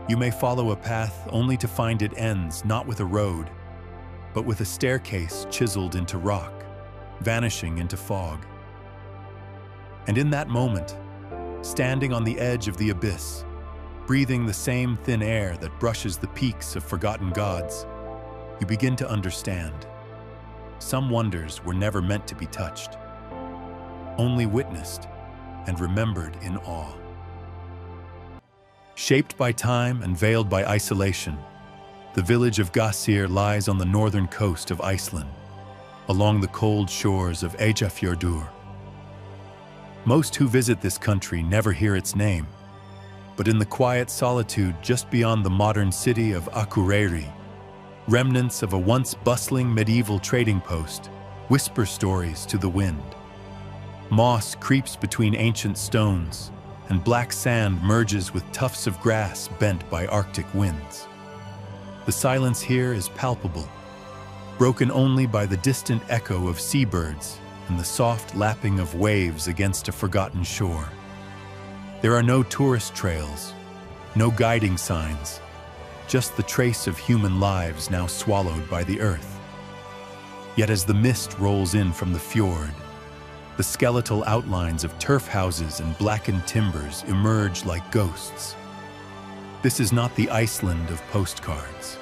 You may follow a path only to find it ends not with a road, but with a staircase chiseled into rock, vanishing into fog. And in that moment, standing on the edge of the abyss, breathing the same thin air that brushes the peaks of forgotten gods, you begin to understand. Some wonders were never meant to be touched, only witnessed and remembered in awe. Shaped by time and veiled by isolation, the village of Gásir lies on the northern coast of Iceland, along the cold shores of Eyjafjörður. Most who visit this country never hear its name, but in the quiet solitude just beyond the modern city of Akureyri, remnants of a once bustling medieval trading post whisper stories to the wind. Moss creeps between ancient stones, and black sand merges with tufts of grass bent by Arctic winds. The silence here is palpable, broken only by the distant echo of seabirds and the soft lapping of waves against a forgotten shore. There are no tourist trails, no guiding signs, just the trace of human lives now swallowed by the earth. Yet as the mist rolls in from the fjord, the skeletal outlines of turf houses and blackened timbers emerge like ghosts. This is not the Iceland of postcards.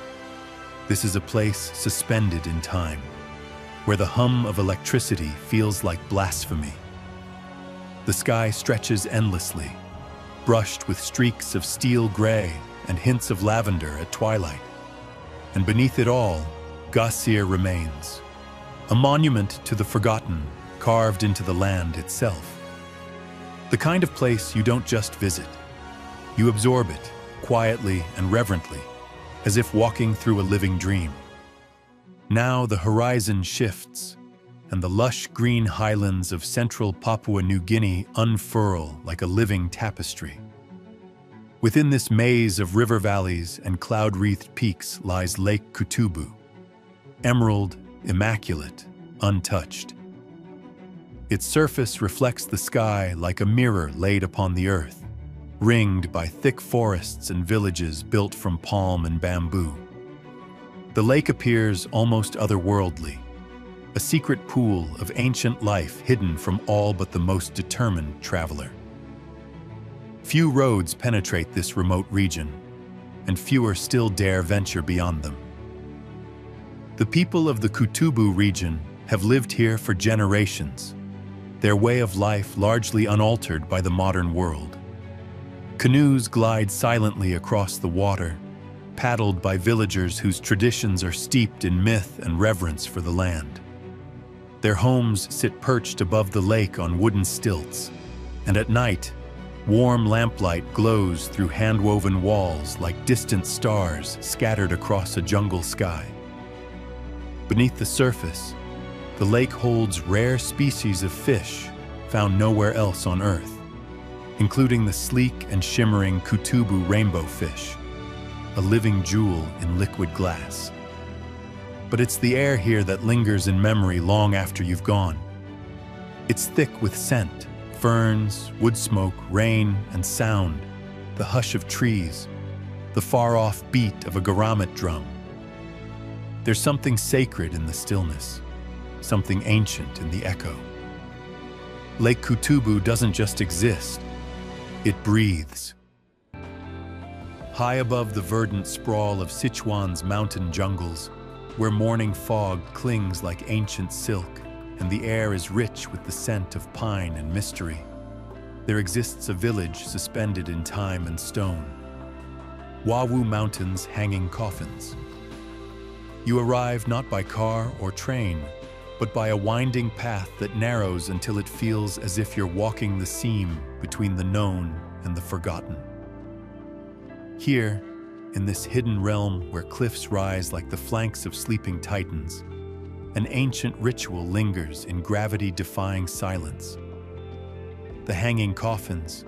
This is a place suspended in time, where the hum of electricity feels like blasphemy. The sky stretches endlessly, brushed with streaks of steel gray and hints of lavender at twilight. And beneath it all, Gásir remains, a monument to the forgotten, carved into the land itself. The kind of place you don't just visit. You absorb it, quietly and reverently, as if walking through a living dream. Now the horizon shifts, and the lush green highlands of central Papua New Guinea unfurl like a living tapestry. Within this maze of river valleys and cloud-wreathed peaks lies Lake Kutubu, emerald, immaculate, untouched. Its surface reflects the sky like a mirror laid upon the earth, ringed by thick forests and villages built from palm and bamboo. The lake appears almost otherworldly, a secret pool of ancient life hidden from all but the most determined traveler. Few roads penetrate this remote region, and fewer still dare venture beyond them. The people of the Kutubu region have lived here for generations, their way of life largely unaltered by the modern world. Canoes glide silently across the water, paddled by villagers whose traditions are steeped in myth and reverence for the land. Their homes sit perched above the lake on wooden stilts, and at night, warm lamplight glows through hand-woven walls like distant stars scattered across a jungle sky. Beneath the surface, the lake holds rare species of fish found nowhere else on Earth, including the sleek and shimmering Kutubu rainbow fish, a living jewel in liquid glass. But it's the air here that lingers in memory long after you've gone. It's thick with scent, ferns, wood smoke, rain, and sound, the hush of trees, the far-off beat of a garamut drum. There's something sacred in the stillness, something ancient in the echo. Lake Kutubu doesn't just exist, it breathes. High above the verdant sprawl of Sichuan's mountain jungles, where morning fog clings like ancient silk and the air is rich with the scent of pine and mystery, there exists a village suspended in time and stone. Wawu Mountain's hanging coffins. You arrive not by car or train, but by a winding path that narrows until it feels as if you're walking the seam between the known and the forgotten. Here, in this hidden realm where cliffs rise like the flanks of sleeping titans, an ancient ritual lingers in gravity-defying silence. The hanging coffins,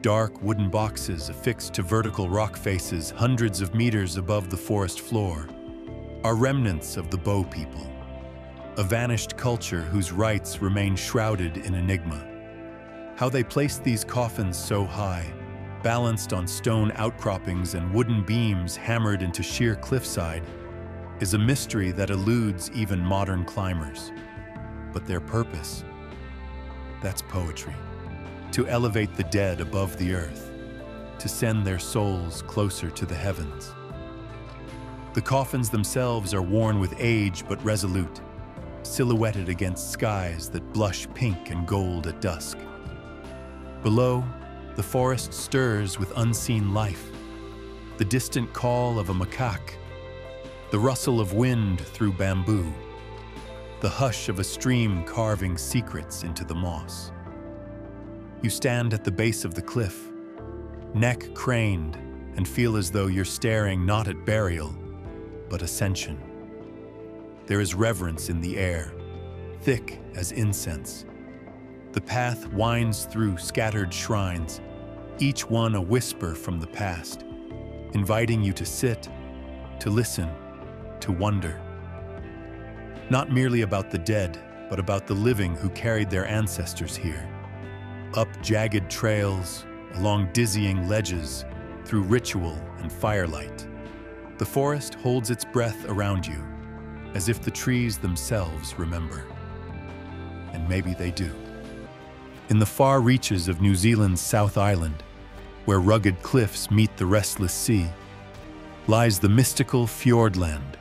dark wooden boxes affixed to vertical rock faces hundreds of meters above the forest floor, are remnants of the Bow people, a vanished culture whose rites remain shrouded in enigma. How they placed these coffins so high, balanced on stone outcroppings and wooden beams hammered into sheer cliffside, is a mystery that eludes even modern climbers. But their purpose, that's poetry. To elevate the dead above the earth, to send their souls closer to the heavens. The coffins themselves are worn with age but resolute, silhouetted against skies that blush pink and gold at dusk. Below, the forest stirs with unseen life, the distant call of a macaque, the rustle of wind through bamboo, the hush of a stream carving secrets into the moss. You stand at the base of the cliff, neck craned, and feel as though you're staring not at burial, but ascension. There is reverence in the air, thick as incense. The path winds through scattered shrines, each one a whisper from the past, inviting you to sit, to listen, to wonder. Not merely about the dead, but about the living who carried their ancestors here. Up jagged trails, along dizzying ledges, through ritual and firelight. The forest holds its breath around you, as if the trees themselves remember. And maybe they do. In the far reaches of New Zealand's South Island, where rugged cliffs meet the restless sea, lies the mystical Fjordland,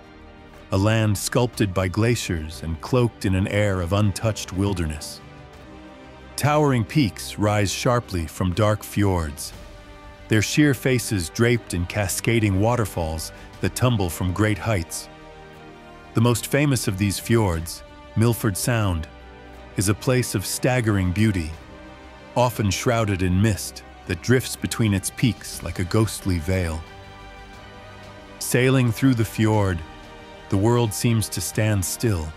a land sculpted by glaciers and cloaked in an air of untouched wilderness. Towering peaks rise sharply from dark fjords, their sheer faces draped in cascading waterfalls that tumble from great heights. The most famous of these fjords, Milford Sound, is a place of staggering beauty, often shrouded in mist that drifts between its peaks like a ghostly veil. Sailing through the fjord, the world seems to stand still.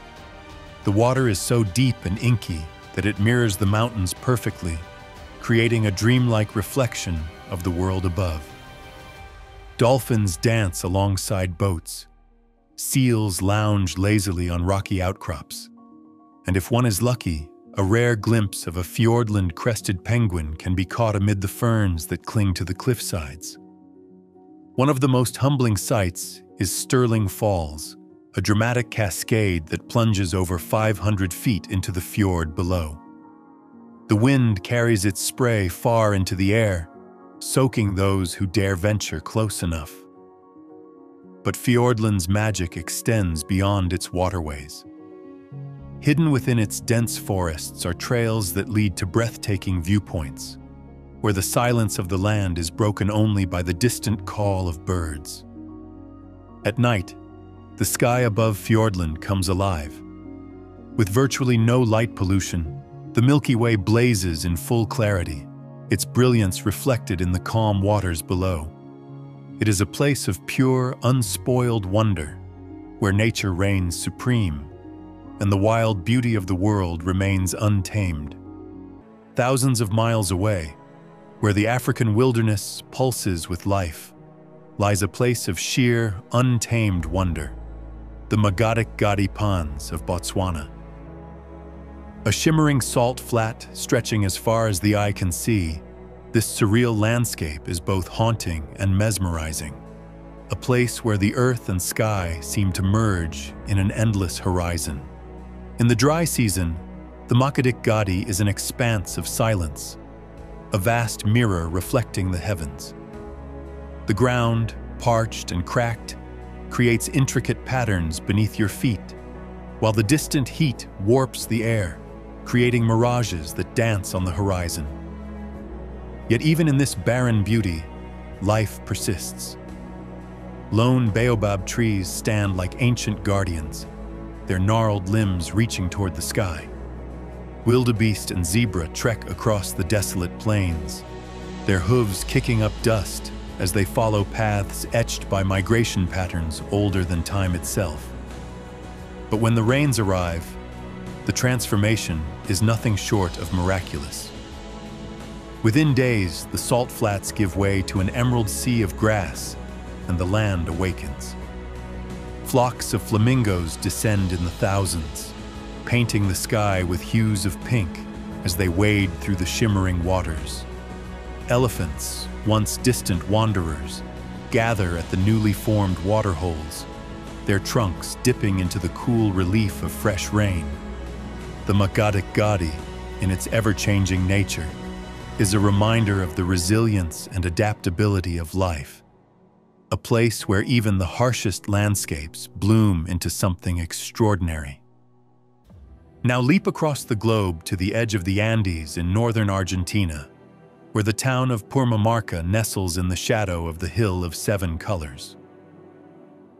The water is so deep and inky that it mirrors the mountains perfectly, creating a dreamlike reflection of the world above. Dolphins dance alongside boats. Seals lounge lazily on rocky outcrops. And if one is lucky, a rare glimpse of a Fjordland-crested penguin can be caught amid the ferns that cling to the cliffsides. One of the most humbling sights is Stirling Falls, a dramatic cascade that plunges over 500 feet into the fjord below. The wind carries its spray far into the air, soaking those who dare venture close enough. But Fjordland's magic extends beyond its waterways. Hidden within its dense forests are trails that lead to breathtaking viewpoints, where the silence of the land is broken only by the distant call of birds. At night, the sky above Fjordland comes alive. With virtually no light pollution, the Milky Way blazes in full clarity, its brilliance reflected in the calm waters below. It is a place of pure, unspoiled wonder, where nature reigns supreme, and the wild beauty of the world remains untamed. Thousands of miles away, where the African wilderness pulses with life, lies a place of sheer, untamed wonder, the Magadik Gadi Ponds of Botswana. A shimmering salt flat stretching as far as the eye can see, this surreal landscape is both haunting and mesmerizing, a place where the earth and sky seem to merge in an endless horizon. In the dry season, the Magadik Gadi is an expanse of silence, a vast mirror reflecting the heavens. The ground, parched and cracked, creates intricate patterns beneath your feet, while the distant heat warps the air, creating mirages that dance on the horizon. Yet even in this barren beauty, life persists. Lone baobab trees stand like ancient guardians, their gnarled limbs reaching toward the sky. Wildebeest and zebra trek across the desolate plains, their hooves kicking up dust as they follow paths etched by migration patterns older than time itself. But when the rains arrive, the transformation is nothing short of miraculous. Within days, the salt flats give way to an emerald sea of grass, and the land awakens. Flocks of flamingos descend in the thousands, painting the sky with hues of pink as they wade through the shimmering waters. Elephants, once distant wanderers, gather at the newly formed waterholes, their trunks dipping into the cool relief of fresh rain. The Magadak Gadi, in its ever-changing nature, is a reminder of the resilience and adaptability of life, a place where even the harshest landscapes bloom into something extraordinary. Now leap across the globe to the edge of the Andes in northern Argentina, where the town of Purmamarca nestles in the shadow of the Hill of Seven Colors.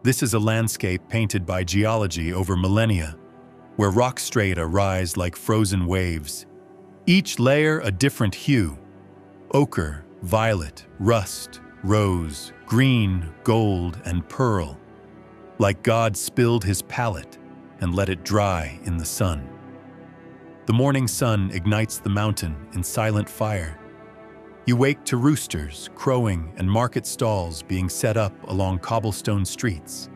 This is a landscape painted by geology over millennia, where rock strata rise like frozen waves, each layer a different hue: ochre, violet, rust, rose, green, gold, and pearl, like God spilled his palette and let it dry in the sun. The morning sun ignites the mountain in silent fire. You wake to roosters crowing and market stalls being set up along cobblestone streets.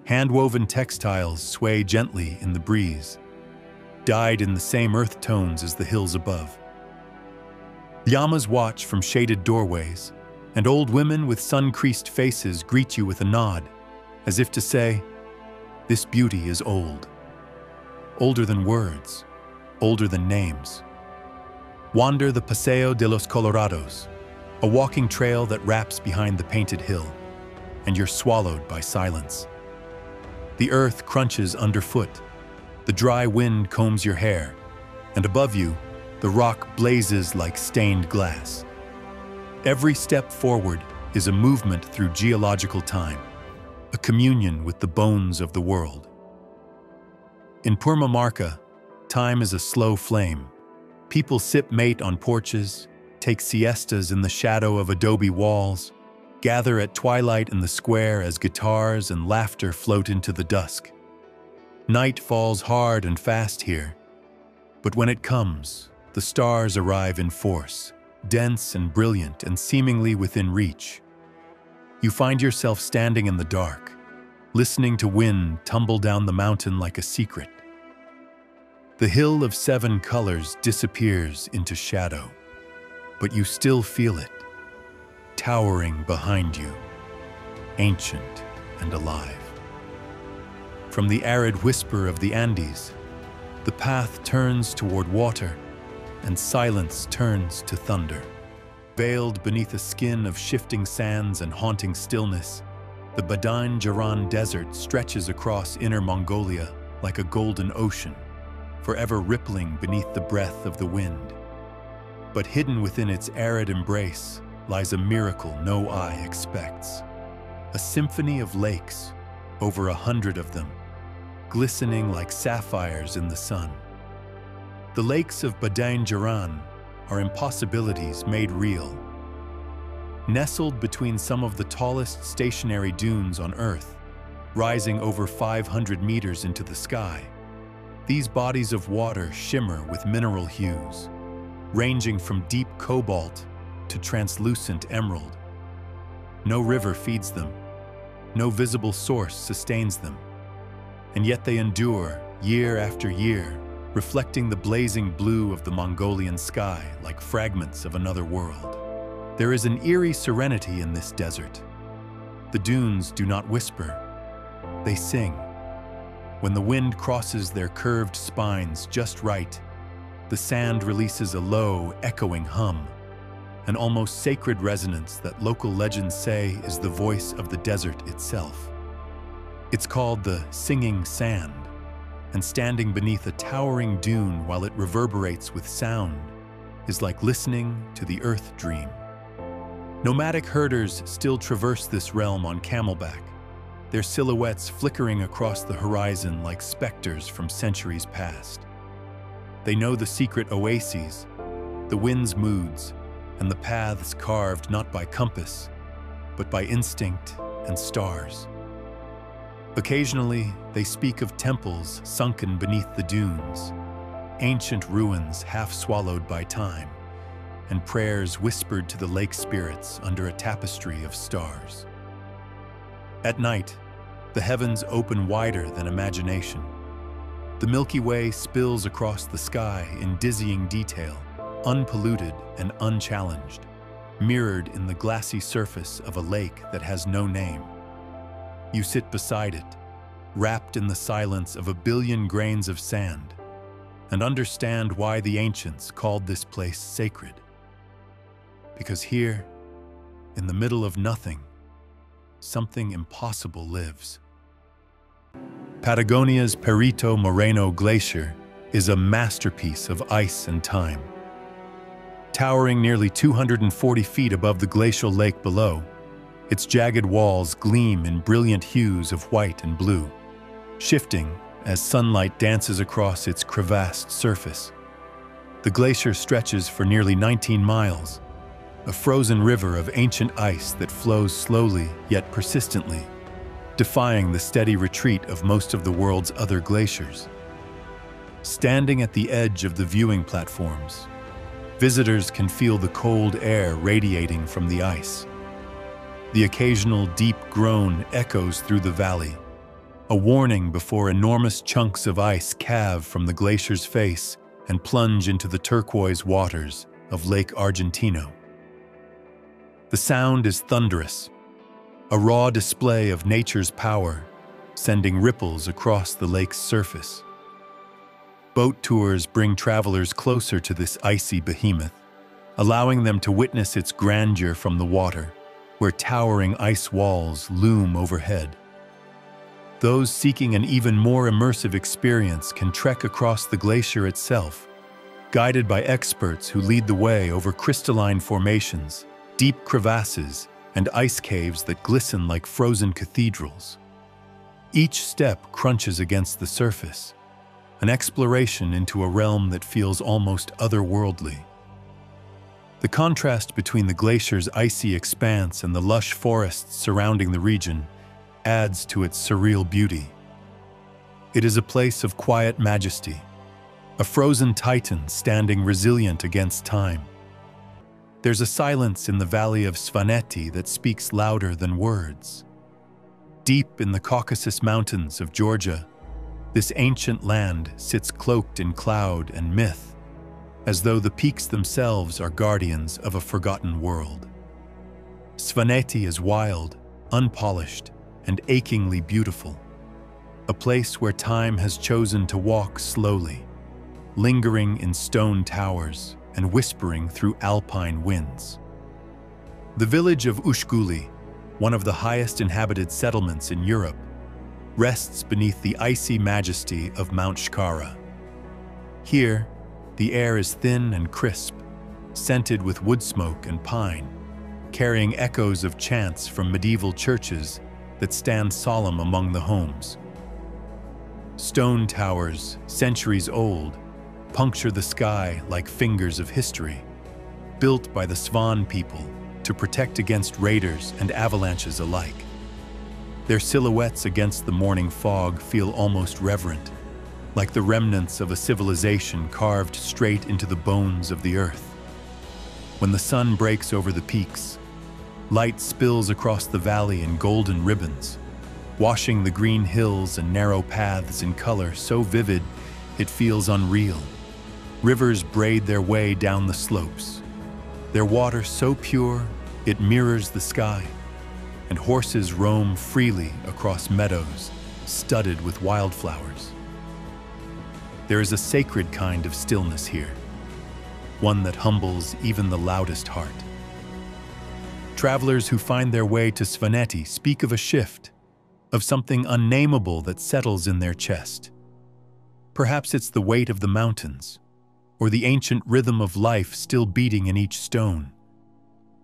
Hand-woven textiles sway gently in the breeze, dyed in the same earth tones as the hills above. Llamas watch from shaded doorways, and old women with sun-creased faces greet you with a nod, as if to say, "This beauty is old. Older than words, older than names." Wander the Paseo de los Colorados, a walking trail that wraps behind the painted hill, and you're swallowed by silence. The earth crunches underfoot, the dry wind combs your hair, and above you, the rock blazes like stained glass. Every step forward is a movement through geological time, a communion with the bones of the world. In Purmamarca, time is a slow flame. People sip mate on porches, take siestas in the shadow of adobe walls, gather at twilight in the square as guitars and laughter float into the dusk. Night falls hard and fast here, but when it comes, the stars arrive in force, dense and brilliant and seemingly within reach. You find yourself standing in the dark, listening to wind tumble down the mountain like a secret. The Hill of Seven Colors disappears into shadow, but you still feel it, towering behind you, ancient and alive. From the arid whisper of the Andes, the path turns toward water, and silence turns to thunder. Veiled beneath a skin of shifting sands and haunting stillness, the Badain Jaran Desert stretches across Inner Mongolia like a golden ocean, forever rippling beneath the breath of the wind. But hidden within its arid embrace lies a miracle no eye expects. A symphony of lakes, over 100 of them, glistening like sapphires in the sun. The lakes of Badain Jaran are impossibilities made real. Nestled between some of the tallest stationary dunes on Earth, rising over 500 meters into the sky, these bodies of water shimmer with mineral hues, ranging from deep cobalt to translucent emerald. No river feeds them, no visible source sustains them, and yet they endure year after year, reflecting the blazing blue of the Mongolian sky like fragments of another world. There is an eerie serenity in this desert. The dunes do not whisper, they sing. When the wind crosses their curved spines just right, the sand releases a low, echoing hum, an almost sacred resonance that local legends say is the voice of the desert itself. It's called the Singing Sand, and standing beneath a towering dune while it reverberates with sound is like listening to the earth dream. Nomadic herders still traverse this realm on camelback, their silhouettes flickering across the horizon like specters from centuries past. They know the secret oases, the wind's moods, and the paths carved not by compass, but by instinct and stars. Occasionally, they speak of temples sunken beneath the dunes, ancient ruins half swallowed by time, and prayers whispered to the lake spirits under a tapestry of stars. At night, the heavens open wider than imagination. The Milky Way spills across the sky in dizzying detail, unpolluted and unchallenged. mirrored in the glassy surface of a lake that has no name. You sit beside it, wrapped in the silence of a billion grains of sand, and understand why the ancients called this place sacred. Because here, in the middle of nothing, something impossible lives. Patagonia's Perito Moreno Glacier is a masterpiece of ice and time. Towering nearly 240 feet above the glacial lake below, its jagged walls gleam in brilliant hues of white and blue, shifting as sunlight dances across its crevassed surface. The glacier stretches for nearly 19 miles, a frozen river of ancient ice that flows slowly yet persistently, defying the steady retreat of most of the world's other glaciers. Standing at the edge of the viewing platforms, visitors can feel the cold air radiating from the ice. The occasional deep groan echoes through the valley, a warning before enormous chunks of ice calve from the glacier's face and plunge into the turquoise waters of Lake Argentino. The sound is thunderous, a raw display of nature's power, sending ripples across the lake's surface. Boat tours bring travelers closer to this icy behemoth, allowing them to witness its grandeur from the water, where towering ice walls loom overhead. Those seeking an even more immersive experience can trek across the glacier itself, guided by experts who lead the way over crystalline formations, deep crevasses, and ice caves that glisten like frozen cathedrals. Each step crunches against the surface, an exploration into a realm that feels almost otherworldly. The contrast between the glacier's icy expanse and the lush forests surrounding the region adds to its surreal beauty. It is a place of quiet majesty, a frozen titan standing resilient against time. There's a silence in the valley of Svaneti that speaks louder than words. Deep in the Caucasus Mountains of Georgia, this ancient land sits cloaked in cloud and myth, as though the peaks themselves are guardians of a forgotten world. Svaneti is wild, unpolished, and achingly beautiful, a place where time has chosen to walk slowly, lingering in stone towers and whispering through alpine winds. The village of Ushguli, one of the highest inhabited settlements in Europe, rests beneath the icy majesty of Mount Shkara. Here, the air is thin and crisp, scented with wood smoke and pine, carrying echoes of chants from medieval churches that stand solemn among the homes. Stone towers, centuries old, puncture the sky like fingers of history, built by the Svan people to protect against raiders and avalanches alike. Their silhouettes against the morning fog feel almost reverent, like the remnants of a civilization carved straight into the bones of the earth. When the sun breaks over the peaks, light spills across the valley in golden ribbons, washing the green hills and narrow paths in color so vivid it feels unreal. Rivers braid their way down the slopes, their water so pure it mirrors the sky, and horses roam freely across meadows studded with wildflowers. There is a sacred kind of stillness here, one that humbles even the loudest heart. Travelers who find their way to Svaneti speak of a shift, of something unnameable that settles in their chest. Perhaps it's the weight of the mountains, or the ancient rhythm of life still beating in each stone.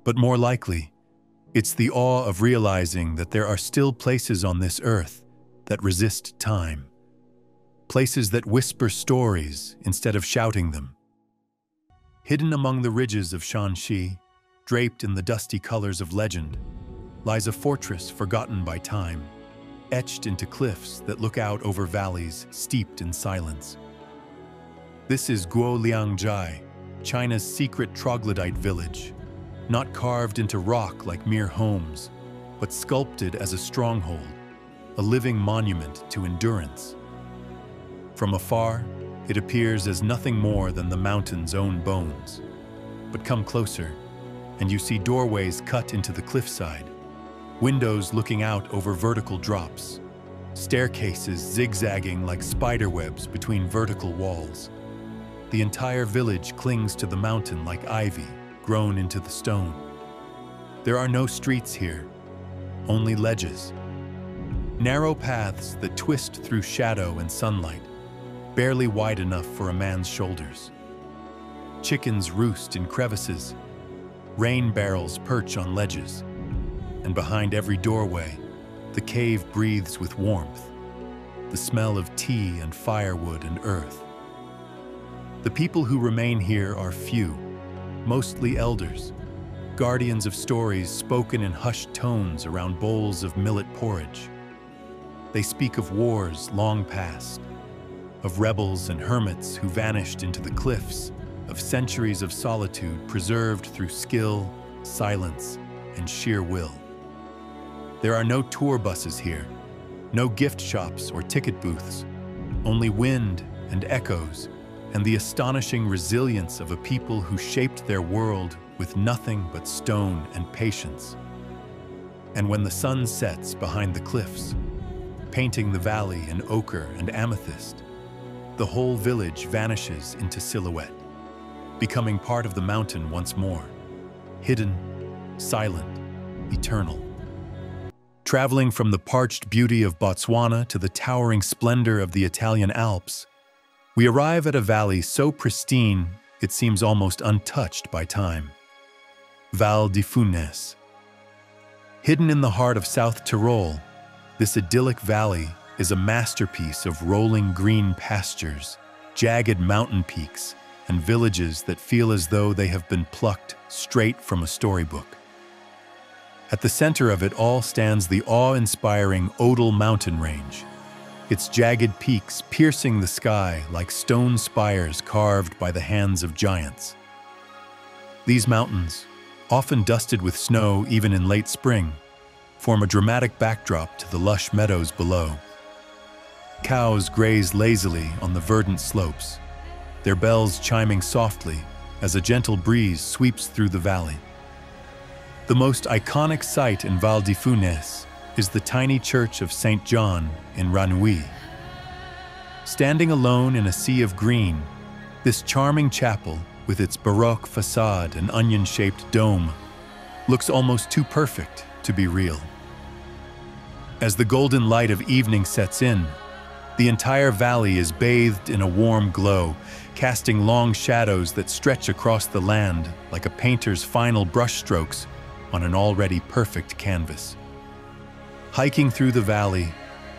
But more likely, it's the awe of realizing that there are still places on this earth that resist time, places that whisper stories instead of shouting them. Hidden among the ridges of Shanxi, draped in the dusty colors of legend, lies a fortress forgotten by time, etched into cliffs that look out over valleys steeped in silence. This is Guoliangjai, China's secret troglodyte village, not carved into rock like mere homes, but sculpted as a stronghold, a living monument to endurance. From afar, it appears as nothing more than the mountain's own bones. But come closer, and you see doorways cut into the cliffside, windows looking out over vertical drops, staircases zigzagging like spiderwebs between vertical walls. The entire village clings to the mountain like ivy grown into the stone. There are no streets here, only ledges. Narrow paths that twist through shadow and sunlight, barely wide enough for a man's shoulders. Chickens roost in crevices, rain barrels perch on ledges, and behind every doorway, the cave breathes with warmth, the smell of tea and firewood and earth. The people who remain here are few, mostly elders, guardians of stories spoken in hushed tones around bowls of millet porridge. They speak of wars long past, of rebels and hermits who vanished into the cliffs, of centuries of solitude preserved through skill, silence, and sheer will. There are no tour buses here, no gift shops or ticket booths, only wind and echoes, and the astonishing resilience of a people who shaped their world with nothing but stone and patience. And when the sun sets behind the cliffs, painting the valley in ochre and amethyst, the whole village vanishes into silhouette, becoming part of the mountain once more, hidden, silent, eternal. Traveling from the parched beauty of Botswana to the towering splendor of the Italian Alps, we arrive at a valley so pristine it seems almost untouched by time. Val di Funes. Hidden in the heart of South Tyrol, this idyllic valley is a masterpiece of rolling green pastures, jagged mountain peaks, and villages that feel as though they have been plucked straight from a storybook. At the center of it all stands the awe-inspiring Odal mountain range, its jagged peaks piercing the sky like stone spires carved by the hands of giants. These mountains, often dusted with snow even in late spring, form a dramatic backdrop to the lush meadows below. Cows graze lazily on the verdant slopes, their bells chiming softly as a gentle breeze sweeps through the valley. The most iconic sight in Val di Funes is the tiny church of St. John in Ranui. Standing alone in a sea of green, this charming chapel, with its Baroque facade and onion-shaped dome, looks almost too perfect to be real. As the golden light of evening sets in, the entire valley is bathed in a warm glow, casting long shadows that stretch across the land like a painter's final brushstrokes on an already perfect canvas. Hiking through the valley,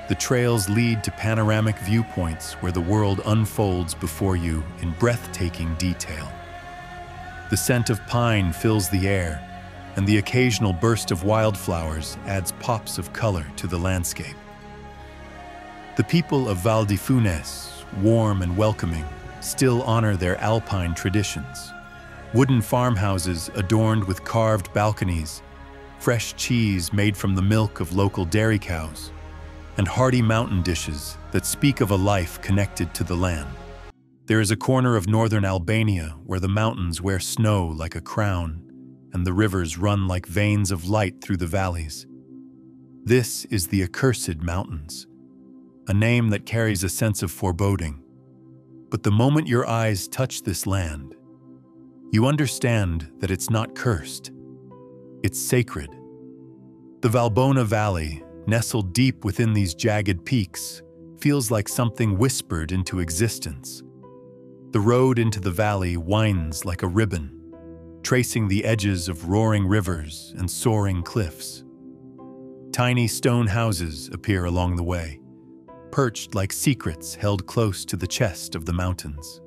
the trails lead to panoramic viewpoints where the world unfolds before you in breathtaking detail. The scent of pine fills the air, and the occasional burst of wildflowers adds pops of color to the landscape. The people of Val di Funes, warm and welcoming, still honor their alpine traditions. Wooden farmhouses adorned with carved balconies, fresh cheese made from the milk of local dairy cows, and hearty mountain dishes that speak of a life connected to the land. There is a corner of northern Albania where the mountains wear snow like a crown, and the rivers run like veins of light through the valleys. This is the Accursed Mountains, a name that carries a sense of foreboding. But the moment your eyes touch this land, you understand that it's not cursed. It's sacred. The Valbona Valley, nestled deep within these jagged peaks, feels like something whispered into existence. The road into the valley winds like a ribbon, tracing the edges of roaring rivers and soaring cliffs. Tiny stone houses appear along the way, perched like secrets held close to the chest of the mountains.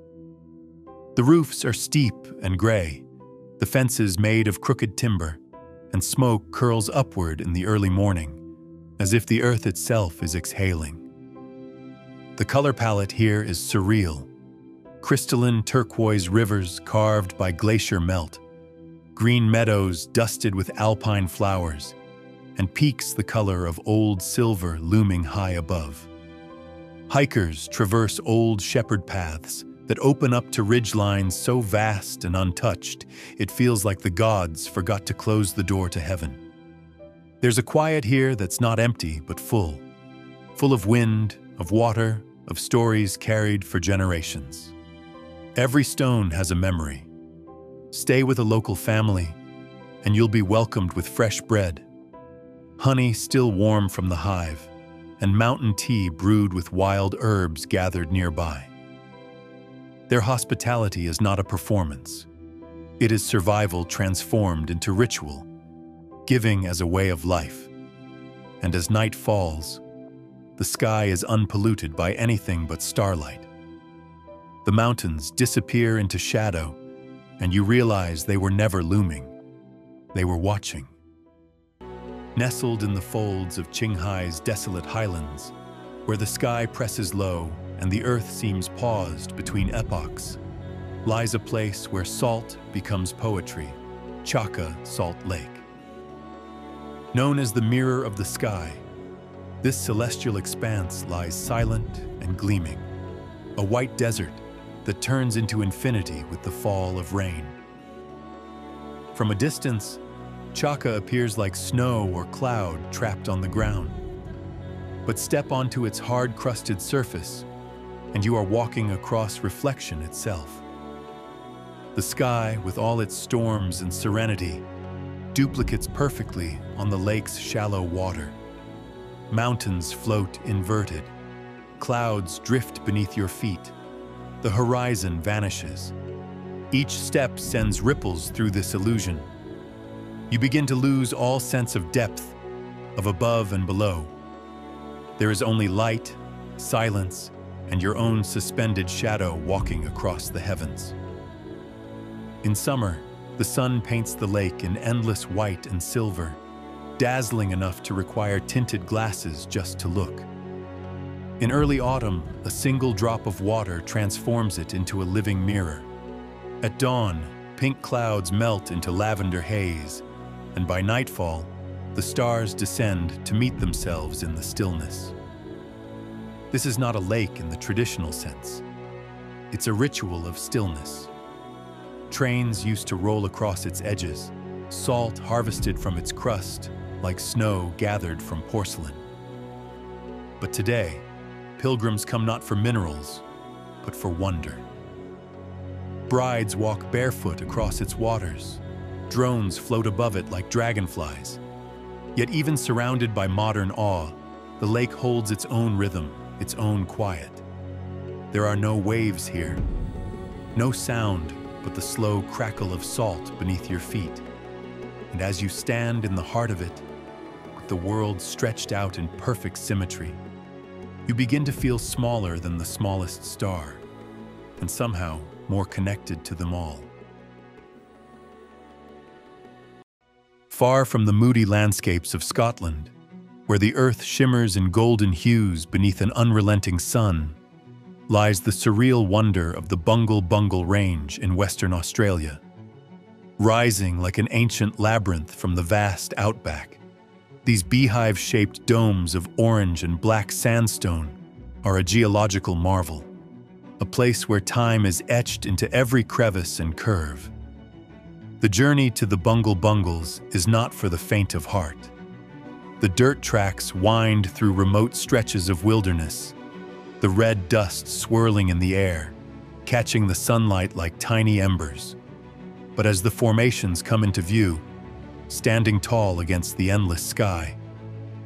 The roofs are steep and gray, the fences made of crooked timber, and smoke curls upward in the early morning, as if the earth itself is exhaling. The color palette here is surreal. Crystalline turquoise rivers carved by glacier melt, green meadows dusted with alpine flowers, and peaks the color of old silver looming high above. Hikers traverse old shepherd paths, that open up to ridgelines so vast and untouched, it feels like the gods forgot to close the door to heaven. There's a quiet here that's not empty, but full of wind, of water, of stories carried for generations. Every stone has a memory. Stay with a local family, and you'll be welcomed with fresh bread, honey still warm from the hive, and mountain tea brewed with wild herbs gathered nearby. Their hospitality is not a performance. It is survival transformed into ritual, giving as a way of life. And as night falls, the sky is unpolluted by anything but starlight. The mountains disappear into shadow, and you realize they were never looming. They were watching. Nestled in the folds of Qinghai's desolate highlands, where the sky presses low and the earth seems paused between epochs, lies a place where salt becomes poetry, Chaka Salt Lake. Known as the mirror of the sky, this celestial expanse lies silent and gleaming, a white desert that turns into infinity with the fall of rain. From a distance, Chaka appears like snow or cloud trapped on the ground. But step onto its hard-crusted surface, and you are walking across reflection itself. The sky, with all its storms and serenity, duplicates perfectly on the lake's shallow water. Mountains float inverted. Clouds drift beneath your feet. The horizon vanishes. Each step sends ripples through this illusion. You begin to lose all sense of depth, of above and below. There is only light, silence, and your own suspended shadow walking across the heavens. In summer, the sun paints the lake in endless white and silver, dazzling enough to require tinted glasses just to look. In early autumn, a single drop of water transforms it into a living mirror. At dawn, pink clouds melt into lavender haze, and by nightfall, the stars descend to meet themselves in the stillness. This is not a lake in the traditional sense. It's a ritual of stillness. Trains used to roll across its edges, salt harvested from its crust, like snow gathered from porcelain. But today, pilgrims come not for minerals, but for wonder. Brides walk barefoot across its waters. Drones float above it like dragonflies. Yet even surrounded by modern awe, the lake holds its own rhythm, its own quiet. There are no waves here, no sound but the slow crackle of salt beneath your feet. And as you stand in the heart of it, with the world stretched out in perfect symmetry, you begin to feel smaller than the smallest star, and somehow more connected to them all. Far from the moody landscapes of Scotland, where the earth shimmers in golden hues beneath an unrelenting sun, lies the surreal wonder of the Bungle Bungle Range in Western Australia. Rising like an ancient labyrinth from the vast outback, these beehive-shaped domes of orange and black sandstone are a geological marvel, a place where time is etched into every crevice and curve. The journey to the Bungle Bungles is not for the faint of heart. The dirt tracks wind through remote stretches of wilderness, the red dust swirling in the air, catching the sunlight like tiny embers. But as the formations come into view, standing tall against the endless sky,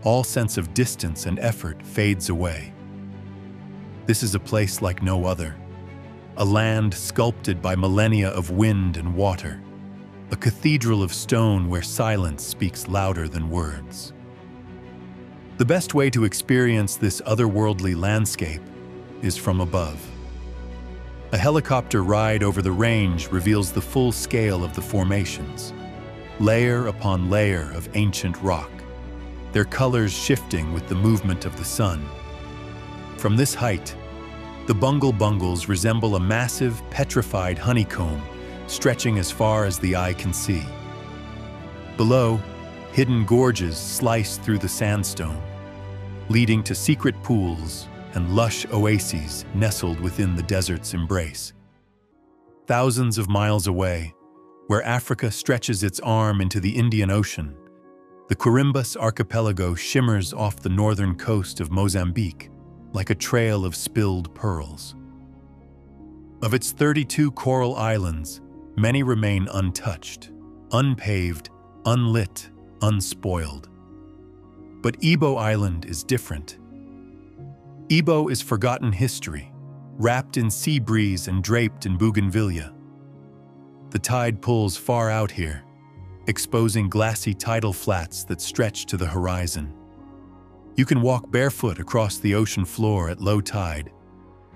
all sense of distance and effort fades away. This is a place like no other, a land sculpted by millennia of wind and water, a cathedral of stone where silence speaks louder than words. The best way to experience this otherworldly landscape is from above. A helicopter ride over the range reveals the full scale of the formations, layer upon layer of ancient rock, their colors shifting with the movement of the sun. From this height, the Bungle Bungles resemble a massive, petrified honeycomb stretching as far as the eye can see. Below, hidden gorges slice through the sandstone, leading to secret pools and lush oases nestled within the desert's embrace. Thousands of miles away, where Africa stretches its arm into the Indian Ocean, the Quirimbas archipelago shimmers off the northern coast of Mozambique like a trail of spilled pearls. Of its 32 coral islands, many remain untouched, unpaved, unlit, unspoiled. But Ibo Island is different. Ibo is forgotten history, wrapped in sea breeze and draped in bougainvillea. The tide pulls far out here, exposing glassy tidal flats that stretch to the horizon. You can walk barefoot across the ocean floor at low tide,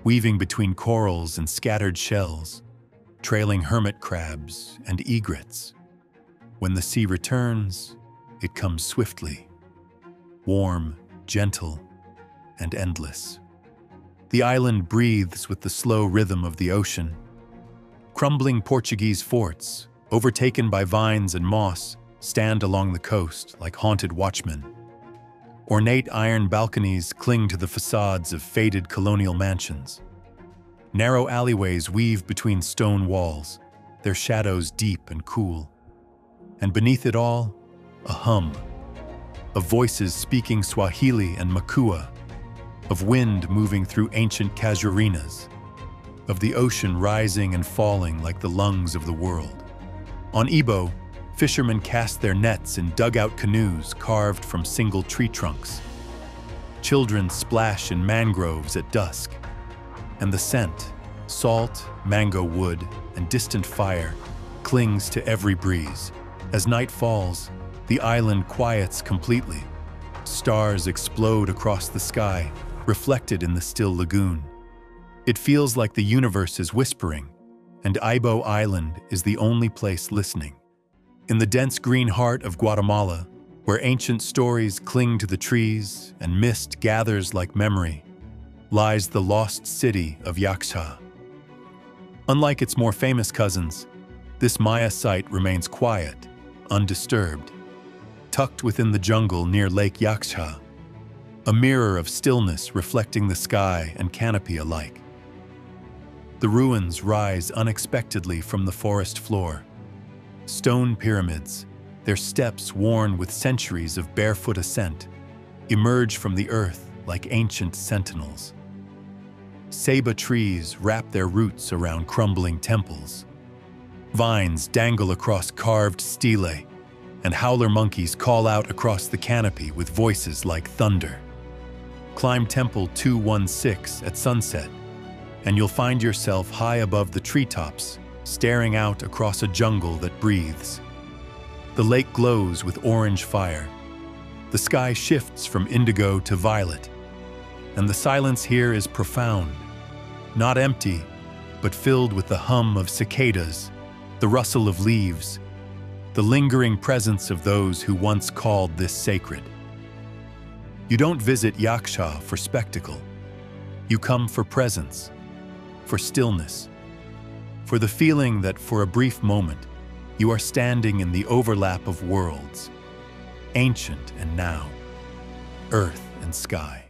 weaving between corals and scattered shells, trailing hermit crabs and egrets. When the sea returns, it comes swiftly, warm, gentle, and endless. The island breathes with the slow rhythm of the ocean. Crumbling Portuguese forts, overtaken by vines and moss, stand along the coast like haunted watchmen. Ornate iron balconies cling to the facades of faded colonial mansions. Narrow alleyways weave between stone walls, their shadows deep and cool. And beneath it all, a hum of voices speaking Swahili and Makua, of wind moving through ancient casuarinas, of the ocean rising and falling like the lungs of the world. On Ibo, fishermen cast their nets in dugout canoes carved from single tree trunks. Children splash in mangroves at dusk, and the scent, salt, mango wood, and distant fire, clings to every breeze. As night falls, the island quiets completely. Stars explode across the sky, reflected in the still lagoon. It feels like the universe is whispering, and Ibo Island is the only place listening. In the dense green heart of Guatemala, where ancient stories cling to the trees and mist gathers like memory, lies the lost city of Yaxha. Unlike its more famous cousins, this Maya site remains quiet, undisturbed, tucked within the jungle near Lake Yaxha, a mirror of stillness reflecting the sky and canopy alike. The ruins rise unexpectedly from the forest floor. Stone pyramids, their steps worn with centuries of barefoot ascent, emerge from the earth like ancient sentinels. Ceiba trees wrap their roots around crumbling temples. Vines dangle across carved stelae, and howler monkeys call out across the canopy with voices like thunder. Climb Temple 216 at sunset, and you'll find yourself high above the treetops, staring out across a jungle that breathes. The lake glows with orange fire. The sky shifts from indigo to violet, and the silence here is profound, not empty, but filled with the hum of cicadas, the rustle of leaves, the lingering presence of those who once called this sacred. You don't visit Yaxha for spectacle. You come for presence, for stillness, for the feeling that for a brief moment, you are standing in the overlap of worlds, ancient and now, earth and sky.